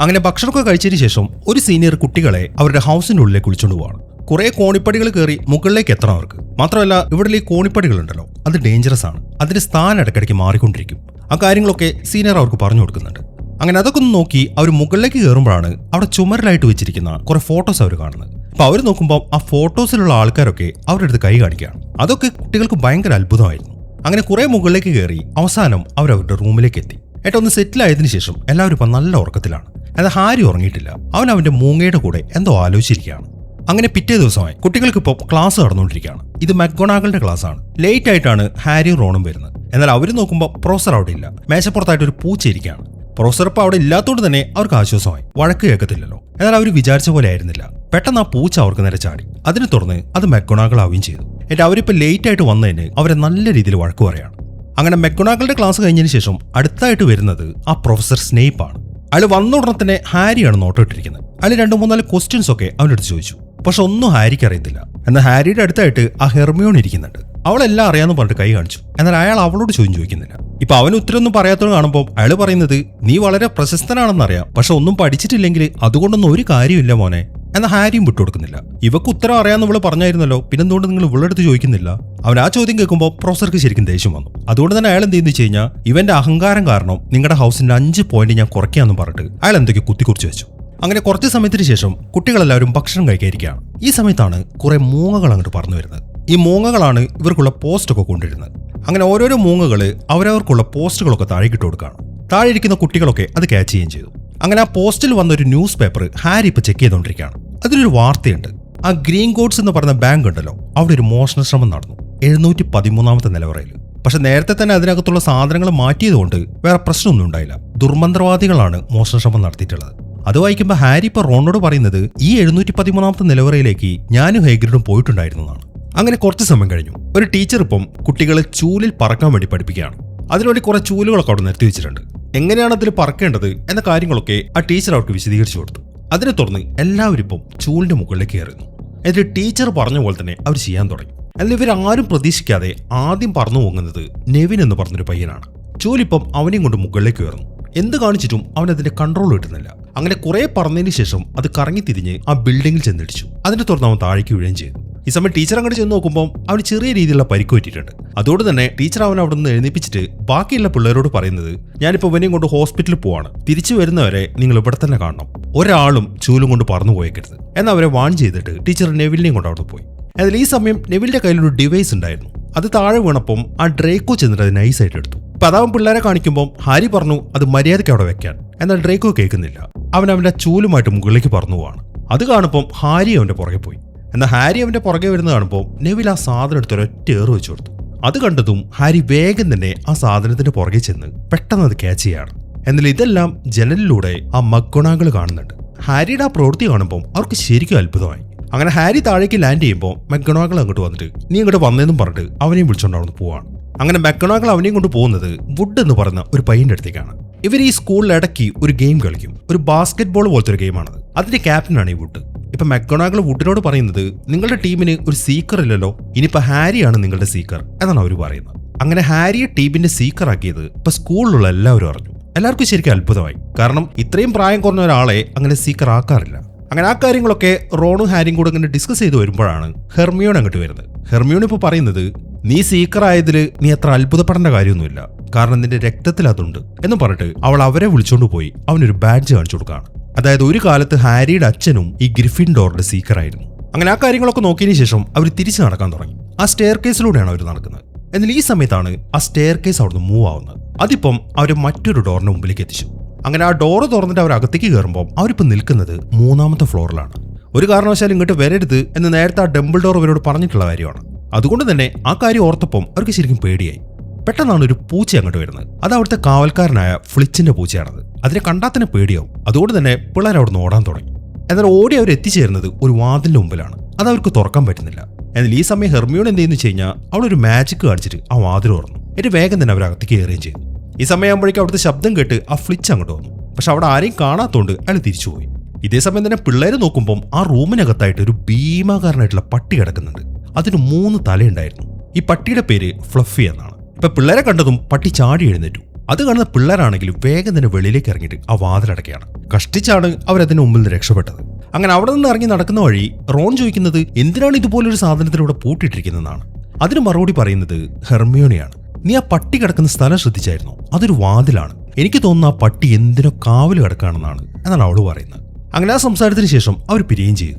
അങ്ങനെ ഭക്ഷണമൊക്കെ കഴിച്ചതിന് ശേഷം ഒരു സീനിയർ കുട്ടികളെ അവരുടെ ഹൗസിന്റെ ഉള്ളിലേക്ക് വിളിച്ചുകൊണ്ട് പോവാണ്. കുറെ കോണിപ്പടികൾ കയറി മുകളിലേക്ക് എത്തണം അവർക്ക്. മാത്രമല്ല ഇവിടെ ഈ കോണിപ്പടികളുണ്ടല്ലോ, അത് ഡേഞ്ചറസ് ആണ്. അതിന്റെ സ്ഥാനം ഇടയ്ക്കിടയ്ക്ക് മാറിക്കൊണ്ടിരിക്കും. ആ കാര്യങ്ങളൊക്കെ സീനിയർ അവർക്ക് പറഞ്ഞു കൊടുക്കുന്നുണ്ട്. അങ്ങനെ അതൊക്കെ ഒന്ന് നോക്കി അവർ മുകളിലേക്ക് കയറുമ്പോഴാണ് അവിടെ ചുമരിലായിട്ട് വെച്ചിരിക്കുന്ന കുറെ ഫോട്ടോസ് അവർ കാണുന്നത്. അപ്പൊ അവർ നോക്കുമ്പോൾ ആ ഫോട്ടോസിലുള്ള ആൾക്കാരൊക്കെ അവരുടെ അടുത്ത് കൈ കാണിക്കുകയാണ്. അതൊക്കെ കുട്ടികൾക്ക് ഭയങ്കര അത്ഭുതമായിരുന്നു. അങ്ങനെ കുറെ മുകളിലേക്ക് കയറി അവസാനം അവരവരുടെ റൂമിലേക്ക് എത്തി. ഒന്ന് സെറ്റിൽ ആയതിനു ശേഷം എല്ലാവരും ഇപ്പം നല്ല ഉറക്കത്തിലാണ്. എന്നാൽ ഹാരി ഉറങ്ങിയിട്ടില്ല. അവൻ അവന്റെ മൂങ്ങയുടെ കൂടെ എന്തോ ആലോചിച്ചിരിക്കുകയാണ്. അങ്ങനെ പിറ്റേ ദിവസമായി കുട്ടികൾക്ക് ഇപ്പോൾ ക്ലാസ് നടന്നുകൊണ്ടിരിക്കുകയാണ്. ഇത് മക്ഗോണാഗിളുടെ ക്ലാസ് ആണ്. ലേറ്റ് ആയിട്ടാണ് ഹാരിയും റോണും വരുന്നത്. എന്നാൽ അവർ നോക്കുമ്പോൾ പ്രൊഫസർ അവിടെ ഇല്ല. മേശപ്പുറത്തായിട്ട് ഒരു പൂച്ച ഇരിക്കുകയാണ്. പ്രൊഫസർ ഇപ്പോൾ അവിടെ ഇല്ലാത്തതുകൊണ്ട് തന്നെ അവർക്ക് ആശ്വാസമായി. വഴക്ക് കേൾക്കത്തില്ലല്ലോ. എന്നാൽ അവർ വിചാരിച്ച പോലെ ആയിരുന്നില്ല. പെട്ടെന്ന് ആ പൂച്ച അവർക്ക് നേരെ ചാടി. അതിനെ തുറന്ന് അത് മക്ഗോണാഗിൾ ആവുകയും ചെയ്തു. എന്നിട്ട് അവരിപ്പോൾ ലേറ്റ് ആയിട്ട് വന്നതിന് അവരെ നല്ല രീതിയിൽ വഴക്ക് പറയാണ്. അങ്ങനെ മക്ഗോണാഗിളുടെ ക്ലാസ് കഴിഞ്ഞതിന് ശേഷം അടുത്തായിട്ട് വരുന്നത് ആ പ്രൊഫസർ സ്നേപ്പ് ആണ്. അയാൾ വന്ന ഉടനെ തന്നെ ഹാരിയാണ് നോട്ടിട്ടിരിക്കുന്നത്. അയാൾ 2-3-4 ക്വസ്റ്റ്യൻസ് ഒക്കെ അവൻ്റെ അടുത്ത് ചോദിച്ചു. പക്ഷെ ഒന്നും ഹാരിക്ക് അറിയത്തില്ല. എന്നാൽ ഹാരിയുടെ അടുത്തായിട്ട് ആ ഹെർമിയോൺ ഇരിക്കുന്നുണ്ട്. അവളെല്ലാം അറിയാമെന്ന് പറഞ്ഞിട്ട് കൈ കാണിച്ചു. എന്നാൽ അയാൾ അവളോട് ചോദ്യം ചോദിക്കുന്നില്ല. ഇപ്പൊ അവന് ഉത്തരമൊന്നും പറയാത്തത് കാണുമ്പോൾ അയാൾ പറയുന്നത്, നീ വളരെ പ്രശസ്തനാണെന്നറിയാം, പക്ഷെ ഒന്നും പഠിച്ചിട്ടില്ലെങ്കിൽ അതുകൊണ്ടൊന്നും ഒരു കാര്യമില്ല മോനെ. എന്നാൽ ഹാരിയും വിട്ടുകൊടുക്കുന്നില്ല. ഇവക്ക് ഉത്തരം അറിയാമെന്ന് ഇവള് പറഞ്ഞായിരുന്നല്ലോ, പിന്നെന്തുകൊണ്ട് നിങ്ങൾ ഇവളെടുത്ത് ചോദിക്കുന്നില്ല? അവൻ ആ ചോദ്യം കേൾക്കുമ്പോൾ പ്രൊഫസർക്ക് ശരിക്കും ദേഷ്യം വന്നു. അതുകൊണ്ട് തന്നെ അയാൾ എന്ത് ചെയ്യുന്നു വെച്ച് കഴിഞ്ഞാൽ, ഇവന്റെ അഹങ്കാരം കാരണം നിങ്ങളുടെ ഹൗസിന്റെ 5 പോയിന്റ് ഞാൻ കുറയ്ക്കാമെന്ന് പറഞ്ഞിട്ട് അയാൾ എന്തൊക്കെ കുത്തിക്കുറിച്ച് വെച്ചു. അങ്ങനെ കുറച്ച് സമയത്തിന് ശേഷം കുട്ടികളെല്ലാവരും ഭക്ഷണം കഴിക്കാതിരിക്കുകയാണ്. ഈ സമയത്താണ് കുറെ മൂങ്ങകൾ അങ്ങോട്ട് പറന്നു വരുന്നത്. ഈ മൂങ്ങകളാണ് ഇവർക്കുള്ള പോസ്റ്റൊക്കെ കൊണ്ടുവരുന്നത്. അങ്ങനെ ഓരോരോ മൂങ്ങകൾ അവരവർക്കുള്ള പോസ്റ്റുകളൊക്കെ താഴേക്കിട്ട് കൊടുക്കുകയാണ്. താഴെ ഇരിക്കുന്ന കുട്ടികളൊക്കെ അത് ക്യാച്ച് ചെയ്യുകയും ചെയ്തു. അങ്ങനെ ആ പോസ്റ്റിൽ വന്ന ഒരു ന്യൂസ് പേപ്പർ ഹാരി ഇപ്പൊ ചെക്ക് ചെയ്തുകൊണ്ടിരിക്കുകയാണ്. അതിലൊരു വാർത്തയുണ്ട്. ആ ഗ്രീൻ ഗോഡ്സ് എന്ന് പറഞ്ഞ ബാങ്ക് ഉണ്ടല്ലോ, അവിടെ ഒരു മോഷണ ശ്രമം നടന്നു 713ാമത്തെ നിലവറയിൽ. പക്ഷെ നേരത്തെ തന്നെ അതിനകത്തുള്ള സാധനങ്ങൾ മാറ്റിയതുകൊണ്ട് വേറെ പ്രശ്നമൊന്നും ഉണ്ടായില്ല. ദുർമന്ത്രവാദികളാണ് മോഷണ ശ്രമം നടത്തിയിട്ടുള്ളത്. അത് വായിക്കുമ്പോൾ ഹാരി ഇപ്പൊ റോണോട് പറയുന്നത്, ഈ 713ാമത്തെ നിലവറയിലേക്ക് ഞാനും ഹേഗ്രിഡും പോയിട്ടുണ്ടായിരുന്നതാണ്. അങ്ങനെ കുറച്ച് സമയം കഴിഞ്ഞു. ഒരു ടീച്ചർ ഇപ്പം കുട്ടികളെ ചൂലിൽ പറക്കാൻ വേണ്ടി പഠിപ്പിക്കുകയാണ്. അതിനുവേണ്ടി കുറെ ചൂലുകളൊക്കെ അവിടെ നിർത്തി വെച്ചിട്ടുണ്ട്. എങ്ങനെയാണ് അതിൽ പറക്കേണ്ടത് എന്ന കാര്യങ്ങളൊക്കെ ആ ടീച്ചർ അവർക്ക് വിശദീകരിച്ചു കൊടുത്തു. അതിനെ തുടർന്ന് എല്ലാവരും ഇപ്പം ചൂലിന്റെ മുകളിലേക്ക് കയറുന്നു. എന്നിട്ട് ടീച്ചർ പറഞ്ഞ പോലെ തന്നെ അവർ ചെയ്യാൻ തുടങ്ങി. എന്നാൽ ഇവരാരും പ്രതീക്ഷിക്കാതെ ആദ്യം പറന്നു പോകുന്നത് നെവിൻ എന്ന് പറഞ്ഞൊരു പയ്യനാണ്. ചൂലിപ്പം അവനെയും കൊണ്ട് മുകളിലേക്ക് കയറുന്നു. എന്ത് കാണിച്ചിട്ടും അവൻ അതിന്റെ കൺട്രോൾ കിട്ടുന്നില്ല. അങ്ങനെ കുറെ പറന്നതിന് ശേഷം അത് കറങ്ങി തിരിഞ്ഞ് ആ ബിൽഡിംഗിൽ ചെന്നിടിച്ചു. അതിനെ തുടർന്ന് അവൻ താഴേക്ക് വീഴുകയും ചെയ്തു. ഈ സമയം ടീച്ചർ അങ്ങോട്ട് ചെന്ന് നോക്കുമ്പോൾ അവന് ചെറിയ രീതിയിലുള്ള പരിക്ക് പറ്റിയിട്ടുണ്ട്. അതുകൊണ്ട് തന്നെ ടീച്ചർ അവൻ അവിടെ നിന്ന് എഴുന്നേപ്പിച്ചിട്ട് ബാക്കിയുള്ള പിള്ളേരോട് പറയുന്നത്, ഞാനിപ്പോൾ ഇവനെയും കൊണ്ട് ഹോസ്പിറ്റലിൽ പോവാണ്, തിരിച്ചു വരുന്നവരെ നിങ്ങൾ ഇവിടെ തന്നെ കാണണം, ഒരാളും ചൂലും കൊണ്ട് പറന്നു പോയേക്കരുത് എന്ന് അവരെ വാൺ ചെയ്തിട്ട് ടീച്ചർ നെവിലിനെയും കൊണ്ട് അവിടെ പോയി. എന്നാൽ ഈ സമയം നെവിലിന്റെ കയ്യിലൊരു ഡിവൈസ് ഉണ്ടായിരുന്നു. അത് താഴെ വീണപ്പം ആ ഡ്രേക്കോ ചെന്നിട്ട് അത് നൈസായിട്ട് എടുത്തു. അപ്പൊ അതാവൻ പിള്ളേരെ കാണിക്കുമ്പോൾ ഹാരി പറഞ്ഞു അത് മര്യാദയ്ക്ക് അവിടെ വെക്കാൻ. എന്നാൽ ഡ്രേക്കോ കേൾക്കുന്നില്ല. അവൻ അവന്റെ ചൂലുമായിട്ട് മുകളിലേക്ക് പറന്നു പോവാണ്. അത് കാണുമ്പോൾ ഹാരി അവന്റെ പുറകെ പോയി. എന്നാൽ ഹാരി അവന്റെ പുറകെ വരുന്ന കാണുമ്പോൾ നെവിൽ ആ സാധനം എടുത്ത് ഒരൊറ്റ ഏറ് വെച്ചു കൊടുത്തു. അത് കണ്ടതും ഹാരി വേഗം തന്നെ ആ സാധനത്തിന്റെ പുറകെ ചെന്ന് പെട്ടെന്ന് അത് ക്യാച്ച് ചെയ്യാണ്. എന്നാൽ ഇതെല്ലാം ജനലിലൂടെ ആ മക്ഗോണാഗിൾ കാണുന്നുണ്ട്. ഹാരിയുടെ ആ പ്രവൃത്തി കാണുമ്പോൾ അവർക്ക് ശരിക്കും അത്ഭുതമായി. അങ്ങനെ ഹാരി താഴേക്ക് ലാൻഡ് ചെയ്യുമ്പോൾ മക്ഗോണാഗിൾ അങ്ങോട്ട് വന്നിട്ട് നീ ഇങ്ങോട്ട് വന്നതെന്നും പറഞ്ഞിട്ട് അവനെയും വിളിച്ചോണ്ട് അവിടെ പോവാണ്. അങ്ങനെ മക്ഗോണാഗിൾ അവനെയും കൊണ്ട് പോകുന്നത് വുഡ് എന്ന് പറയുന്ന ഒരു പയ്യന്റെ അടുത്തേക്കാണ്. ഇവർ ഈ സ്കൂളിൽ ഇടയ്ക്ക് ഒരു ഗെയിം കളിക്കും. ഒരു ബാസ്കറ്റ് ബോൾ പോലത്തെ ഒരു ഗെയിമാണത്. അതിന്റെ ക്യാപ്റ്റനാണ് ഈ വുഡ്. ഇപ്പൊ മക്ഗോണാഗിൾ വുഡിനോട് പറയുന്നത്, നിങ്ങളുടെ ടീമിന് ഒരു സീക്കർ ഇല്ലല്ലോ, ഇനിയിപ്പോ ഹാരിയാണ് നിങ്ങളുടെ സീക്കർ എന്നാണ് അവർ പറയുന്നത്. അങ്ങനെ ഹാരിയെ ടീമിന്റെ സീക്കർ ആക്കിയത് ഇപ്പൊ സ്കൂളിലുള്ള എല്ലാവരും അറിഞ്ഞു. എല്ലാവർക്കും ശരിക്കും അത്ഭുതമായി. കാരണം ഇത്രയും പ്രായം കുറഞ്ഞ ഒരാളെ അങ്ങനെ സീക്കർ ആക്കാറില്ല. അങ്ങനെ ആ കാര്യങ്ങളൊക്കെ റോണും ഹാരിയും കൂടെ ഇങ്ങനെ ഡിസ്കസ് ചെയ്ത് വരുമ്പോഴാണ് ഹെർമിയോൺ അങ്ങോട്ട് വരുന്നത്. ഹെർമിയോൺ ഇപ്പോൾ പറയുന്നത്, നീ സീക്കർ ആയതിൽ നീ അത്ര അത്ഭുതപ്പെടേണ്ട കാര്യമൊന്നുമില്ല, കാരണം നിന്റെ രക്തത്തിൽ അതുണ്ട് എന്ന് പറഞ്ഞിട്ട് അവൾ അവരെ വിളിച്ചോണ്ട് പോയി അവനൊരു ബാഡ്ജ് കാണിച്ചു കൊടുക്കുകയാണ്. അതായത് ഒരു കാലത്ത് ഹാരിയുടെ അച്ഛനും ഈ ഗ്രിഫിൻഡോറിന്റെ സീക്കറായിരുന്നു. അങ്ങനെ ആ കാര്യങ്ങളൊക്കെ നോക്കിയതിനു ശേഷം അവർ തിരിച്ചു നടക്കാൻ തുടങ്ങി. ആ സ്റ്റെയർ കേസിലൂടെയാണ് അവർ നടക്കുന്നത്. എന്നാൽ ഈ സമയത്താണ് ആ സ്റ്റെയർ കേസ് അവിടുന്ന് മൂവ് ആവുന്നത്. അതിപ്പം അവർ മറ്റൊരു ഡോറിന്റെ മുമ്പിലേക്ക് എത്തിച്ചു. അങ്ങനെ ആ ഡോറ് തുറന്നിട്ട് അവർ അകത്തേക്ക് കയറുമ്പോൾ അവരിപ്പോൾ നിൽക്കുന്നത് 3ാമത്തെ ഫ്ലോറിലാണ്. ഒരു കാരണവശാലും ഇങ്ങോട്ട് വരരുത് എന്ന് നേരത്തെ ആ ഡംബിൾഡോർ അവരോട് പറഞ്ഞിട്ടുള്ള കാര്യമാണ്. അതുകൊണ്ട് തന്നെ ആ കാര്യം ഓർത്തപ്പം അവർക്ക് ശരിക്കും പേടിയായി. പെട്ടെന്നാണ് ഒരു പൂച്ച അങ്ങോട്ട് വരുന്നത്. അത് അവിടുത്തെ കാവൽക്കാരനായ ഫ്ലിച്ചിന്റെ പൂച്ചയാണത്. അതിനെ കണ്ടാൽ തന്നെ പേടിയാവും. അതുകൊണ്ട് തന്നെ പിള്ളേർ അവിടെ നിന്ന് ഓടാൻ തുടങ്ങി. എന്നാൽ ഓടി അവർ എത്തിച്ചേരുന്നത് ഒരു വാതിലിന്റെ മുമ്പിലാണ്. അത് അവർക്ക് തുറക്കാൻ പറ്റുന്നില്ല. എന്നാൽ ഈ സമയം ഹെർമിയോൺ എന്ത് ചെയ്യുന്നു വെച്ച് കഴിഞ്ഞാൽ അവളൊരു മാജിക് കാണിച്ചിട്ട് ആ വാതിൽ തുറന്നു. എന്നിട്ട് വേഗം തന്നെ അവർ അകത്തേക്ക് കയറുകയും ചെയ്തു. ഈ സമയമാകുമ്പോഴേക്കും അവിടുത്തെ ശബ്ദം കേട്ട് ആ ഫ്ലിച്ച് അങ്ങോട്ട് വന്നു. പക്ഷെ അവിടെ ആരെയും കാണാത്തോണ്ട് അയാൾ തിരിച്ചുപോയി. ഇതേ സമയം തന്നെ പിള്ളേര് നോക്കുമ്പോൾ ആ റൂമിനകത്തായിട്ട് ഒരു ഭീമാകാരനായിട്ടുള്ള പട്ടി കിടക്കുന്നുണ്ട്. അതിന് 3 തലയുണ്ടായിരുന്നു. ഈ പട്ടിയുടെ പേര് ഫ്ലഫി എന്നാണ്. ഇപ്പൊ പിള്ളേരെ കണ്ടതും പട്ടി ചാടി എഴുന്നേറ്റു. അത് കാണുന്ന പിള്ളേരാണെങ്കിലും വേഗം തന്നെ വെളിയിലേക്ക് ഇറങ്ങിയിട്ട് ആ വാതിലടക്കുകയാണ്. കഷ്ടിച്ചാണ് അവരതിന് മുമ്പിൽ നിന്ന് രക്ഷപ്പെട്ടത്. അങ്ങനെ അവിടെ നിന്ന് ഇറങ്ങി നടക്കുന്ന വഴി റോൺ ചോദിക്കുന്നത്, എന്തിനാണ് ഇതുപോലൊരു സാധനത്തിലൂടെ പൂട്ടിയിട്ടിരിക്കുന്നതെന്നാണ്. അതിന് മറുപടി പറയുന്നത് ഹെർമിയോണിയാണ്. നീ ആ പട്ടി കിടക്കുന്ന സ്ഥലം ശ്രദ്ധിച്ചായിരുന്നു? അതൊരു വാതിലാണ്. എനിക്ക് തോന്നുന്നു ആ പട്ടി എന്തിനോ കാവല് കിടക്കുകയാണെന്നാണ് എന്നാണ് അവള് പറയുന്നത്. അങ്ങനെ ആ സംസാരത്തിന് ശേഷം അവർ പിരിയുകയും ചെയ്തു.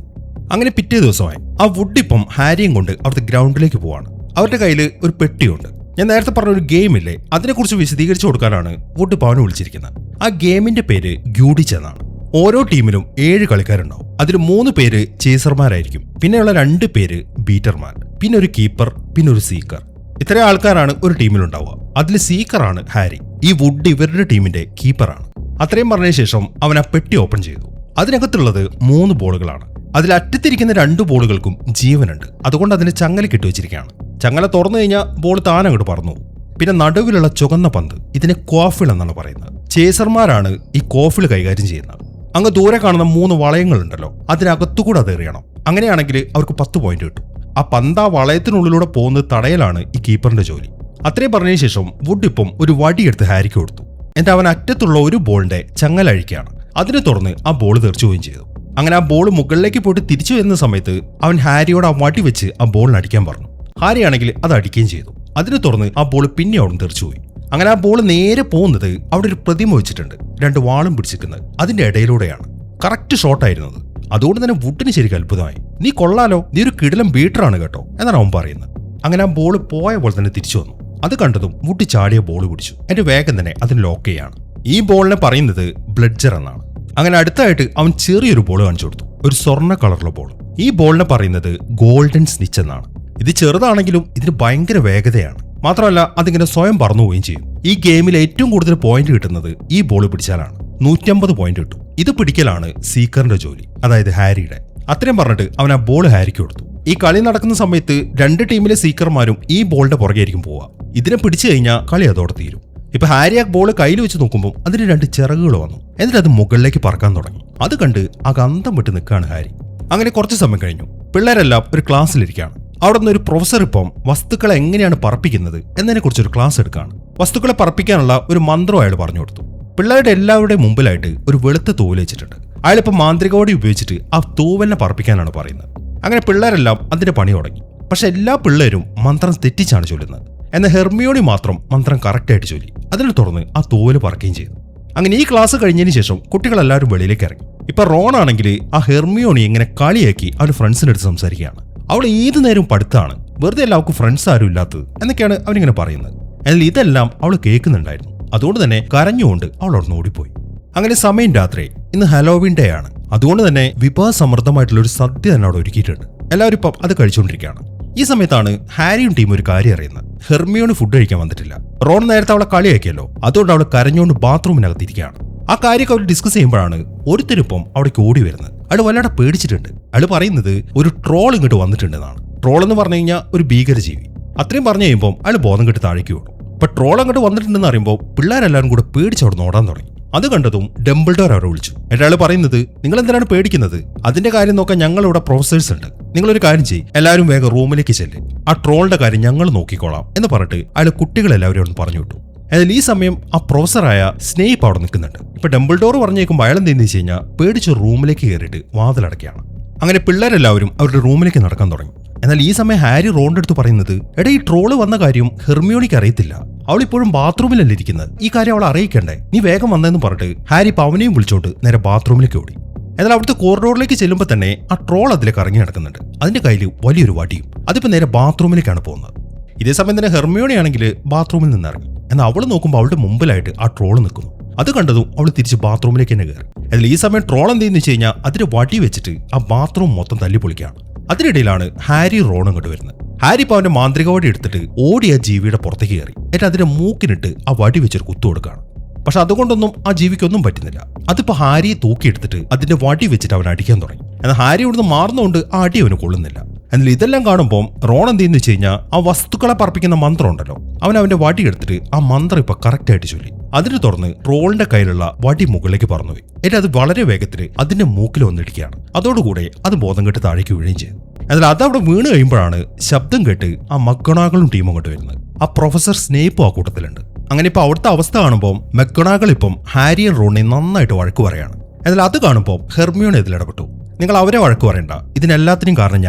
അങ്ങനെ പിറ്റേ ദിവസമായി ആ വുഡ് ഇപ്പം ഹാരിയും കൊണ്ട് അവിടുത്തെ ഗ്രൗണ്ടിലേക്ക് പോവാണ്. അവരുടെ കയ്യിൽ ഒരു പെട്ടിയുണ്ട്. ഞാൻ നേരത്തെ പറഞ്ഞ ഒരു ഗെയിം ഇല്ലേ, അതിനെക്കുറിച്ച് വിശദീകരിച്ചു കൊടുക്കാനാണ് വുഡ് ഇപ്പോൾ അവനെ വിളിച്ചിരിക്കുന്നത്. ആ ഗെയിമിന്റെ പേര് ഗ്യൂഡിച്ച് എന്നാണ്. ഓരോ ടീമിലും 7 കളിക്കാരുണ്ടാവും. അതിൽ 3 പേര് ചേസർമാരായിരിക്കും, പിന്നെയുള്ള 2 പേര് ബീറ്റർമാർ, പിന്നെ ഒരു കീപ്പർ, പിന്നെ ഒരു സീക്കർ. ഇത്രയും ആൾക്കാരാണ് ഒരു ടീമിലുണ്ടാവുക. അതിൽ സീക്കറാണ് ഹാരി. ഈ വുഡ് ഇവരുടെ ടീമിന്റെ കീപ്പറാണ്. അത്രയും പറഞ്ഞ ശേഷം അവൻ ആ പെട്ടി ഓപ്പൺ ചെയ്തു. അതിനകത്തുള്ളത് 3 ബോളുകളാണ്. അതിൽ അറ്റത്തിരിക്കുന്ന 2 ബോളുകൾക്കും ജീവനുണ്ട്. അതുകൊണ്ട് അതിന് ചങ്ങല കെട്ടിവെച്ചിരിക്കുകയാണ്. ചങ്ങല തുറന്നു കഴിഞ്ഞാൽ ബോൾ താനങ്ങോട്ട് പറന്നു. പിന്നെ നടുവിലുള്ള ചുവന്ന പന്ത്, ഇതിനെ കോഫിൾ എന്നാണ് പറയുന്നത്. ചേസർമാരാണ് ഈ കോഫിൾ കൈകാര്യം ചെയ്യുന്നത്. അങ്ങ് ദൂരെ കാണുന്ന 3 വളയങ്ങളുണ്ടല്ലോ, അതിനകത്തുകൂടെ അത് എറിയണം. അങ്ങനെയാണെങ്കിൽ അവർക്ക് 10 പോയിന്റ് കിട്ടും. ആ പന്ത് ആ വളയത്തിനുള്ളിലൂടെ പോകുന്നത് തടയലാണ് ഈ കീപ്പറിന്റെ ജോലി. അത്രയും പറഞ്ഞതിന് ശേഷം വുഡ് ഇപ്പം ഒരു വടിയെടുത്ത് ഹാരിക്ക് കൊടുത്തു. എന്നിട്ട് അവൻ അറ്റത്തുള്ള ഒരു ബോളിന്റെ ചങ്ങല അഴിക്കുകയാണ്. അതിനെ തുറന്ന് ആ ബോൾ തെറിച്ചുപോവുകയും ചെയ്തു. അങ്ങനെ ആ ബോൾ മുകളിലേക്ക് പോയിട്ട് തിരിച്ചു വരുന്ന സമയത്ത് അവൻ ഹാരിയോട് ആ വടി വെച്ച് ആ ബോളിന് അടിക്കാൻ പറഞ്ഞു. ഹാരി ആണെങ്കിൽ അത് അടിക്കുകയും ചെയ്തു. അതിനെ തുറന്ന് ആ ബോൾ പിന്നെ അവിടെ തെറിച്ചുപോയി. അങ്ങനെ ആ ബോൾ നേരെ പോകുന്നത് അവിടെ ഒരു പ്രതിമ വെച്ചിട്ടുണ്ട്, 2 വാളും പിടിച്ചിരിക്കുന്നത്. അതിന്റെ ഇടയിലൂടെയാണ്. കറക്റ്റ് ഷോട്ടായിരുന്നത്. അതുകൊണ്ട് തന്നെ വുഡിന് ശരിക്കും അത്ഭുതമായി. നീ കൊള്ളാലോ, നീ ഒരു കിടിലം ബീറ്ററാണ് കേട്ടോ എന്നാണ് അവൻ പറയുന്നത്. അങ്ങനെ ആ ബോൾ പോയ പോലെ തന്നെ തിരിച്ചു വന്നു. അത് കണ്ടതും വുഡ് ചാടിയ ബോൾ പിടിച്ചു. എന്റെ വേഗം തന്നെ അതിന് ലോക്ക് ചെയ്യാണ്. ഈ ബോളിനെ പറയുന്നത് ബ്ലഡ്ജർ എന്നാണ്. അങ്ങനെ അടുത്തായിട്ട് അവൻ ചെറിയൊരു ബോൾ കാണിച്ചു കൊടുത്തു, ഒരു സ്വർണ്ണ കളറുള്ള ബോൾ. ഈ ബോളിനെ പറയുന്നത് ഗോൾഡൻ സ്നിച്ച് എന്നാണ്. ഇത് ചെറുതാണെങ്കിലും ഇതിന് ഭയങ്കര വേഗതയാണ്. മാത്രമല്ല അതിങ്ങനെ സ്വയം പറന്നു പോവുകയും ചെയ്യും. ഈ ഗെയിമിൽ ഏറ്റവും കൂടുതൽ പോയിന്റ് കിട്ടുന്നത് ഈ ബോൾ പിടിച്ചാലാണ്. 150 പോയിന്റ് കിട്ടും. ഇത് പിടിക്കലാണ് സീക്കറിന്റെ ജോലി, അതായത് ഹാരിയുടെ. അത്രയും പറഞ്ഞിട്ട് അവൻ ആ ബോൾ ഹാരിക്ക് കൊടുത്തു. ഈ കളി നടക്കുന്ന സമയത്ത് 2 ടീമിലെ സീക്കർമാരും ഈ ബോളിന്റെ പുറകെ ആയിരിക്കും പോവുക. ഇതിനെ പിടിച്ചു കഴിഞ്ഞാൽ കളി അതോടെ തീരും. ഇപ്പൊ ഹാരി ആ ബോൾ കയ്യിൽ വെച്ച് നോക്കുമ്പോൾ അതിന് 2 ചിറകുകൾ വന്നു. എന്നിട്ട് അത് മുകളിലേക്ക് പറക്കാൻ തുടങ്ങി. അത് കണ്ട് ആ ഗന്ധം വിട്ട് നിൽക്കുകയാണ് ഹാരി. അങ്ങനെ കുറച്ച് സമയം കഴിഞ്ഞു. പിള്ളേരെല്ലാം ഒരു ക്ലാസ്സിലിരിക്കുകയാണ്. അവിടെ നിന്ന് ഒരു പ്രൊഫസർ ഇപ്പം വസ്തുക്കളെ എങ്ങനെയാണ് പറപ്പിക്കുന്നത് എന്നതിനെ കുറിച്ച് ഒരു ക്ലാസ് എടുക്കുകയാണ്. വസ്തുക്കളെ പറപ്പിക്കാനുള്ള ഒരു മന്ത്രം അയാൾ പറഞ്ഞു കൊടുത്തു. പിള്ളേരുടെ എല്ലാവരുടെയും മുമ്പിലായിട്ട് ഒരു വെളുത്ത തൂവൽ വെച്ചിട്ടുണ്ട്. അയാളിപ്പോൾ മാന്ത്രികവടി ഉപയോഗിച്ചിട്ട് ആ തൂവലിനെ പറപ്പിക്കാനാണ് പറയുന്നത്. അങ്ങനെ പിള്ളേരെല്ലാം അതിന്റെ പണി തുടങ്ങി. പക്ഷെ എല്ലാ പിള്ളേരും മന്ത്രം തെറ്റിച്ചാണ് ചൊല്ലുന്നത്. എന്നാൽ ഹെർമിയോണി മാത്രം മന്ത്രം കറക്റ്റായിട്ട് ചൊല്ലി. അതിനെ തുടർന്ന് ആ തൂവല് പറക്കുകയും ചെയ്തു. അങ്ങനെ ഈ ക്ലാസ് കഴിഞ്ഞതിന് ശേഷം കുട്ടികളെല്ലാവരും വെളിയിലേക്ക് ഇറങ്ങി. ഇപ്പൊ റോൺ ആണെങ്കിൽ ആ ഹെർമിയോണി ഇങ്ങനെ കളിയാക്കി അവന് ഫ്രണ്ട്സിന്റെ അടുത്ത് സംസാരിക്കുകയാണ്. അവൾ ഏത് നേരവും പഠിത്തമാണ്, വെറുതെ എല്ലാവർക്കും ഫ്രണ്ട്സ് ആരും ഇല്ലാത്തത് എന്നൊക്കെയാണ് അവനിങ്ങനെ പറയുന്നത്. എന്നാൽ ഇതെല്ലാം അവൾ കേൾക്കുന്നുണ്ടായിരുന്നു. അതുകൊണ്ട് തന്നെ കരഞ്ഞുകൊണ്ട് അവൾ അവിടെ നിന്ന് ഓടിപ്പോയി. അങ്ങനെ സമയം രാത്രി. ഇന്ന് ഹലോവിൻ ഡേ ആണ്. അതുകൊണ്ട് തന്നെ വിഭവസമൃദ്ധമായിട്ടുള്ള ഒരു സദ്യ തന്നെ അവിടെ ഒരുക്കിയിട്ടുണ്ട്. എല്ലാവരും ഇപ്പം അത് കഴിച്ചുകൊണ്ടിരിക്കുകയാണ്. ഈ സമയത്താണ് ഹാരിയും ടീം ഒരു കാര്യം അറിയുന്നത്. ഹെർമിയോണി ഫുഡ് കഴിക്കാൻ വന്നിട്ടില്ല. റോൺ നേരത്തെ അവളെ കളിയാക്കിയല്ലോ, അതുകൊണ്ട് അവൾ കരഞ്ഞുകൊണ്ട് ബാത്റൂമിനകത്തിരിക്കുകയാണ്. ആ കാര്യമൊക്കെ അവർ ഡിസ്കസ് ചെയ്യുമ്പോഴാണ് ഒരുത്തരിപ്പം അവിടേക്ക് ഓടി വരുന്നത്. അയാൾ വല്ലാതെ പേടിച്ചിട്ടുണ്ട്. അയാൾ പറയുന്നത് ഒരു ട്രോൾ ഇങ്ങോട്ട് വന്നിട്ടുണ്ടെന്നാണ്. ട്രോൾ എന്ന് പറഞ്ഞു കഴിഞ്ഞാൽ ഒരു ഭീകരജീവി. അത്രയും പറഞ്ഞു കഴിയുമ്പോൾ അയാൾ ബോധം കെട്ട് താഴേക്ക് വീണു. അപ്പൊ ട്രോൾ അങ്ങോട്ട് വന്നിട്ടുണ്ടെന്ന് അറിയുമ്പോൾ പിള്ളേരെല്ലാവരും കൂടെ പേടിച്ച് അവിടെ ഓടാൻ തുടങ്ങി. അത് കണ്ടതും ഡംബിൾഡോർ അവരെ വിളിച്ചു. അയാൾ പറയുന്നത്, നിങ്ങൾ എന്തിനാണ് പേടിക്കുന്നത്? അതിന്റെ കാര്യം നോക്കാൻ ഞങ്ങളിവിടെ പ്രൊഫസേഴ്സ് ഉണ്ട്. നിങ്ങളൊരു കാര്യം ചെയ്യും, എല്ലാവരും വേഗം റൂമിലേക്ക് ചെല്ല്. ആ ട്രോളിന്റെ കാര്യം ഞങ്ങൾ നോക്കിക്കോളാം എന്ന് പറഞ്ഞിട്ട് അയാൾ കുട്ടികളെല്ലാവരും അവിടെ പറഞ്ഞു വിട്ടു. എന്നാൽ ഈ സമയം ആ പ്രൊഫസറായ സ്നേപ്പ് അവിടെ നിൽക്കുന്നുണ്ട്. ഇപ്പൊ ഡംബിൾഡോർ പറഞ്ഞേക്കുമ്പോൾ അയാൾ എന്തെന്ന് വെച്ച് കഴിഞ്ഞാൽ പേടിച്ച് റൂമിലേക്ക് കയറിയിട്ട് വാതിലടക്കുകയാണ്. അങ്ങനെ പിള്ളേരെല്ലാവരും അവരുടെ റൂമിലേക്ക് നടക്കാൻ തുടങ്ങി. എന്നാൽ ഈ സമയം ഹാരി റോണിന്റെ അടുത്ത് പറയുന്നത്, എടാ ഈ ട്രോള് വന്ന കാര്യം ഹെർമിയോണിക്ക് അറിയത്തില്ല. അവൾ ഇപ്പോഴും ബാത്റൂമിലല്ല ഇരിക്കുന്നത്. ഈ കാര്യം അവൾ അറിയിക്കണ്ടേ, നീ വേഗം വന്നതെന്ന് പറഞ്ഞിട്ട് ഹാരി പവനെയും വിളിച്ചോട്ട് നേരെ ബാത്റൂമിലേക്ക് ഓടി. എന്നാൽ അവിടുത്തെ കോറിഡോറിലേക്ക് ചെല്ലുമ്പോൾ തന്നെ ആ ട്രോൾ അതിലേക്ക് ഇറങ്ങി നടക്കുന്നുണ്ട്. അതിന്റെ കയ്യിൽ വലിയൊരു വടിയും. അതിപ്പോ നേരെ ബാത്റൂമിലേക്കാണ് പോകുന്നത്. ഇതേ സമയം തന്നെ ഹെർമിയോണി ആണെങ്കിൽ ബാത്റൂമിൽ നിന്ന് ഇറങ്ങി. എന്നാൽ അവൾ നോക്കുമ്പോൾ അവളുടെ മുമ്പിലായിട്ട് ആ ട്രോൾ നിൽക്കുന്നു. അത് കണ്ടതും അവൾ തിരിച്ച് ബാത്റൂമിലേക്ക് തന്നെ കയറി. എന്നാൽ ഈ സമയം ട്രോൾ എന്തെന്ന് വെച്ച് കഴിഞ്ഞാൽ അതിന്റെ വടി വെച്ചിട്ട് ആ ബാത്റൂം മൊത്തം തല്ലി പൊളിക്കുകയാണ്. അതിനിടയിലാണ് ഹാരി റോൺ ഇങ്ങോട്ട് വരുന്നത്. ഹാരി ഇപ്പോൾ അവന്റെ മാന്ത്രിക വടി എടുത്തിട്ട് ഓടിയ ജീവിയുടെ പുറത്തേക്ക് കയറി. എന്നിട്ട് അതിന്റെ മൂക്കിനിട്ട് ആ വടി വെച്ചൊരു കുത്തു കൊടുക്കുകയാണ്. പക്ഷെ അതുകൊണ്ടൊന്നും ആ ജീവിക്കൊന്നും പറ്റുന്നില്ല. അതിപ്പോ ഹാരിയെ തൂക്കിയെടുത്തിട്ട് അതിന്റെ വടി വെച്ചിട്ട് അവൻ അടിക്കാൻ തുടങ്ങി. എന്നാൽ ഹാരി ഇവിടുന്ന് മാറുന്നതുകൊണ്ട് ആ അടി അവന് കൊള്ളുന്നില്ല. എന്നാൽ ഇതെല്ലാം കാണുമ്പോൾ റോൺ എന്തെന്ന് വെച്ച് കഴിഞ്ഞാൽ ആ വസ്തുക്കളെ പറപ്പിക്കുന്ന മന്ത്രം ഉണ്ടല്ലോ, അവന്റെ വടി എടുത്തിട്ട് ആ മന്ത്രം ഇപ്പൊ കറക്റ്റ് ആയിട്ട് ചൊല്ലി. അതിന് തുറന്ന് ട്രോളിന്റെ കയ്യിലുള്ള വടി മുകളിലേക്ക് പറന്നുപോയി. എന്നിട്ട് അത് വളരെ വേഗത്തിൽ അതിന്റെ മൂക്കിൽ വന്നിടിക്കുകയാണ്. അതോടുകൂടെ അത് ബോധം കെട്ട് താഴേക്ക് വീഴുകയും ചെയ്തു. എന്നാൽ അതവിടെ വീണ് കഴിയുമ്പോഴാണ് ശബ്ദം കേട്ട് ആ മക്ഗോണാഗളും ടീമും അങ്ങോട്ട് വരുന്നത്. ആ പ്രൊഫസർ സ്നേപ്പും ആ കൂട്ടത്തിലുണ്ട്. അങ്ങനെ ഇപ്പൊ അവിടുത്തെ അവസ്ഥ കാണുമ്പോൾ മക്ഗോണാഗൾ ഇപ്പം ഹാരിയും റോണിനെ നന്നായിട്ട് വഴക്ക് പറയാണ്. എന്നാൽ അത് കാണുമ്പോൾ ഹെർമിയോണി ഇതിലിടപെട്ടു. നിങ്ങൾ അവരെ വഴക്ക് പറയണ്ട, ഇതിനെല്ലാത്തിനും കാരണം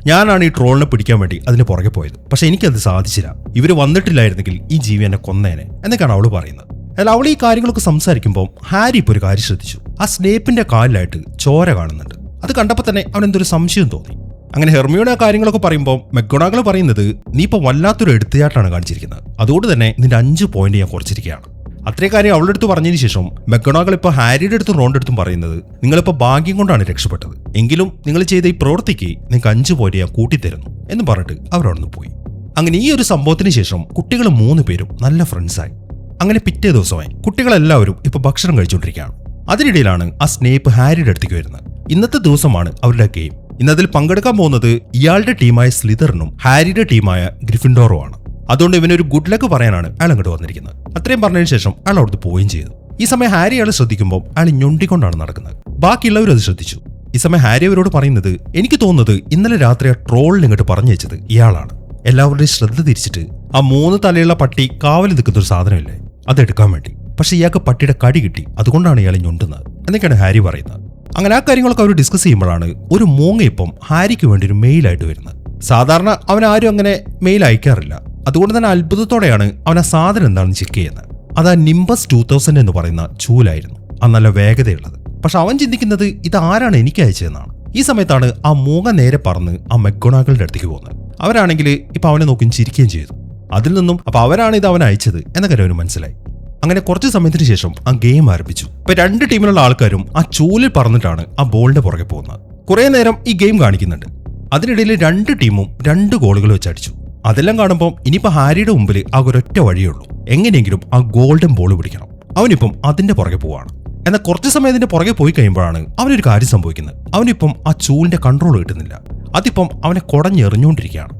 ഞാനാണ് ഈ ട്രോളിനെ പിടിക്കാൻ വേണ്ടി അതിന് പുറകെ പോയത്. പക്ഷെ എനിക്കത് സാധിച്ചില്ല. ഇവര് വന്നിട്ടില്ലായിരുന്നെങ്കിൽ ഈ ജീവി എന്നെ കൊന്നേനെ എന്നൊക്കെയാണ് അവള് പറയുന്നത്. എന്നാൽ അവൾ ഈ കാര്യങ്ങളൊക്കെ സംസാരിക്കുമ്പോൾ ഹാരി ഇപ്പോൾ ഒരു കാര്യം ശ്രദ്ധിച്ചു. ആ സ്നേപ്പിന്റെ കാലിലായിട്ട് ചോര കാണുന്നുണ്ട്. അത് കണ്ടപ്പോൾ തന്നെ അവൻ എന്തൊരു സംശയം തോന്നി. അങ്ങനെ ഹെർമിയോണ കാര്യങ്ങളൊക്കെ പറയുമ്പോൾ മക്ഗോണാഗൾ പറയുന്നത് നീ ഇപ്പോൾ വല്ലാത്തൊരു എടുത്തുചാട്ടാണ് കാണിച്ചിരിക്കുന്നത്, അതുകൊണ്ട് തന്നെ നിന്റെ 5 പോയിന്റ് ഞാൻ കുറച്ചിരിക്കുകയാണ്. അത്രയും കാര്യം അവളുടെ അടുത്ത് പറഞ്ഞതിന് ശേഷം മക്ഗോണാഗൾ ഇപ്പോൾ ഹാരിയുടെ അടുത്തും റോണിന്റെ അടുത്തും പറയുന്നത് നിങ്ങളിപ്പോൾ ഭാഗ്യം കൊണ്ടാണ് രക്ഷപ്പെട്ടത്, എങ്കിലും നിങ്ങൾ ചെയ്ത ഈ പ്രവൃത്തിക്ക് നിങ്ങൾക്ക് 5 പോയിന്റ് ഞാൻ കൂട്ടിത്തരുന്നു എന്ന് പറഞ്ഞിട്ട് അവരവിടുന്ന് പോയി. അങ്ങനെ ഈ ഒരു സംഭവത്തിന് ശേഷം കുട്ടികൾ 3 പേരും നല്ല ഫ്രണ്ട്സായി. അങ്ങനെ പിറ്റേ ദിവസമായി കുട്ടികളെല്ലാവരും ഇപ്പൊ ഭക്ഷണം കഴിച്ചുകൊണ്ടിരിക്കുകയാണ്. അതിനിടയിലാണ് ആ സ്നേപ്പ് ഹാരിയുടെ അടുത്തേക്ക് വരുന്നത്. ഇന്നത്തെ ദിവസമാണ് അവരുടെ ഗെയിം. ഇന്നതിൽ പങ്കെടുക്കാൻ പോകുന്നത് ഇയാളുടെ ടീമായ സ്ലിതറിനും ഹാരിയുടെ ടീമായ ഗ്രിഫിൻഡോറും ആണ്. അതുകൊണ്ട് ഇവനൊരു ഗുഡ് ലക്ക് പറയാനാണ് അയാൾ അങ്ങോട്ട് വന്നിരിക്കുന്നത്. അത്രയും പറഞ്ഞതിന് ശേഷം അയാൾ അവിടുത്തെ പോവുകയും ചെയ്തു. ഈ സമയം ഹാരി അയാൾ ശ്രദ്ധിക്കുമ്പോൾ അയാൾ ഞൊണ്ടിക്കൊണ്ടാണ് നടക്കുന്നത്. ബാക്കിയുള്ളവരും അത് ശ്രദ്ധിച്ചു. ഈ സമയം ഹാരി അവരോട് പറയുന്നത് എനിക്ക് തോന്നുന്നത് ഇന്നലെ രാത്രി ആ ട്രോളിന് ഇങ്ങോട്ട് പറഞ്ഞു വെച്ചത് ഇയാളാണ്. എല്ലാവരുടെയും ശ്രദ്ധ തിരിച്ചിട്ട് ആ 3 തലയുള്ള പട്ടി കാവൽ നിൽക്കുന്ന ഒരു സാധനമില്ലേ, അതെടുക്കാൻ വേണ്ടി. പക്ഷെ ഇയാൾക്ക് പട്ടിയുടെ കടി കിട്ടി, അതുകൊണ്ടാണ് ഇയാൾ ഞൊണ്ടുന്നത് എന്നൊക്കെയാണ് ഹാരി പറയുന്നത്. അങ്ങനെ ആ കാര്യങ്ങളൊക്കെ അവർ ഡിസ്കസ് ചെയ്യുമ്പോഴാണ് ഒരു മൂങ്ങ ഇപ്പം ഹാരിക്ക് വേണ്ടി ഒരു മെയിലായിട്ട് വരുന്നത്. സാധാരണ അവൻ ആരും അങ്ങനെ മെയിൽ അയക്കാറില്ല. അതുകൊണ്ട് തന്നെ അത്ഭുതത്തോടെയാണ് അവൻ ആ സാധനം എന്താണെന്ന് ചെക്ക് ചെയ്യുന്നത്. അത് ആ നിംബസ് 2000 എന്ന് പറയുന്ന ചൂലായിരുന്നു. അത് നല്ല വേഗതയുള്ളത്. പക്ഷെ അവൻ ചിന്തിക്കുന്നത് ഇത് ആരാണ് എനിക്ക് അയച്ചതെന്നാണ്. ഈ സമയത്താണ് ആ മൂങ്ങ നേരെ പറന്ന് ആ മക്ഗോണാഗളുടെ അടുത്തേക്ക് പോകുന്നത്. അവരാണെങ്കിൽ ഇപ്പൊ അവനെ നോക്കി ചിരിക്കുകയും ചെയ്തു. അതിൽ നിന്നും അപ്പൊ അവരാണ് ഇത് അവൻ അയച്ചത് എന്ന കാര്യം അവന് മനസ്സിലായി. അങ്ങനെ കുറച്ച് സമയത്തിന് ശേഷം ആ ഗെയിം ആരംഭിച്ചു. ഇപ്പൊ 2 ടീമിലുള്ള ആൾക്കാരും ആ ചൂലിൽ പറന്നിട്ടാണ് ആ ബോളിന്റെ പുറകെ പോകുന്നത്. കുറെ നേരം ഈ ഗെയിം കാണിക്കുന്നുണ്ട്. അതിനിടയിൽ 2 ടീമും 2 ഗോളുകൾ വെച്ച് അടിച്ചു. അതെല്ലാം കാണുമ്പോൾ ഇനിയിപ്പോ ഹാരിയുടെ മുമ്പിൽ ആ ഒരൊറ്റ വഴിയേ ഉള്ളൂ, എങ്ങനെയെങ്കിലും ആ ഗോൾഡൻ ബോൾ പിടിക്കണം. അവനിപ്പം അതിന്റെ പുറകെ പോവാണ്. എന്നാൽ കുറച്ച് സമയത്തിന്റെ പുറകെ പോയി കഴിയുമ്പോഴാണ് അവനൊരു കാര്യം സംഭവിക്കുന്നത്. അവനിപ്പം ആ ചൂലിന്റെ കൺട്രോൾ കിട്ടുന്നില്ല. അതിപ്പം അവനെ കുടഞ്ഞെറിഞ്ഞുകൊണ്ടിരിക്കുകയാണ്.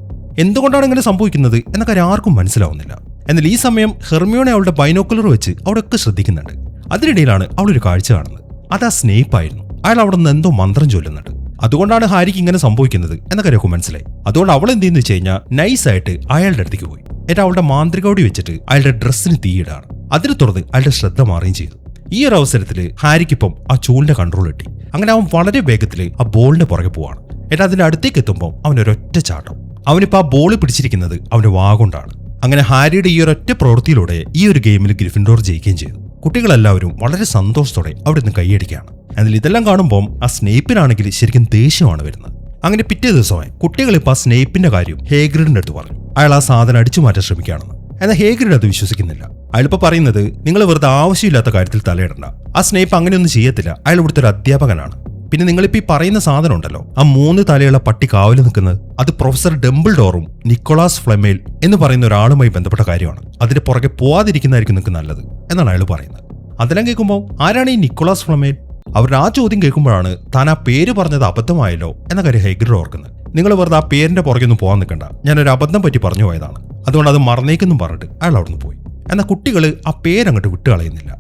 എന്തുകൊണ്ടാണ് ഇങ്ങനെ സംഭവിക്കുന്നത് എന്ന കാര്യം ആർക്കും മനസ്സിലാവുന്നില്ല. എന്നാൽ ഈ സമയം ഹെർമിയോണെ അവളുടെ ബൈനോക്കുലർ വെച്ച് അവിടെയൊക്കെ ശ്രദ്ധിക്കുന്നുണ്ട്. അതിനിടയിലാണ് അവളൊരു കാഴ്ച കാണുന്നത്. അത് ആ സ്നേപ്പായിരുന്നു. അയാൾ അവിടെ നിന്ന് എന്തോ മന്ത്രം ചൊല്ലുന്നുണ്ട്. അതുകൊണ്ടാണ് ഹാരിക്ക് ഇങ്ങനെ സംഭവിക്കുന്നത് എന്ന കാര്യമൊക്കെ മനസ്സിലായി. അതുകൊണ്ട് അവൾ എന്ത് ചെയ്യുന്നു വെച്ച് കഴിഞ്ഞാൽ നൈസായിട്ട് അയാളുടെ അടുത്തേക്ക് പോയി. എന്നിട്ട് അവളുടെ മാന്ത്രികോടി വെച്ചിട്ട് അയാളുടെ ഡ്രസ്സിന് തീയിടാണ്. അതിനെ തുടർന്ന് അയാളുടെ ശ്രദ്ധ മാറുകയും ചെയ്തു. ഈ ഒരു അവസരത്തിൽ ഹാരിക്കിപ്പം ആ ചൂലിന്റെ കൺട്രോൾ കിട്ടി. അങ്ങനെ അവൻ വളരെ വേഗത്തിൽ ആ ബോളിന്റെ പുറകെ പോവാണ്. എന്നിട്ട് അതിന്റെ അടുത്തേക്ക് എത്തുമ്പോൾ അവനൊരൊറ്റ ചാട്ടം. അവനിപ്പോ ആ ബോൾ പിടിച്ചിരിക്കുന്നത് അവന്റെ വാഗൊണ്ടാണ്. അങ്ങനെ ഹാരിയുടെ ഈ ഒരൊറ്റ പ്രവൃത്തിയിലൂടെ ഈ ഒരു ഗെയിമിൽ ഗ്രിഫിൻഡോർ ജയിക്കുകയും ചെയ്തു. കുട്ടികളെല്ലാവരും വളരെ സന്തോഷത്തോടെ അവിടെ നിന്ന് കൈയടിക്കുകയാണ്. എന്നാൽ ഇതെല്ലാം കാണുമ്പോൾ ആ സ്നേപ്പിനാണെങ്കിൽ ശരിക്കും ദേഷ്യമാണ് വരുന്നത്. അങ്ങനെ പിറ്റേ ദിവസമായി കുട്ടികൾ ഇപ്പൊ ആ സ്നേപ്പിന്റെ കാര്യം ഹേഗ്രിഡിന്റെ അടുത്ത് പറഞ്ഞു. അയാൾ ആ സാധനം അടിച്ചു മാറ്റാൻ ശ്രമിക്കുകയാണെന്ന്. എന്നാൽ ഹേഗ്രിഡ് അത് വിശ്വസിക്കുന്നില്ല. അയാളിപ്പോ പറയുന്നത് നിങ്ങൾ വെറുതെ ആവശ്യമില്ലാത്ത കാര്യത്തിൽ തലയിടണ്ട. ആ സ്നേപ്പ് അങ്ങനെയൊന്നും ചെയ്യത്തില്ല. അയാൾ ഇവിടുത്തെ ഒരു അധ്യാപകനാണ്. പിന്നെ നിങ്ങളിപ്പോ ഈ പറയുന്ന സാധനം ഉണ്ടല്ലോ, ആ 3 തലയുള്ള പട്ടി കാവല് നിൽക്കുന്നത്, അത് പ്രൊഫസർ ഡംബിൾഡോറും നിക്കോളാസ് ഫ്ലെമേൽ എന്ന് പറയുന്ന ഒരാളുമായി ബന്ധപ്പെട്ട കാര്യമാണ്. അതിന്റെ പുറകെ പോവാതിരിക്കുന്നതായിരിക്കും നിങ്ങൾക്ക് നല്ലത് എന്നാണ് അയാൾ പറയുന്നത്. അതെല്ലാം കേൾക്കുമ്പോൾ ആരാണ് ഈ നിക്കോളാസ് ഫ്ലെമേൽ? അവരുടെ ആ ചോദ്യം കേൾക്കുമ്പോഴാണ് താൻ ആ പേര് പറഞ്ഞത് അബദ്ധമായല്ലോ എന്ന കാര്യം ഹേഗ്രിഡ് ഓർക്കുന്നത്. നിങ്ങൾ വെറുതെ ആ പേരിന്റെ പുറകെ ഒന്നും പോകാൻ നിൽക്കണ്ട, ഞാനൊരു അബദ്ധം പറ്റി പറഞ്ഞു പോയതാണ്, അതുകൊണ്ട് അത് മറന്നേക്കെന്നും പറഞ്ഞിട്ട് അയാൾ അവിടുന്ന് പോയി. എന്നാൽ കുട്ടികൾ ആ പേരങ്ങോട്ട് വിട്ടുകളയുന്നില്ല.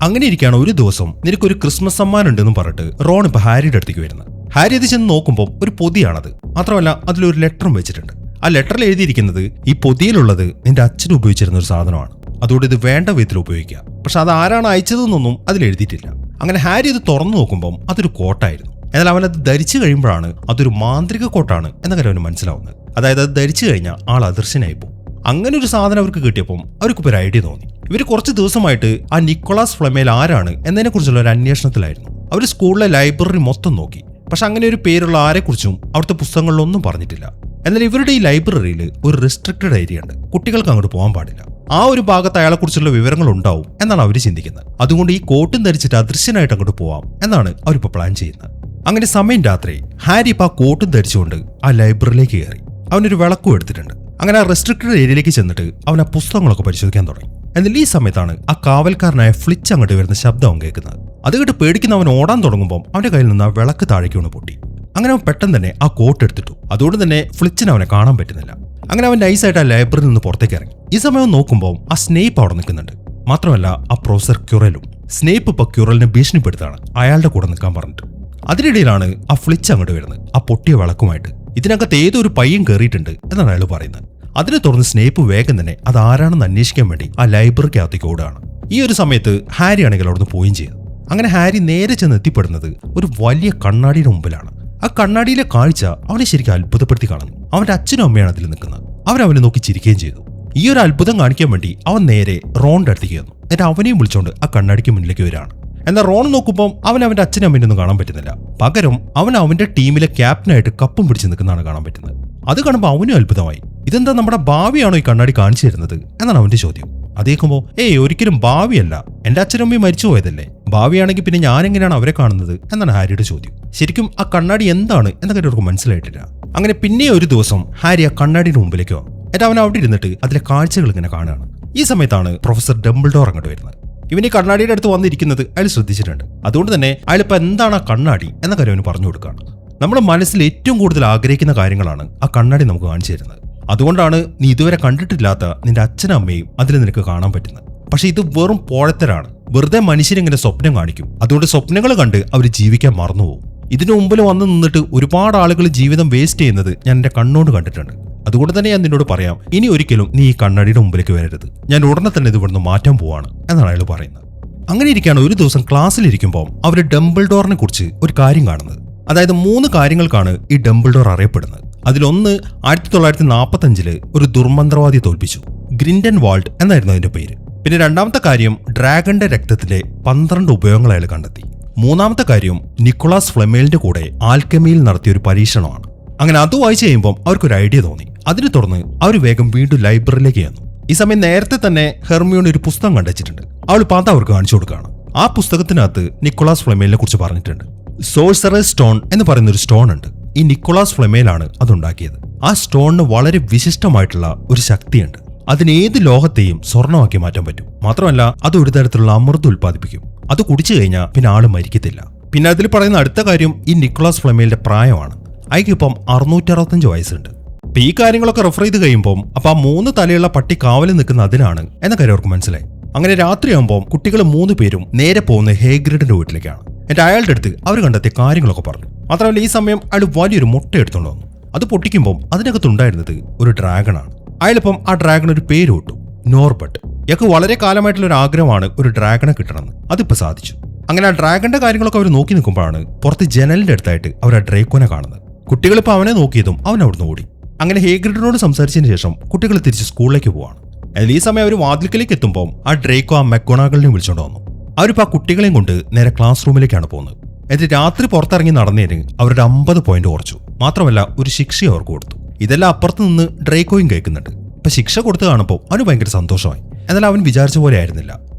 അങ്ങനെ ഇരിക്കുകയാണ് ഒരു ദിവസം നിനക്കൊരു ക്രിസ്മസ് സമ്മാനം ഉണ്ടെന്നും പറഞ്ഞിട്ട് റോൺ ഇപ്പൊ ഹാരിയുടെ അടുത്തേക്ക് വരുന്നത്. ഹാരി അത് ചെന്ന് നോക്കുമ്പോൾ ഒരു പൊതിയാണത്. മാത്രമല്ല അതിലൊരു ലെറ്ററും വെച്ചിട്ടുണ്ട്. ആ ലെറ്ററിൽ എഴുതിയിരിക്കുന്നത് ഈ പൊതിയിലുള്ളത് നിന്റെ അച്ഛൻ ഉപയോഗിച്ചിരുന്ന ഒരു സാധനമാണ്, അതുകൊണ്ട് ഇത് വേണ്ട വിധത്തിൽ ഉപയോഗിക്കുക. പക്ഷെ അത് ആരാണ് അയച്ചതെന്നൊന്നും അതിൽ എഴുതിയിട്ടില്ല. അങ്ങനെ ഹാരി ഇത് തുറന്നു നോക്കുമ്പോൾ അതൊരു കോട്ടായിരുന്നു. എന്നാൽ അവൻ അത് ധരിച്ചു കഴിയുമ്പോഴാണ് അതൊരു മാന്ത്രിക കോട്ടാണ് എന്ന കാര്യം അവന് മനസ്സിലാവുന്നത്. അതായത് അത് ധരിച്ചു കഴിഞ്ഞാൽ ആൾ അദൃശ്യനായി പോകും. അങ്ങനെ ഒരു സാധനം അവർക്ക് കിട്ടിയപ്പോൾ അവർക്കിപ്പോൾ ഒരു ഐഡിയ തോന്നി. ഇവർ കുറച്ച് ദിവസമായിട്ട് ആ നിക്കോളാസ് ഫ്ലെമേൽ ആരാണ് എന്നതിനെ കുറിച്ചുള്ള ഒരു അന്വേഷണത്തിലായിരുന്നു. അവർ സ്കൂളിലെ ലൈബ്രറി മൊത്തം നോക്കി. പക്ഷെ അങ്ങനെ ഒരു പേരുള്ള ആരെക്കുറിച്ചും അവിടുത്തെ പുസ്തകങ്ങളിലൊന്നും പറഞ്ഞിട്ടില്ല. എന്നാൽ ഇവരുടെ ഈ ലൈബ്രറിയിൽ ഒരു റെസ്ട്രിക്റ്റഡ് ഏരിയ ഉണ്ട്, കുട്ടികൾക്ക് അങ്ങോട്ട് പോകാൻ പാടില്ല. ആ ഒരു ഭാഗത്ത് അയാളെക്കുറിച്ചുള്ള വിവരങ്ങൾ ഉണ്ടാവും എന്നാണ് അവർ ചിന്തിക്കുന്നത്. അതുകൊണ്ട് ഈ കോട്ടും ധരിച്ചിട്ട് അദൃശ്യനായിട്ട് അങ്ങോട്ട് പോവാം എന്നാണ് അവരിപ്പോൾ പ്ലാൻ ചെയ്യുന്നത്. അങ്ങനെ സമയം രാത്രി ഹാരി ഇപ്പൊ ആ കോട്ടും ധരിച്ചുകൊണ്ട് ആ ലൈബ്രറിയിലേക്ക് കയറി. അവനൊരു വിളക്കും എടുത്തിട്ടുണ്ട്. അങ്ങനെ ആ റെസ്ട്രിക്റ്റഡ് ഏരിയയിലേക്ക് ചെന്നിട്ട് അവൻ ആ പുസ്തകങ്ങളൊക്കെ പരിശോധിക്കാൻ തുടങ്ങി. എന്നാൽ ഈ സമയത്താണ് ആ കാവൽക്കാരനായ ഫ്ലിച്ച് അങ്ങോട്ട് വരുന്ന ശബ്ദം അവൻ കേൾക്കുന്നത്. അത് കേട്ട് പേടിക്കുന്ന അവൻ ഓടാൻ തുടങ്ങുമ്പോൾ അവന്റെ കയ്യിൽ നിന്ന് ആ വിളക്ക് താഴേക്ക് വീണ് പൊട്ടി. അങ്ങനെ അവൻ പെട്ടെന്ന് തന്നെ ആ കോട്ട് എടുത്തിട്ടു. അതുകൊണ്ട് തന്നെ ഫ്ലിച്ചിന് അവനെ കാണാൻ പറ്റുന്നില്ല. അങ്ങനെ അവൻ നൈസായിട്ട് ആ ലൈബ്രറിയിൽ നിന്ന് പുറത്തേക്ക് ഇറങ്ങി. ഈ സമയം നോക്കുമ്പോൾ ആ സ്നേപ്പ് അവിടെ നിൽക്കുന്നുണ്ട്. മാത്രമല്ല ആ പ്രൊഫസർ ക്യുറലും. സ്നേപ്പ് ഇപ്പൊ ക്യുറലിനെ ഭീഷണിപ്പെടുത്താണ് അയാളുടെ കൂടെ നിൽക്കാൻ പറഞ്ഞിട്ട്. അതിനിടയിലാണ് ആ ഫ്ലിച്ച് അങ്ങോട്ട് വരുന്നത് ആ പൊട്ടിയ വിളക്കുമായിട്ട്. ഇതിനകത്ത് ഏതോ ഒരു പയ്യൻ കയറിയിട്ടുണ്ട് എന്നാണ് അയാൾ പറയുന്നത്. അതിനെ തുടർന്ന് സ്നേപ്പ് വേഗം തന്നെ അത് ആരാണെന്ന് അന്വേഷിക്കാൻ വേണ്ടി ആ ലൈബ്രറിക്കകത്തേക്ക് ഓടുകയാണ്. ഈ ഒരു സമയത്ത് ഹാരി ആണെങ്കിൽ അവിടുന്ന് പോവുകയും ചെയ്തു. അങ്ങനെ ഹാരി നേരെ ചെന്ന് എത്തിപ്പെടുന്നത് ഒരു വലിയ കണ്ണാടിയുടെ മുമ്പിലാണ്. ആ കണ്ണാടിയിലെ കാഴ്ച അവനെ ശരിക്കും അത്ഭുതപ്പെടുത്തി കാണുന്നു. അവന്റെ അച്ഛനും അമ്മയാണ് അതിൽ നിൽക്കുന്നത്. അവരവനെ നോക്കി ചിരിക്കുകയും ചെയ്തു. ഈ ഒരു അത്ഭുതം കാണിക്കാൻ വേണ്ടി അവൻ നേരെ റോണിന്റെ അടുത്തേക്ക് വന്നു. എന്നിട്ട് അവനെയും വിളിച്ചോണ്ട് ആ കണ്ണാടിക്ക് മുന്നിലേക്ക് വരികയാണ്. എന്നാൽ റോൺ നോക്കുമ്പോൾ അവന്റെ അച്ഛനും അമ്മയൊന്നും കാണാൻ പറ്റുന്നില്ല. പകരം അവന്റെ ടീമിലെ ക്യാപ്റ്റനായിട്ട് കപ്പും പിടിച്ച് നിൽക്കുന്നതാണ് കാണാൻ പറ്റുന്നത്. അത് കാണുമ്പോൾ അവനും അത്ഭുതമായി. ഇതെന്താ നമ്മുടെ ഭാവിയാണോ ഈ കണ്ണാടി കാണിച്ചു തരുന്നത് എന്നാണ് അവന്റെ ചോദ്യം. അതേക്കുമ്പോ ഒരിക്കലും ഭാവിയല്ല, എന്റെ അച്ഛനമ്മയും മരിച്ചു പോയതല്ലേ, ഭാവിയാണെങ്കിൽ പിന്നെ ഞാൻ എങ്ങനെയാണ് അവരെ കാണുന്നത് എന്നാണ് ഹാരിയുടെ ചോദ്യം. ശരിക്കും ആ കണ്ണാടി എന്താണ് എന്നൊക്കെ അവർക്ക് മനസ്സിലായിട്ടില്ല. അങ്ങനെ പിന്നെ ഒരു ദിവസം ഹാരി ആ കണ്ണാടിയുടെ മുമ്പിലേക്ക് വന്നു. എന്നിട്ട് അവൻ അവിടെ ഇരുന്നിട്ട് അതിലെ കാഴ്ചകൾ ഇങ്ങനെ കാണുകയാണ്. ഈ സമയത്താണ് പ്രൊഫസർ ഡംബിൾഡോർ അങ്ങോട്ട് വരുന്നത്. ഇവൻ ഈ കണ്ണാടിയുടെ അടുത്ത് വന്നിരിക്കുന്നത് അയാൾ ശ്രദ്ധിച്ചിട്ടുണ്ട്. അതുകൊണ്ട് തന്നെ അയാളിപ്പോൾ എന്താണ് ആ കണ്ണാടി എന്ന കാര്യം അവന് പറഞ്ഞു കൊടുക്കുകയാണ്. നമ്മുടെ മനസ്സിൽ ഏറ്റവും കൂടുതൽ ആഗ്രഹിക്കുന്ന കാര്യങ്ങളാണ് ആ കണ്ണാടി നമുക്ക് കാണിച്ചു തരുന്നത്. അതുകൊണ്ടാണ് നീ ഇതുവരെ കണ്ടിട്ടില്ലാത്ത നിന്റെ അച്ഛനും അമ്മയും അതിൽ നിനക്ക് കാണാൻ പറ്റുന്നത്. പക്ഷെ ഇത് വെറും പോഴത്തരാണ്. വെറുതെ മനുഷ്യരിങ്ങനെ സ്വപ്നം കാണിക്കും. അതുകൊണ്ട് സ്വപ്നങ്ങൾ കണ്ട് അവർ ജീവിക്കാൻ മറന്നുപോകും. ഇതിനു മുമ്പിൽ വന്ന് നിന്നിട്ട് ഒരുപാട് ആളുകൾ ജീവിതം വേസ്റ്റ് ചെയ്യുന്നത് ഞാൻ എന്റെ കണ്ണോട് കണ്ടിട്ടുണ്ട്. അതുകൊണ്ട് തന്നെ ഞാൻ നിന്നോട് പറയാം, ഇനി ഒരിക്കലും നീ ഈ കണ്ണാടിയുടെ മുമ്പിലേക്ക് വരരുത്. ഞാൻ ഉടനെ തന്നെ ഇത് ഇവിടുന്ന് മാറ്റാൻ പോവാണ് എന്നാണ് അയാൾ പറയുന്നത്. അങ്ങനെ ഇരിക്കുകയാണ് ഒരു ദിവസം ക്ലാസ്സിലിരിക്കുമ്പോൾ അവർ ഡംബിൾഡോറിനെ കുറിച്ച് ഒരു കാര്യം കാണുന്നത്. അതായത് 3 കാര്യങ്ങൾക്കാണ് ഈ ഡംബിൾഡോർ അറിയപ്പെടുന്നത്. അതിലൊന്ന് 1945 ഒരു ദുർമന്ത്രവാദിയെ തോൽപ്പിച്ചു. ഗ്രിൻഡൻ വാൾഡ് എന്നായിരുന്നു അതിന്റെ പേര്. പിന്നെ രണ്ടാമത്തെ കാര്യം ഡ്രാഗന്റെ രക്തത്തിലെ 12 ഉപയോഗങ്ങൾ അയാൾ കണ്ടെത്തി. മൂന്നാമത്തെ കാര്യം നിക്കോളാസ് ഫ്ലെമേലിന്റെ കൂടെ ആൽക്കെമിയിൽ നടത്തിയ ഒരു പരീക്ഷണമാണ്. അങ്ങനെ അത് വായിച്ചു കഴിയുമ്പോൾ അവർക്കൊരു ഐഡിയ തോന്നി. അതിനെ തുടർന്ന് അവർ വേഗം വീണ്ടും ലൈബ്രറിയിലേക്ക് ചെന്നു. ഈ സമയം നേരത്തെ തന്നെ ഹെർമിയോൺ ഒരു പുസ്തകം കണ്ടുവച്ചിട്ടുണ്ട്. അവൾ പാത അവർക്ക് കാണിച്ചു കൊടുക്കുകയാണ്. ആ പുസ്തകത്തിനകത്ത് നിക്കോളാസ് ഫ്ലെമേലിനെ കുറിച്ച് പറഞ്ഞിട്ടുണ്ട്. സോഴ്സറേഴ്സ് സ്റ്റോൺ എന്ന് പറയുന്ന ഒരു സ്റ്റോൺ ഉണ്ട്. ഈ നിക്കോളാസ് ഫ്ലെമേലാണ് അതുണ്ടാക്കിയത്. ആ സ്റ്റോണിന് വളരെ വിശിഷ്ടമായിട്ടുള്ള ഒരു ശക്തിയുണ്ട്. അതിന് ഏത് ലോഹത്തെയും സ്വർണ്ണമാക്കി മാറ്റാൻ പറ്റും. മാത്രമല്ല അത് ഒരു തരത്തിലുള്ള അമൃതം ഉൽപ്പാദിപ്പിക്കും. അത് കുടിച്ചു കഴിഞ്ഞാൽ പിന്നെ ആള് മരിക്കത്തില്ല. പിന്നെ അതിൽ പറയുന്ന അടുത്ത കാര്യം ഈ നിക്കോളാസ് ഫ്ലെമേലിന്റെ പ്രായമാണ്. അയക്കിപ്പം 665 വയസ്സുണ്ട്. അപ്പൊ ഈ കാര്യങ്ങളൊക്കെ റെഫർ ചെയ്ത് കഴിയുമ്പോൾ അപ്പൊ ആ 3 തലയുള്ള പട്ടി കാവലിൽ നിൽക്കുന്ന അതിനാണ് എന്ന കാര്യം അവർക്ക് മനസ്സിലായി. അങ്ങനെ രാത്രിയാകുമ്പോൾ കുട്ടികൾ 3 പേരും നേരെ പോകുന്ന ഹേഗ്രിഡിന്റെ വീട്ടിലേക്കാണ്. എന്നിട്ട് അയാളുടെ അടുത്ത് അവർ കണ്ടെത്തിയ കാര്യങ്ങളൊക്കെ പറഞ്ഞു. മാത്രമല്ല ഈ സമയം അയാൾ വലിയൊരു മുട്ട എടുത്തുകൊണ്ട് വന്നു. അത് പൊട്ടിക്കുമ്പോൾ അതിനകത്തുണ്ടായിരുന്നത് ഒരു ഡ്രാഗണാണ്. അയാളിപ്പം ആ ഡ്രാഗൺ ഒരു പേര് ഇട്ടു, നോർബട്ട്. ഇയാൾക്ക് വളരെ കാലമായിട്ടുള്ള ഒരു ആഗ്രഹമാണ് ഒരു ഡ്രാഗണെ കിട്ടണമെന്ന്. അതിപ്പോ സാധിച്ചു. അങ്ങനെ ആ ഡ്രാഗന്റെ കാര്യങ്ങളൊക്കെ അവർ നോക്കി നിൽക്കുമ്പോഴാണ് പുറത്ത് ജനലിന്റെ അടുത്തായിട്ട് അവർ ആ ഡ്രേക്കോനെ കാണുന്നത്. കുട്ടികളിപ്പോൾ അവനെ നോക്കിയതും അവൻ അവിടുന്ന് ഓടി. അങ്ങനെ ഹേഗ്രിഡിനോട് സംസാരിച്ചതിന് ശേഷം കുട്ടികൾ തിരിച്ച് സ്കൂളിലേക്ക് പോവാണ്. എന്നാൽ ഈ സമയം അവർ വാതിൽക്കലേക്ക് എത്തുമ്പോൾ ആ ഡ്രേക്കോ ആ മെക്ഗോണാഗളിനെയും വിളിച്ചോണ്ട് വന്നു. അവരിപ്പോൾ ആ കുട്ടികളെയും കൊണ്ട് നേരെ ക്ലാസ് റൂമിലേക്കാണ് പോകുന്നത്. എന്നിട്ട് രാത്രി പുറത്തിറങ്ങി നടന്നതിന് അവരുടെ 50 പോയിന്റ് കുറച്ചു. മാത്രമല്ല ഒരു ശിക്ഷ അവർക്ക് കൊടുത്തു. ഇതെല്ലാം അപ്പുറത്ത് നിന്ന് ഡ്രേക്കോയും കേൾക്കുന്നുണ്ട്. ഇപ്പൊ ശിക്ഷ കൊടുത്തു കാണുമ്പോൾ അവന് ഭയങ്കര സന്തോഷമായി. എന്നാൽ അവൻ വിചാരിച്ച പോലെ ആയിരുന്നില്ല.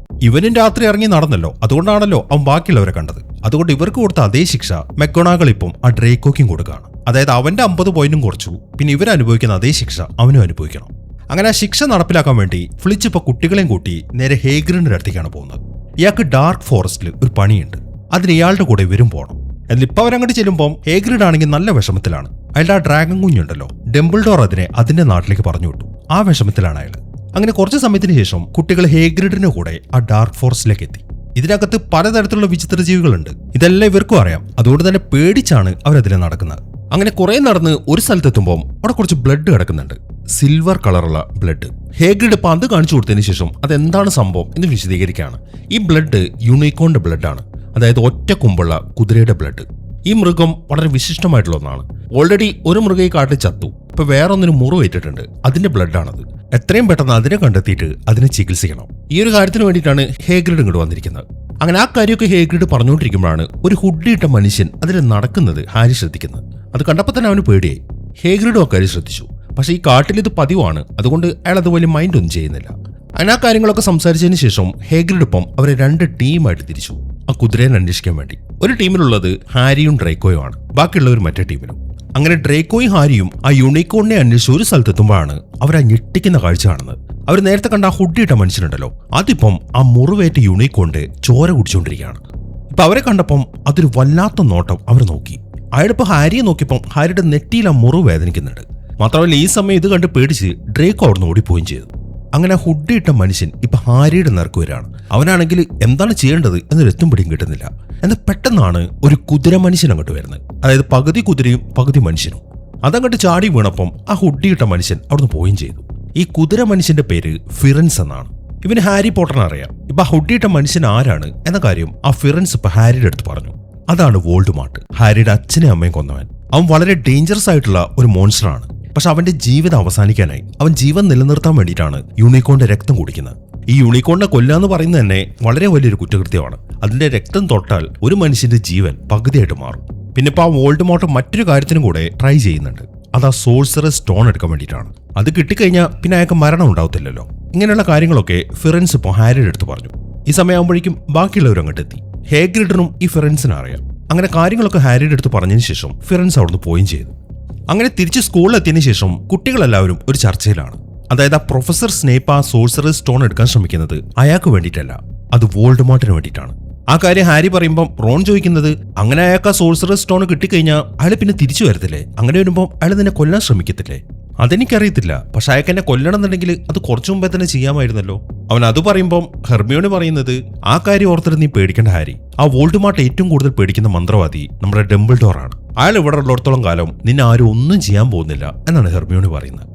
ഇവനും രാത്രി ഇറങ്ങി നടന്നല്ലോ, അതുകൊണ്ടാണല്ലോ അവൻ ബാക്കിയുള്ളവരെ കണ്ടത്. അതുകൊണ്ട് ഇവർക്ക് കൊടുത്ത അതേ ശിക്ഷ മെക്ഗോണാഗൾ ഇപ്പം ആ ഡ്രേക്കോയ്ക്കും കൊടുക്കുകയാണ്. അതായത് അവന്റെ 50 പോയിന്റും കുറച്ചു. പിന്നെ ഇവരനുഭവിക്കുന്ന അതേ ശിക്ഷ അവനും അനുഭവിക്കണം. അങ്ങനെ ആ ശിക്ഷ നടപ്പിലാക്കാൻ വേണ്ടി ഫ്ലിച്ച് ഇപ്പൊ കുട്ടികളെയും കൂട്ടി നേരെ ഹേഗ്രിഡിന്റെ അടുത്തേക്കാണ് പോകുന്നത്. ഇയാൾക്ക് ഡാർക്ക് ഫോറസ്റ്റിൽ ഒരു പണിയുണ്ട്. അതിന് ഇയാളുടെ കൂടെ ഇവരും പോകണം. എന്നാൽ ഇപ്പൊ അവരങ്ങോട്ട് ചെല്ലുമ്പോൾ ഹേഗ്രിഡ് ആണെങ്കിൽ നല്ല വിഷമത്തിലാണ്. അയാളുടെ ആ ഡ്രാഗൺ കുഞ്ഞുണ്ടല്ലോ, ഡംബിൾഡോർ അതിനെ അതിന്റെ നാട്ടിലേക്ക് പറഞ്ഞു വിട്ടു. ആ വിഷമത്തിലാണ് അയാൾ. അങ്ങനെ കുറച്ച് സമയത്തിന് ശേഷം കുട്ടികൾ ഹേഗ്രിഡിന്റെ കൂടെ ആ ഡാർക്ക് ഫോറസ്റ്റിലേക്ക് എത്തി. ഇതിനകത്ത് പലതരത്തിലുള്ള വിചിത്ര ജീവികളുണ്ട്. ഇതെല്ലാം ഇവർക്കും അറിയാം. അതുകൊണ്ട് തന്നെ പേടിച്ചാണ് അവരതിലെ നടക്കുന്നത്. അങ്ങനെ കുറെ നടന്ന് ഒരു സ്ഥലത്തെത്തുമ്പോൾ അവിടെ കുറച്ച് ബ്ലഡ് കിടക്കുന്നുണ്ട്. സിൽവർ കളറുള്ള ബ്ലഡ്. ഹേഗ്രിഡ് പന്ത് കാണിച്ചു കൊടുത്തതിന് ശേഷം അതെന്താണ് സംഭവം എന്ന് വിശദീകരിക്കുകയാണ്. ഈ ബ്ലഡ് യൂണിക്കോണിന്റെ ബ്ലഡാണ്. അതായത് ഒറ്റ കൊമ്പുള്ള കുതിരയുടെ ബ്ലഡ്. ഈ മൃഗം വളരെ വിശിഷ്ടമായിട്ടുള്ള ഒന്നാണ്. ഓൾറെഡി ഒരു മൃഗം ഈ കാട്ടിൽ ചത്തു. ഇപ്പൊ വേറൊന്നിന് മുറിവേറ്റിട്ടുണ്ട്. അതിന്റെ ബ്ലഡാണത്. എത്രയും പെട്ടെന്ന് അതിനെ കണ്ടെത്തിയിട്ട് അതിനെ ചികിത്സിക്കണം. ഈ ഒരു കാര്യത്തിന് വേണ്ടിയിട്ടാണ് ഹേഗ്രിഡ് ഇങ്ങോട്ട് വന്നിരിക്കുന്നത്. അങ്ങനെ ആ കാര്യമൊക്കെ ഹേഗ്രിഡ് പറഞ്ഞുകൊണ്ടിരിക്കുമ്പോഴാണ് ഒരു ഹുഡിയിട്ട മനുഷ്യൻ അതിൽ നടക്കുന്നത് ഹാരി ശ്രദ്ധിക്കുന്നത്. അത് കണ്ടപ്പോൾ തന്നെ അവന് പേടിയായി. ഹേഗ്രിഡും ആ കാര്യം ശ്രദ്ധിച്ചു. പക്ഷേ ഈ കാട്ടിൽ ഇത് പതിവാണ്. അതുകൊണ്ട് അയാൾ അത് വലിയ മൈൻഡ് ഒന്നും ചെയ്യുന്നില്ല. അങ്ങനെ ആ കാര്യങ്ങളൊക്കെ സംസാരിച്ചതിന് ശേഷം ഹേഗ്രിഡ് ഇപ്പം അവരെ 2 ടീമായിട്ട് തിരിച്ചു ആ കുതിരയെ അന്വേഷിക്കാൻ വേണ്ടി. ഒരു ടീമിലുള്ളത് ഹാരിയും ഡ്രേക്കോയും ആണ്. ബാക്കിയുള്ളവർ മറ്റേ ടീമിലും. അങ്ങനെ ഡ്രേക്കോയും ഹാരിയും ആ യൂണിക്കോണിനെ അന്വേഷിച്ച് ഒരു സ്ഥലത്തെത്തുമ്പോഴാണ് അവർ ആ ഞെട്ടിക്കുന്ന കാഴ്ച കാണുന്നത്. അവർ നേരത്തെ കണ്ട ആ ഹുഡിയിട്ട മനുഷ്യനുണ്ടല്ലോ, അതിപ്പം ആ മുറിവേറ്റ യൂണിക്കോണിന്റെ ചോര കുടിച്ചുകൊണ്ടിരിക്കുകയാണ്. ഇപ്പൊ അവരെ കണ്ടപ്പം അതൊരു വല്ലാത്ത നോട്ടം അവർ നോക്കി. അയാളിപ്പോ ഹാരിയെ നോക്കിയപ്പം ഹാരിയുടെ നെറ്റിയിൽ ആ മുറിവ് വേദനിക്കുന്നുണ്ട്. മാത്രമല്ല ഈ സമയം ഇത് കണ്ട് പേടിച്ച് ഡ്രേക്കോ അവിടുന്ന് ഓടിപ്പോവുകയും ചെയ്തു. അങ്ങനെ ഹുഡിയിട്ട മനുഷ്യൻ ഇപ്പൊ ഹാരിയുടെ നേർക്ക് വരികയാണ്. അവനാണെങ്കിൽ എന്താണ് ചെയ്യേണ്ടത് എന്നൊരു എത്തും പിടിയും കിട്ടുന്നില്ല. എന്നാൽ പെട്ടെന്നാണ് ഒരു കുതിര മനുഷ്യൻ അങ്ങോട്ട് വരുന്നത്. അതായത് പകുതി കുതിരയും പകുതി മനുഷ്യനും. അതങ്ങോട്ട് ചാടി വീണപ്പം ആ ഹുഡിയിട്ട മനുഷ്യൻ അവിടുന്ന് പോവുകയും ചെയ്തു. ഈ കുതിര മനുഷ്യന്റെ പേര് ഫിറൻസ് എന്നാണ്. ഇവന് ഹാരി പോട്ടറിനെ അറിയാം. ഇപ്പൊ ആ ഹുഡിയിട്ട മനുഷ്യൻ ആരാണ് എന്ന കാര്യം ആ ഫിറൻസ് ഇപ്പൊ ഹാരിയുടെ അടുത്ത് പറഞ്ഞു. അതാണ് വോൾഡ്മോർട്ട്, ഹാരിയുടെ അച്ഛനെയും അമ്മയും കൊന്നവൻ. അവൻ വളരെ ഡേഞ്ചറസ് ആയിട്ടുള്ള ഒരു മോൺസ്റ്ററാണ്. പക്ഷെ അവന്റെ ജീവിതം അവസാനിക്കാനായി അവൻ ജീവൻ നിലനിർത്താൻ വേണ്ടിയിട്ടാണ് യൂണിക്കോണിന്റെ രക്തം കുടിക്കുന്നത്. ഈ യൂണിക്കോണിനെ കൊല്ലുക എന്ന് പറയുന്നത് തന്നെ വളരെ വലിയൊരു കുറ്റകൃത്യമാണ്. അതിന്റെ രക്തം തൊട്ടാൽ ഒരു മനുഷ്യന്റെ ജീവൻ പകുതിയായിട്ട് മാറും. പിന്നെ ഇപ്പോൾ ആ വോൾഡമോർട്ട് മറ്റൊരു കാര്യത്തിനും കൂടെ ട്രൈ ചെയ്യുന്നുണ്ട്. അത് ആ സോഴ്സറസ് സ്റ്റോൺ എടുക്കാൻ വേണ്ടിയിട്ടാണ്. അത് കിട്ടിക്കഴിഞ്ഞാൽ പിന്നെ അയാൾക്ക് മരണം ഉണ്ടാവത്തില്ലല്ലോ. ഇങ്ങനെയുള്ള കാര്യങ്ങളൊക്കെ ഫിറൻസ് ഇപ്പോൾ ഹാരിയുടെ അടുത്ത് പറഞ്ഞു. ഈ സമയമാകുമ്പോഴേക്കും ബാക്കിയുള്ളവർ അങ്ങോട്ട് എത്തി. ഹേഗ്രിഡിനും ഈ ഫിറൻസിനെ അറിയാം. അങ്ങനെ കാര്യങ്ങളൊക്കെ ഹാരിയുടെ അടുത്ത് പറഞ്ഞതിന് ശേഷം ഫിറൻസ് അവിടുന്ന് പോവുകയും ചെയ്തു. അങ്ങനെ തിരിച്ച് സ്കൂളിലെത്തിയതിനു ശേഷം കുട്ടികളെല്ലാവരും ഒരു ചർച്ചയിലാണ്. അതായത് ആ പ്രൊഫസർ സ്നേപ്പ് ആ സോഴ്സറസ് സ്റ്റോൺ എടുക്കാൻ ശ്രമിക്കുന്നത് അയാൾക്ക് വേണ്ടിയിട്ടല്ല, അത് വോൾഡമോർട്ടിന് വേണ്ടിയിട്ടാണ്. ആ കാര്യം ഹാരി പറയുമ്പം റോൺ ചോദിക്കുന്നത്, അങ്ങനെ അയാൾക്ക് ആ സോഴ്സറസ് സ്റ്റോൺ കിട്ടിക്കഴിഞ്ഞാൽ അയാൾ പിന്നെ തിരിച്ചു വരത്തില്ലേ? അങ്ങനെ വരുമ്പോൾ അയാൾ നിന്നെ കൊല്ലാൻ ശ്രമിക്കത്തില്ലേ? അതെനിക്കറിയത്തില്ല, പക്ഷെ അയാൾക്ക് എന്നെ കൊല്ലണം എന്നുണ്ടെങ്കിൽ അത് കുറച്ചു മുമ്പേ തന്നെ ചെയ്യാമായിരുന്നല്ലോ. അവൻ അത് പറയുമ്പം ഹെർമിയോണി പറയുന്നത്, ആ കാര്യം ഓർത്തിട്ട് നീ പേടിക്കേണ്ട ഹാരി. ആ വോൾഡമോർട്ട് ഏറ്റവും കൂടുതൽ പേടിക്കുന്ന മന്ത്രവാദി നമ്മുടെ ഡംബിൾഡോർ ആണ്. അയാൾ ഇവിടെ ഉള്ളിടത്തോളം കാലം നിന്നെ ആരും ഒന്നും ചെയ്യാൻ പോകുന്നില്ല എന്നാണ് ഹെർമിയോണി പറയുന്നത്.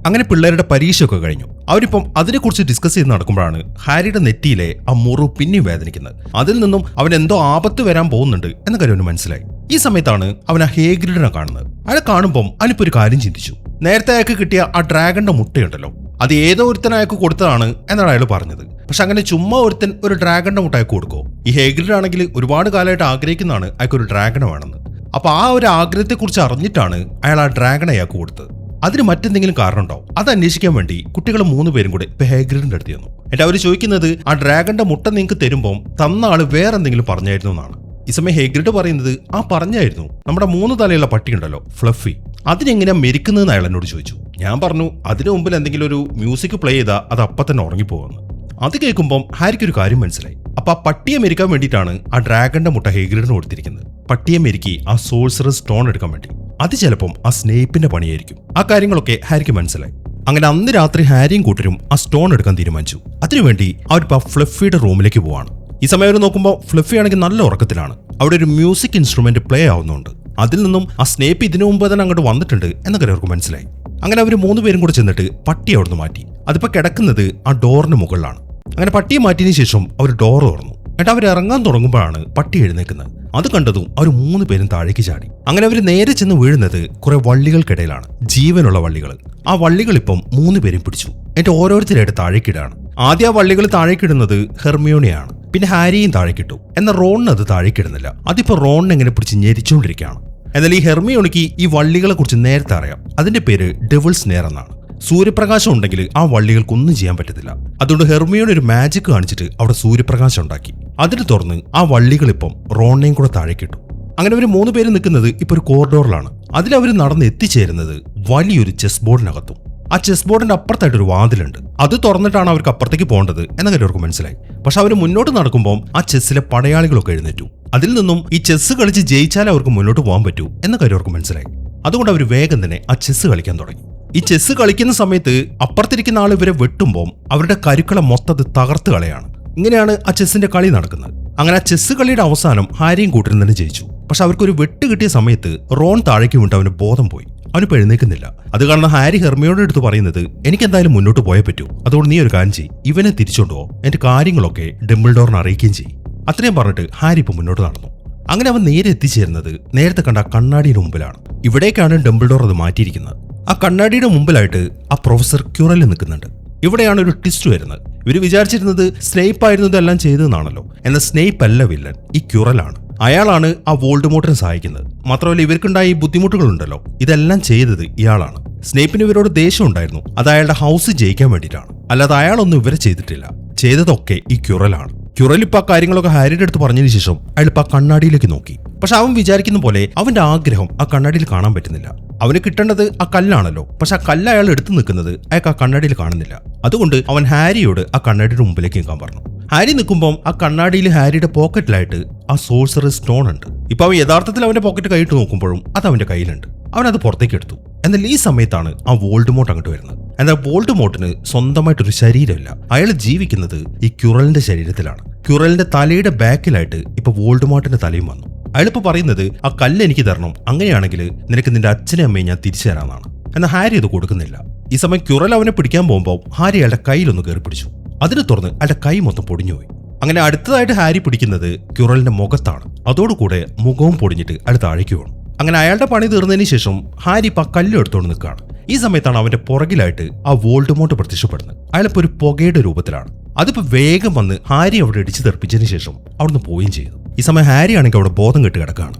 അങ്ങനെ പിള്ളേരുടെ പരീക്ഷയൊക്കെ കഴിഞ്ഞു. അവരിപ്പം അതിനെക്കുറിച്ച് ഡിസ്കസ് ചെയ്ത് നടക്കുമ്പോഴാണ് ഹാരിയുടെ നെറ്റിയിലെ ആ മുറിവ് പിന്നെയും വേദനിക്കുന്നത്. അതിൽ നിന്നും അവൻ എന്തോ ആപത്ത് വരാൻ പോകുന്നുണ്ട് എന്ന കാര്യം അവന് മനസ്സിലായി. ഈ സമയത്താണ് അവൻ ആ ഹേഗ്രിഡിനെ കാണുന്നത്. അയാളെ കാണുമ്പം അവനിപ്പോ ഒരു കാര്യം ചിന്തിച്ചു. നേരത്തെ അയാൾക്ക് കിട്ടിയ ആ ഡ്രാഗന്റെ മുട്ടയുണ്ടല്ലോ, അത് ഏതോ ഒരുത്തൻ അയാൾക്ക് കൊടുത്തതാണ് എന്നാണ് അയാൾ പറഞ്ഞത്. പക്ഷെ അങ്ങനെ ചുമ്മാ ഒരുത്തൻ ഒരു ഡ്രാഗന്റെ മുട്ട അയാൾക്ക് കൊടുക്കോ? ഈ ഹേഗ്രിഡ് ആണെങ്കിൽ ഒരുപാട് കാലമായിട്ട് ആഗ്രഹിക്കുന്നതാണ് അയാൾക്ക് ഒരു ഡ്രാഗനെ വേണമെന്ന്. അപ്പൊ ആ ഒരു ആഗ്രഹത്തെക്കുറിച്ച് അറിഞ്ഞിട്ടാണ് അയാൾ ആ ഡ്രാഗൺ അയാൾക്ക് കൊടുത്തത്. അതിന് മറ്റെന്തെങ്കിലും കാരണം ഉണ്ടാവും. അത് അന്വേഷിക്കാൻ വേണ്ടി കുട്ടികൾ 3 പേരും കൂടെ ഇപ്പൊ ഹേഗ്രിഡിന്റെ അടുത്ത് ചെന്നു. എന്നിട്ട് അവർ ചോദിക്കുന്നത്, ആ ഡ്രാഗന്റെ മുട്ട നിങ്ങൾക്ക് തരുമ്പോൾ തന്ന ആള് വേറെ എന്തെങ്കിലും പറഞ്ഞായിരുന്നു എന്നാണ്. ഈ സമയം ഹേഗ്രിഡ് പറയുന്നത്, ആ പറഞ്ഞായിരുന്നു, നമ്മുടെ 3 തലയുള്ള പട്ടിയുണ്ടല്ലോ ഫ്ലഫി, അതിനെങ്ങനെയാ മെരിക്കുന്നതെന്ന് അയാൾ എന്നോട് ചോദിച്ചു. ഞാൻ പറഞ്ഞു അതിനു മുമ്പിൽ എന്തെങ്കിലും ഒരു മ്യൂസിക് പ്ലേ ചെയ്താൽ അത് അപ്പം തന്നെ ഉറങ്ങിപ്പോകുന്നു. അത് കേൾക്കുമ്പം ഹാരിക്ക് ഒരു കാര്യം മനസ്സിലായി. അപ്പൊ ആ പട്ടിയെ മെരിക്കാൻ വേണ്ടിയിട്ടാണ് ആ ഡ്രാഗന്റെ മുട്ട ഹേഗ്രിഡിന് കൊടുത്തിരിക്കുന്നത്. പട്ടിയെ മെരുക്കി ആ സോഴ്സറസ് സ്റ്റോൺ എടുക്കാൻ വേണ്ടി. അത് ചിലപ്പം ആ സ്നേപ്പിന്റെ പണിയായിരിക്കും. ആ കാര്യങ്ങളൊക്കെ ഹാരിക്ക് മനസ്സിലായി. അങ്ങനെ അന്ന് രാത്രി ഹാരിയും കൂട്ടരും ആ സ്റ്റോൺ എടുക്കാൻ തീരുമാനിച്ചു. അതിനുവേണ്ടി അവരിപ്പോ ഫ്ലഫിയുടെ റൂമിലേക്ക് പോവാണ്. ഈ സമയം അവർ നോക്കുമ്പോൾ ഫ്ലഫി ആണെങ്കിൽ നല്ല ഉറക്കത്തിലാണ്. അവിടെ ഒരു മ്യൂസിക് ഇൻസ്ട്രുമെന്റ് പ്ലേ ആവുന്നുണ്ട്. അതിൽ നിന്നും ആ സ്നേപ്പ് ഇതിനു മുമ്പ് തന്നെ അങ്ങോട്ട് വന്നിട്ടുണ്ട് എന്നൊക്കെ അവർക്ക് മനസ്സിലായി. അങ്ങനെ അവർ 3 പേരും കൂടെ ചെന്നിട്ട് പട്ടിയെ അവിടുന്ന് മാറ്റി. അതിപ്പോ കിടക്കുന്നത് ആ ഡോറിന് മുകളിലാണ്. അങ്ങനെ പട്ടിയെ മാറ്റിയതിനു ശേഷം അവർ ഡോർ തുറന്നു. എന്നിട്ട് അവർ ഇറങ്ങാൻ തുടങ്ങുമ്പോഴാണ് പട്ടി എഴുന്നേക്കുന്നത്. അത് കണ്ടതും അവർ 3 പേരും താഴേക്ക് ചാടി. അങ്ങനെ അവർ നേരെ ചെന്ന് വീഴുന്നത് കുറെ വള്ളികൾക്കിടയിലാണ്, ജീവനുള്ള വള്ളികൾ. ആ വള്ളികൾ ഇപ്പം 3 പേരും പിടിച്ചു. എന്നിട്ട് ഓരോരുത്തരായിട്ട് താഴേക്കിടാണ്. ആദ്യം ആ വള്ളികൾ താഴേക്കിടുന്നത് ഹെർമിയോണിയാണ്. പിന്നെ ഹാരിയും താഴേക്കിട്ടു. എന്നാൽ റോണിന് അത് താഴേക്കിടുന്നില്ല. അതിപ്പോ റോണിനെ എങ്ങനെ പിടിച്ച് ഞെരിച്ചുകൊണ്ടിരിക്കുകയാണ്. എന്നാൽ ഈ ഹെർമിയോണിക്ക് ഈ വള്ളികളെ കുറിച്ച് നേരത്തെ അറിയാം. അതിന്റെ പേര് ഡെവിൾസ് നെയർ എന്നാണ്. സൂര്യപ്രകാശം ഉണ്ടെങ്കിൽ ആ വള്ളികൾക്കൊന്നും ചെയ്യാൻ പറ്റത്തില്ല. അതുകൊണ്ട് ഹെർമിയോണി ഒരു മാജിക് കാണിച്ചിട്ട് അവിടെ സൂര്യപ്രകാശം ഉണ്ടാക്കി. അതിന് തുറന്ന് ആ വള്ളികൾ ഇപ്പം റോണിനെയും കൂടെ താഴേക്കിട്ടു. അങ്ങനെ അവർ 3 പേര് നിൽക്കുന്നത് ഇപ്പൊ ഒരു കോറിഡോറിലാണ്. അതിലവർ നടന്ന് എത്തിച്ചേരുന്നത് വലിയൊരു ചെസ് ബോർഡിനകത്തും. ആ ചെസ് ബോർഡിന്റെ അപ്പുറത്തായിട്ടൊരു വാതിലുണ്ട്. അത് തുറന്നിട്ടാണ് അവർക്ക് അപ്പുറത്തേക്ക് പോകേണ്ടത് എന്ന കാര്യം അവർക്ക് മനസ്സിലായി. പക്ഷെ അവർ മുന്നോട്ട് നടക്കുമ്പോൾ ആ ചെസ്സിലെ പടയാളികളൊക്കെ എഴുന്നേറ്റു. അതിൽ നിന്നും ഈ ചെസ് കളിച്ച് ജയിച്ചാലേ അവർക്ക് മുന്നോട്ട് പോകാൻ പറ്റൂ എന്ന കാര്യം അവർക്ക് മനസ്സിലായി. അതുകൊണ്ട് അവർ വേഗം തന്നെ ആ ചെസ് കളിക്കാൻ തുടങ്ങി. ഈ ചെസ് കളിക്കുന്ന സമയത്ത് അപ്പുറത്തിരിക്കുന്ന ആൾ ഇവരെ വെട്ടുമ്പോൾ അവരുടെ കരുക്കളെ മൊത്തത്തിൽ തകർത്ത് കളയാണ്. ഇങ്ങനെയാണ് ആ ചെസ്സിന്റെ കളി നടക്കുന്നത്. അങ്ങനെ ആ ചെസ് കളിയുടെ അവസാനം ഹാരിയും കൂട്ടരും തന്നെ ജയിച്ചു. പക്ഷെ അവർക്കൊരു വെട്ട് കിട്ടിയ സമയത്ത് റോൺ താഴേക്ക് വീണിട്ട് അവന് ബോധം പോയി. അവനിപ്പോൾ എഴുന്നേക്കുന്നില്ല. അത് കാരണം ഹാരി ഹെർമിയോടെ അടുത്ത് പറയുന്നത്, എനിക്ക് എന്തായാലും മുന്നോട്ട് പോയേ പറ്റൂ, അതുകൊണ്ട് നീ ഒരു കാര്യം ചെയ്യ്, ഇവനെ തിരിച്ചോണ്ടോ, എന്റെ കാര്യങ്ങളൊക്കെ ഡംബിൾഡോറിനെ അറിയിക്കുകയും ചെയ്യും. അത്രയും പറഞ്ഞിട്ട് ഹാരി ഇപ്പൊ മുന്നോട്ട് നടന്നു. അങ്ങനെ അവൻ നേരെ എത്തിച്ചേരുന്നത് നേരത്തെ കണ്ട ആ കണ്ണാടിയുടെ മുമ്പിലാണ്. ഇവിടേക്കാണ് ഡംബിൾഡോർ അത് മാറ്റിയിരിക്കുന്നത്. ആ കണ്ണാടിയുടെ മുമ്പിലായിട്ട് ആ പ്രൊഫസർ ക്യുറൽ നിൽക്കുന്നുണ്ട്. ഇവിടെയാണ് ഒരു ട്വിസ്റ്റ് വരുന്നത്. ഇവർ വിചാരിച്ചിരുന്നത് സ്നേപ്പ് ആയിരുന്നു ഇതെല്ലാം ചെയ്തതെന്നാണല്ലോ. എന്നാൽ സ്നേപ്പ് അല്ല വില്ലൻ, ഈ ക്യുറലാണ്. അയാളാണ് ആ വോൾഡമോർട്ടിനെ സഹായിക്കുന്നത്. മാത്രമല്ല ഇവർക്കുണ്ടായ ഈ ബുദ്ധിമുട്ടുകളുണ്ടല്ലോ, ഇതെല്ലാം ചെയ്തത് ഇയാളാണ്. സ്നേപ്പിന് ഇവരോട് ദേഷ്യം ഉണ്ടായിരുന്നു. അത് അയാളുടെ ഹൗസ് ജയിക്കാൻ വേണ്ടിയിട്ടാണ്. അല്ലാതെ അയാളൊന്നും ഇവരെ ചെയ്തിട്ടില്ല. ചെയ്തതൊക്കെ ഈ ക്യുറലാണ്. ക്യുറൽ ഇപ്പൊ ആ കാര്യങ്ങളൊക്കെ ഹാരിയുടെ അടുത്ത് പറഞ്ഞതിന് ശേഷം അയാൾ ഇപ്പൊ ആ കണ്ണാടിയിലേക്ക് നോക്കി. പക്ഷെ അവൻ വിചാരിക്കുന്ന പോലെ അവന്റെ ആഗ്രഹം ആ കണ്ണാടിയിൽ കാണാൻ പറ്റുന്നില്ല. അവന് കിട്ടേണ്ടത് ആ കല്ലാണല്ലോ. പക്ഷെ ആ കല്ല് അയാൾ എടുത്തു നിൽക്കുന്നത് അയാൾക്ക് ആ കണ്ണാടിയിൽ കാണുന്നില്ല. അതുകൊണ്ട് അവൻ ഹാരിയോട് ആ കണ്ണാടിയുടെ മുമ്പിലേക്ക് നിൽക്കാൻ പറഞ്ഞു. ഹാരി നിൽക്കുമ്പോൾ ആ കണ്ണാടിയിൽ ഹാരിയുടെ പോക്കറ്റിലായിട്ട് ആ സോഴ്സറസ് സ്റ്റോൺ ഉണ്ട്. ഇപ്പൊ അവൻ യഥാർത്ഥത്തിൽ അവന്റെ പോക്കറ്റ് കൈയിട്ട് നോക്കുമ്പോഴും അത് അവന്റെ കയ്യിലുണ്ട്. അവൻ അത് പുറത്തേക്ക് എടുത്തു. എന്നാൽ ഈ സമയത്താണ് ആ വോൾഡമോർട്ട് അങ്ങോട്ട് വരുന്നത്. എന്നാൽ വോൾഡമോർട്ടിന് സ്വന്തമായിട്ടൊരു ശരീരമില്ല. അയാൾ ജീവിക്കുന്നത് ഈ ക്യുറലിന്റെ ശരീരത്തിലാണ്. ക്യുറലിന്റെ തലയുടെ ബാക്കിലായിട്ട് ഇപ്പൊ വോൾഡമോർട്ടിന്റെ തലയും വന്നു. അയാളിപ്പോ പറയുന്നത്, ആ കല്ല് എനിക്ക് തരണം, അങ്ങനെയാണെങ്കിൽ നിനക്ക് നിന്റെ അച്ഛനെ അമ്മയെ ഞാൻ തിരിച്ചു തരാമെന്നാണ്. എന്നാൽ ഹാരി അത് കൊടുക്കുന്നില്ല. ഈ സമയം ക്യുറൽ അവനെ പിടിക്കാൻ പോകുമ്പോൾ ഹാരി അയാളുടെ കയ്യിലൊന്ന് കയറി പിടിച്ചു. അതിനെ തുറന്ന് അയാളുടെ കൈ മൊത്തം പൊടിഞ്ഞുപോയി. അങ്ങനെ അടുത്തതായിട്ട് ഹാരി പിടിക്കുന്നത് ക്യുറലിന്റെ മുഖത്താണ്. അതോടുകൂടെ മുഖവും പൊടിഞ്ഞിട്ട് അയാൾ താഴേക്ക് വീണു. അങ്ങനെ അയാളുടെ പണി തീർന്നതിന് ശേഷം ഹാരി ഇപ്പൊ ആ കല്ല് എടുത്തോണ്ട് നിൽക്കുകയാണ്. ഈ സമയത്താണ് അവന്റെ പുറകിലായിട്ട് ആ വോൾഡമോർട്ട് പ്രത്യക്ഷപ്പെടുന്നത്. അയാളിപ്പോ ഒരു പുകയുടെ രൂപത്തിലാണ്. അതിപ്പോ വേഗം വന്ന് ഹാരി അവിടെ ഇടിച്ചു തെറിപ്പിച്ചതിന് ശേഷം അവിടുന്ന് പോവുകയും ചെയ്തു. ഈ സമയം ഹാരി ആണെങ്കിൽ അവിടെ ബോധം കെട്ട് കിടക്കുകയാണ്.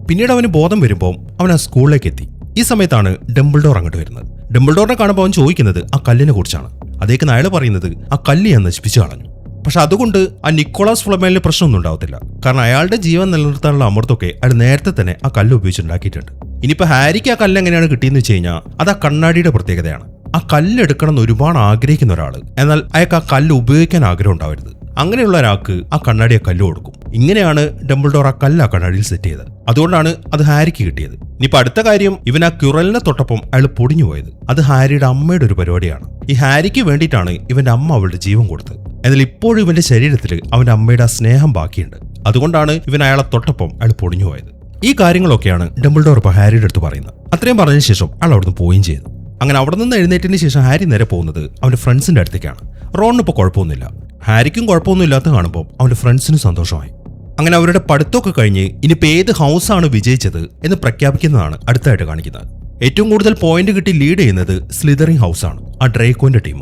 പിന്നീട് അവന് ബോധം വരുമ്പോൾ അവൻ ആ സ്കൂളിലേക്ക് എത്തി. ഈ സമയത്താണ് ഡംബിൾഡോർ അങ്ങോട്ട് വരുന്നത്. ഡംബിൾഡോറിനെ കാണുമ്പോൾ അവൻ ചോദിക്കുന്നത് ആ കല്ലിനെ കുറിച്ചാണ്. അതേക്ക് അയാൾ പറയുന്നത് ആ കല്ല് ഞാൻ നശിപ്പിച്ചു കളഞ്ഞു. പക്ഷെ അതുകൊണ്ട് ആ നിക്കോളാസ് ഫ്ലമേലിന് പ്രശ്നമൊന്നും ഉണ്ടാവത്തില്ല. കാരണം അയാളുടെ ജീവൻ നിലനിർത്താനുള്ള അമൃതൊക്കെ അയാൾ നേരത്തെ തന്നെ ആ കല്ല് ഉപയോഗിച്ചുണ്ടാക്കിയിട്ടുണ്ട്. ഇനിയിപ്പോൾ ഹാരിക്ക് ആ കല്ല് എങ്ങനെയാണ് കിട്ടിയെന്ന് വെച്ച് കഴിഞ്ഞാൽ അത് ആ കണ്ണാടിയുടെ പ്രത്യേകതയാണ്. ആ കല്ല് എടുക്കണം എന്ന് ഒരുപാട് ആഗ്രഹിക്കുന്ന ഒരാൾ, എന്നാൽ അയാൾക്ക് ആ കല്ല് ഉപയോഗിക്കാൻ ആഗ്രഹം ഉണ്ടാവരുത്. അങ്ങനെയുള്ള ഒരാൾക്ക് ആ കണ്ണാടി ആ കല്ല് കൊടുക്കും. ഇങ്ങനെയാണ് ഡംബിൾഡോർ ആ കല്ല് ആ കണ്ണാടിയിൽ സെറ്റ് ചെയ്തത്. അതുകൊണ്ടാണ് അത് ഹാരിക്ക് കിട്ടിയത്. ഇനിയിപ്പോൾ അടുത്ത കാര്യം, ഇവൻ ആ ക്യുറലിനെ തൊട്ടപ്പം അയാൾ പൊടിഞ്ഞു പോയത്. അത് ഹാരിയുടെ അമ്മയുടെ ഒരു പരിപാടിയാണ്. ഈ ഹാരിക്ക് വേണ്ടിയിട്ടാണ് ഇവന്റെ അമ്മ അവളുടെ ജീവൻ കൊടുത്തത്. എന്നാൽ ഇപ്പോഴും ഇവന്റെ ശരീരത്തിൽ അവന്റെ അമ്മയുടെ ആ സ്നേഹം ബാക്കിയുണ്ട്. അതുകൊണ്ടാണ് ഇവൻ അയാളെ തൊട്ടപ്പം അയാൾ പൊടിഞ്ഞു പോയത്. ഈ കാര്യങ്ങളൊക്കെയാണ് ഡംബിൾഡോർ ഇപ്പോൾ ഹാരിയുടെ അടുത്ത് പറയുന്നത്. അത്രയും പറഞ്ഞതിന് ശേഷം അയാൾ അവിടുന്ന് പോവുകയും ചെയ്തു. അങ്ങനെ അവിടെ നിന്ന് എഴുന്നേറ്റതിന് ശേഷം ഹാരി നേരെ പോകുന്നത് അവന്റെ ഫ്രണ്ട്സിന്റെ അടുത്തേക്കാണ്. റോണിന് ഇപ്പോൾ കുഴപ്പമൊന്നുമില്ല, ഹാരിക്കും കുഴപ്പമൊന്നും ഇല്ലാത്ത കാണുമ്പോൾ അവന്റെ ഫ്രണ്ട്സിനും സന്തോഷമായി. അങ്ങനെ അവരുടെ പഠിത്തമൊക്കെ കഴിഞ്ഞ് ഇനിയിപ്പോൾ ഏത് ഹൗസാണ് വിജയിച്ചത് എന്ന് പ്രഖ്യാപിക്കുന്നതാണ് അടുത്തായിട്ട് കാണിക്കുന്നത്. ഏറ്റവും കൂടുതൽ പോയിന്റ് കിട്ടി ലീഡ് ചെയ്യുന്നത് സ്ലിതറിംഗ് ഹൗസാണ്. ആ ഡ്രേക്കോന്റെ ടീം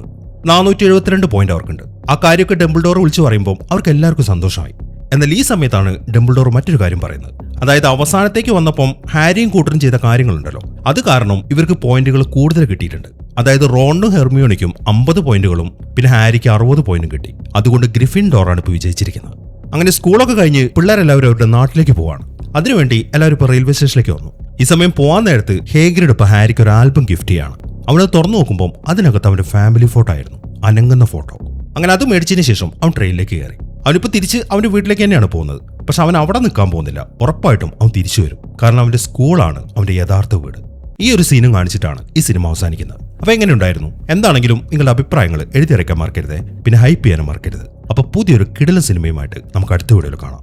472 പോയിന്റ് അവർക്കുണ്ട്. ആ കാര്യമൊക്കെ ഡംബിൾഡോർ വിളിച്ചു പറയുമ്പോൾ അവർക്ക് എല്ലാവർക്കും സന്തോഷമായി. എന്നാൽ ഈ സമയത്താണ് ഡംബിൾഡോർ മറ്റൊരു കാര്യം പറയുന്നത്. അതായത് അവസാനത്തേക്ക് വന്നപ്പം ഹാരിയും കൂട്ടരും ചെയ്ത കാര്യങ്ങളുണ്ടല്ലോ, അത് കാരണം ഇവർക്ക് പോയിന്റുകൾ കൂടുതൽ കിട്ടിയിട്ടുണ്ട്. അതായത് റോണിനും ഹെർമിയോണിക്കും 50 പോയിന്റുകളും പിന്നെ ഹാരിക്ക് 60 പോയിന്റും കിട്ടി. അതുകൊണ്ട് ഗ്രിഫിൻഡോറാണ് ഇപ്പോൾ വിജയിച്ചിരിക്കുന്നത്. അങ്ങനെ സ്കൂളൊക്കെ കഴിഞ്ഞ് പിള്ളേരെല്ലാവരും അവരുടെ നാട്ടിലേക്ക് പോവാണ്. അതിനുവേണ്ടി എല്ലാവരും ഇപ്പോൾ റെയിൽവേ സ്റ്റേഷനിലേക്ക് വന്നു. ഈ സമയം പോകാൻ നേരത്ത് ഹേഗ്രിഡ് ഇപ്പോൾ ഹാരിക്ക് ഒരു ആൽബം ഗിഫ്റ്റ് ചെയ്യാണ്. അവനത് തുറന്നു നോക്കുമ്പോൾ അതിനകത്ത് അവന്റെ ഫാമിലി ഫോട്ടോ ആയിരുന്നു, അനങ്ങുന്ന ഫോട്ടോ. അങ്ങനെ അത് മേടിച്ചതിന് ശേഷം അവൻ ട്രെയിനിലേക്ക് കയറി. അവനിപ്പോൾ തിരിച്ച് അവന്റെ വീട്ടിലേക്ക് തന്നെയാണ് പോകുന്നത്. പക്ഷെ അവൻ അവിടെ നിൽക്കാൻ പോകുന്നില്ല. ഉറപ്പായിട്ടും അവൻ തിരിച്ചു വരും. കാരണം അവന്റെ സ്കൂളാണ് അവന്റെ യഥാർത്ഥ വീട്. ഈ ഒരു സീനും കാണിച്ചിട്ടാണ് ഈ സിനിമ അവസാനിക്കുന്നത്. അപ്പോൾ എങ്ങനെ ഉണ്ടായിരുന്നു? എന്താണെങ്കിലും നിങ്ങളുടെ അഭിപ്രായങ്ങൾ എഴുതിയറിയിക്കാൻ മറക്കരുത്. പിന്നെ ഹൈപ്പ് ചെയ്യാനും മറക്കരുത്. അപ്പോൾ പുതിയൊരു കിടിലൻ സിനിമയുമായിട്ട് നമുക്ക് അടുത്ത വീഡിയോയിൽ കാണാം.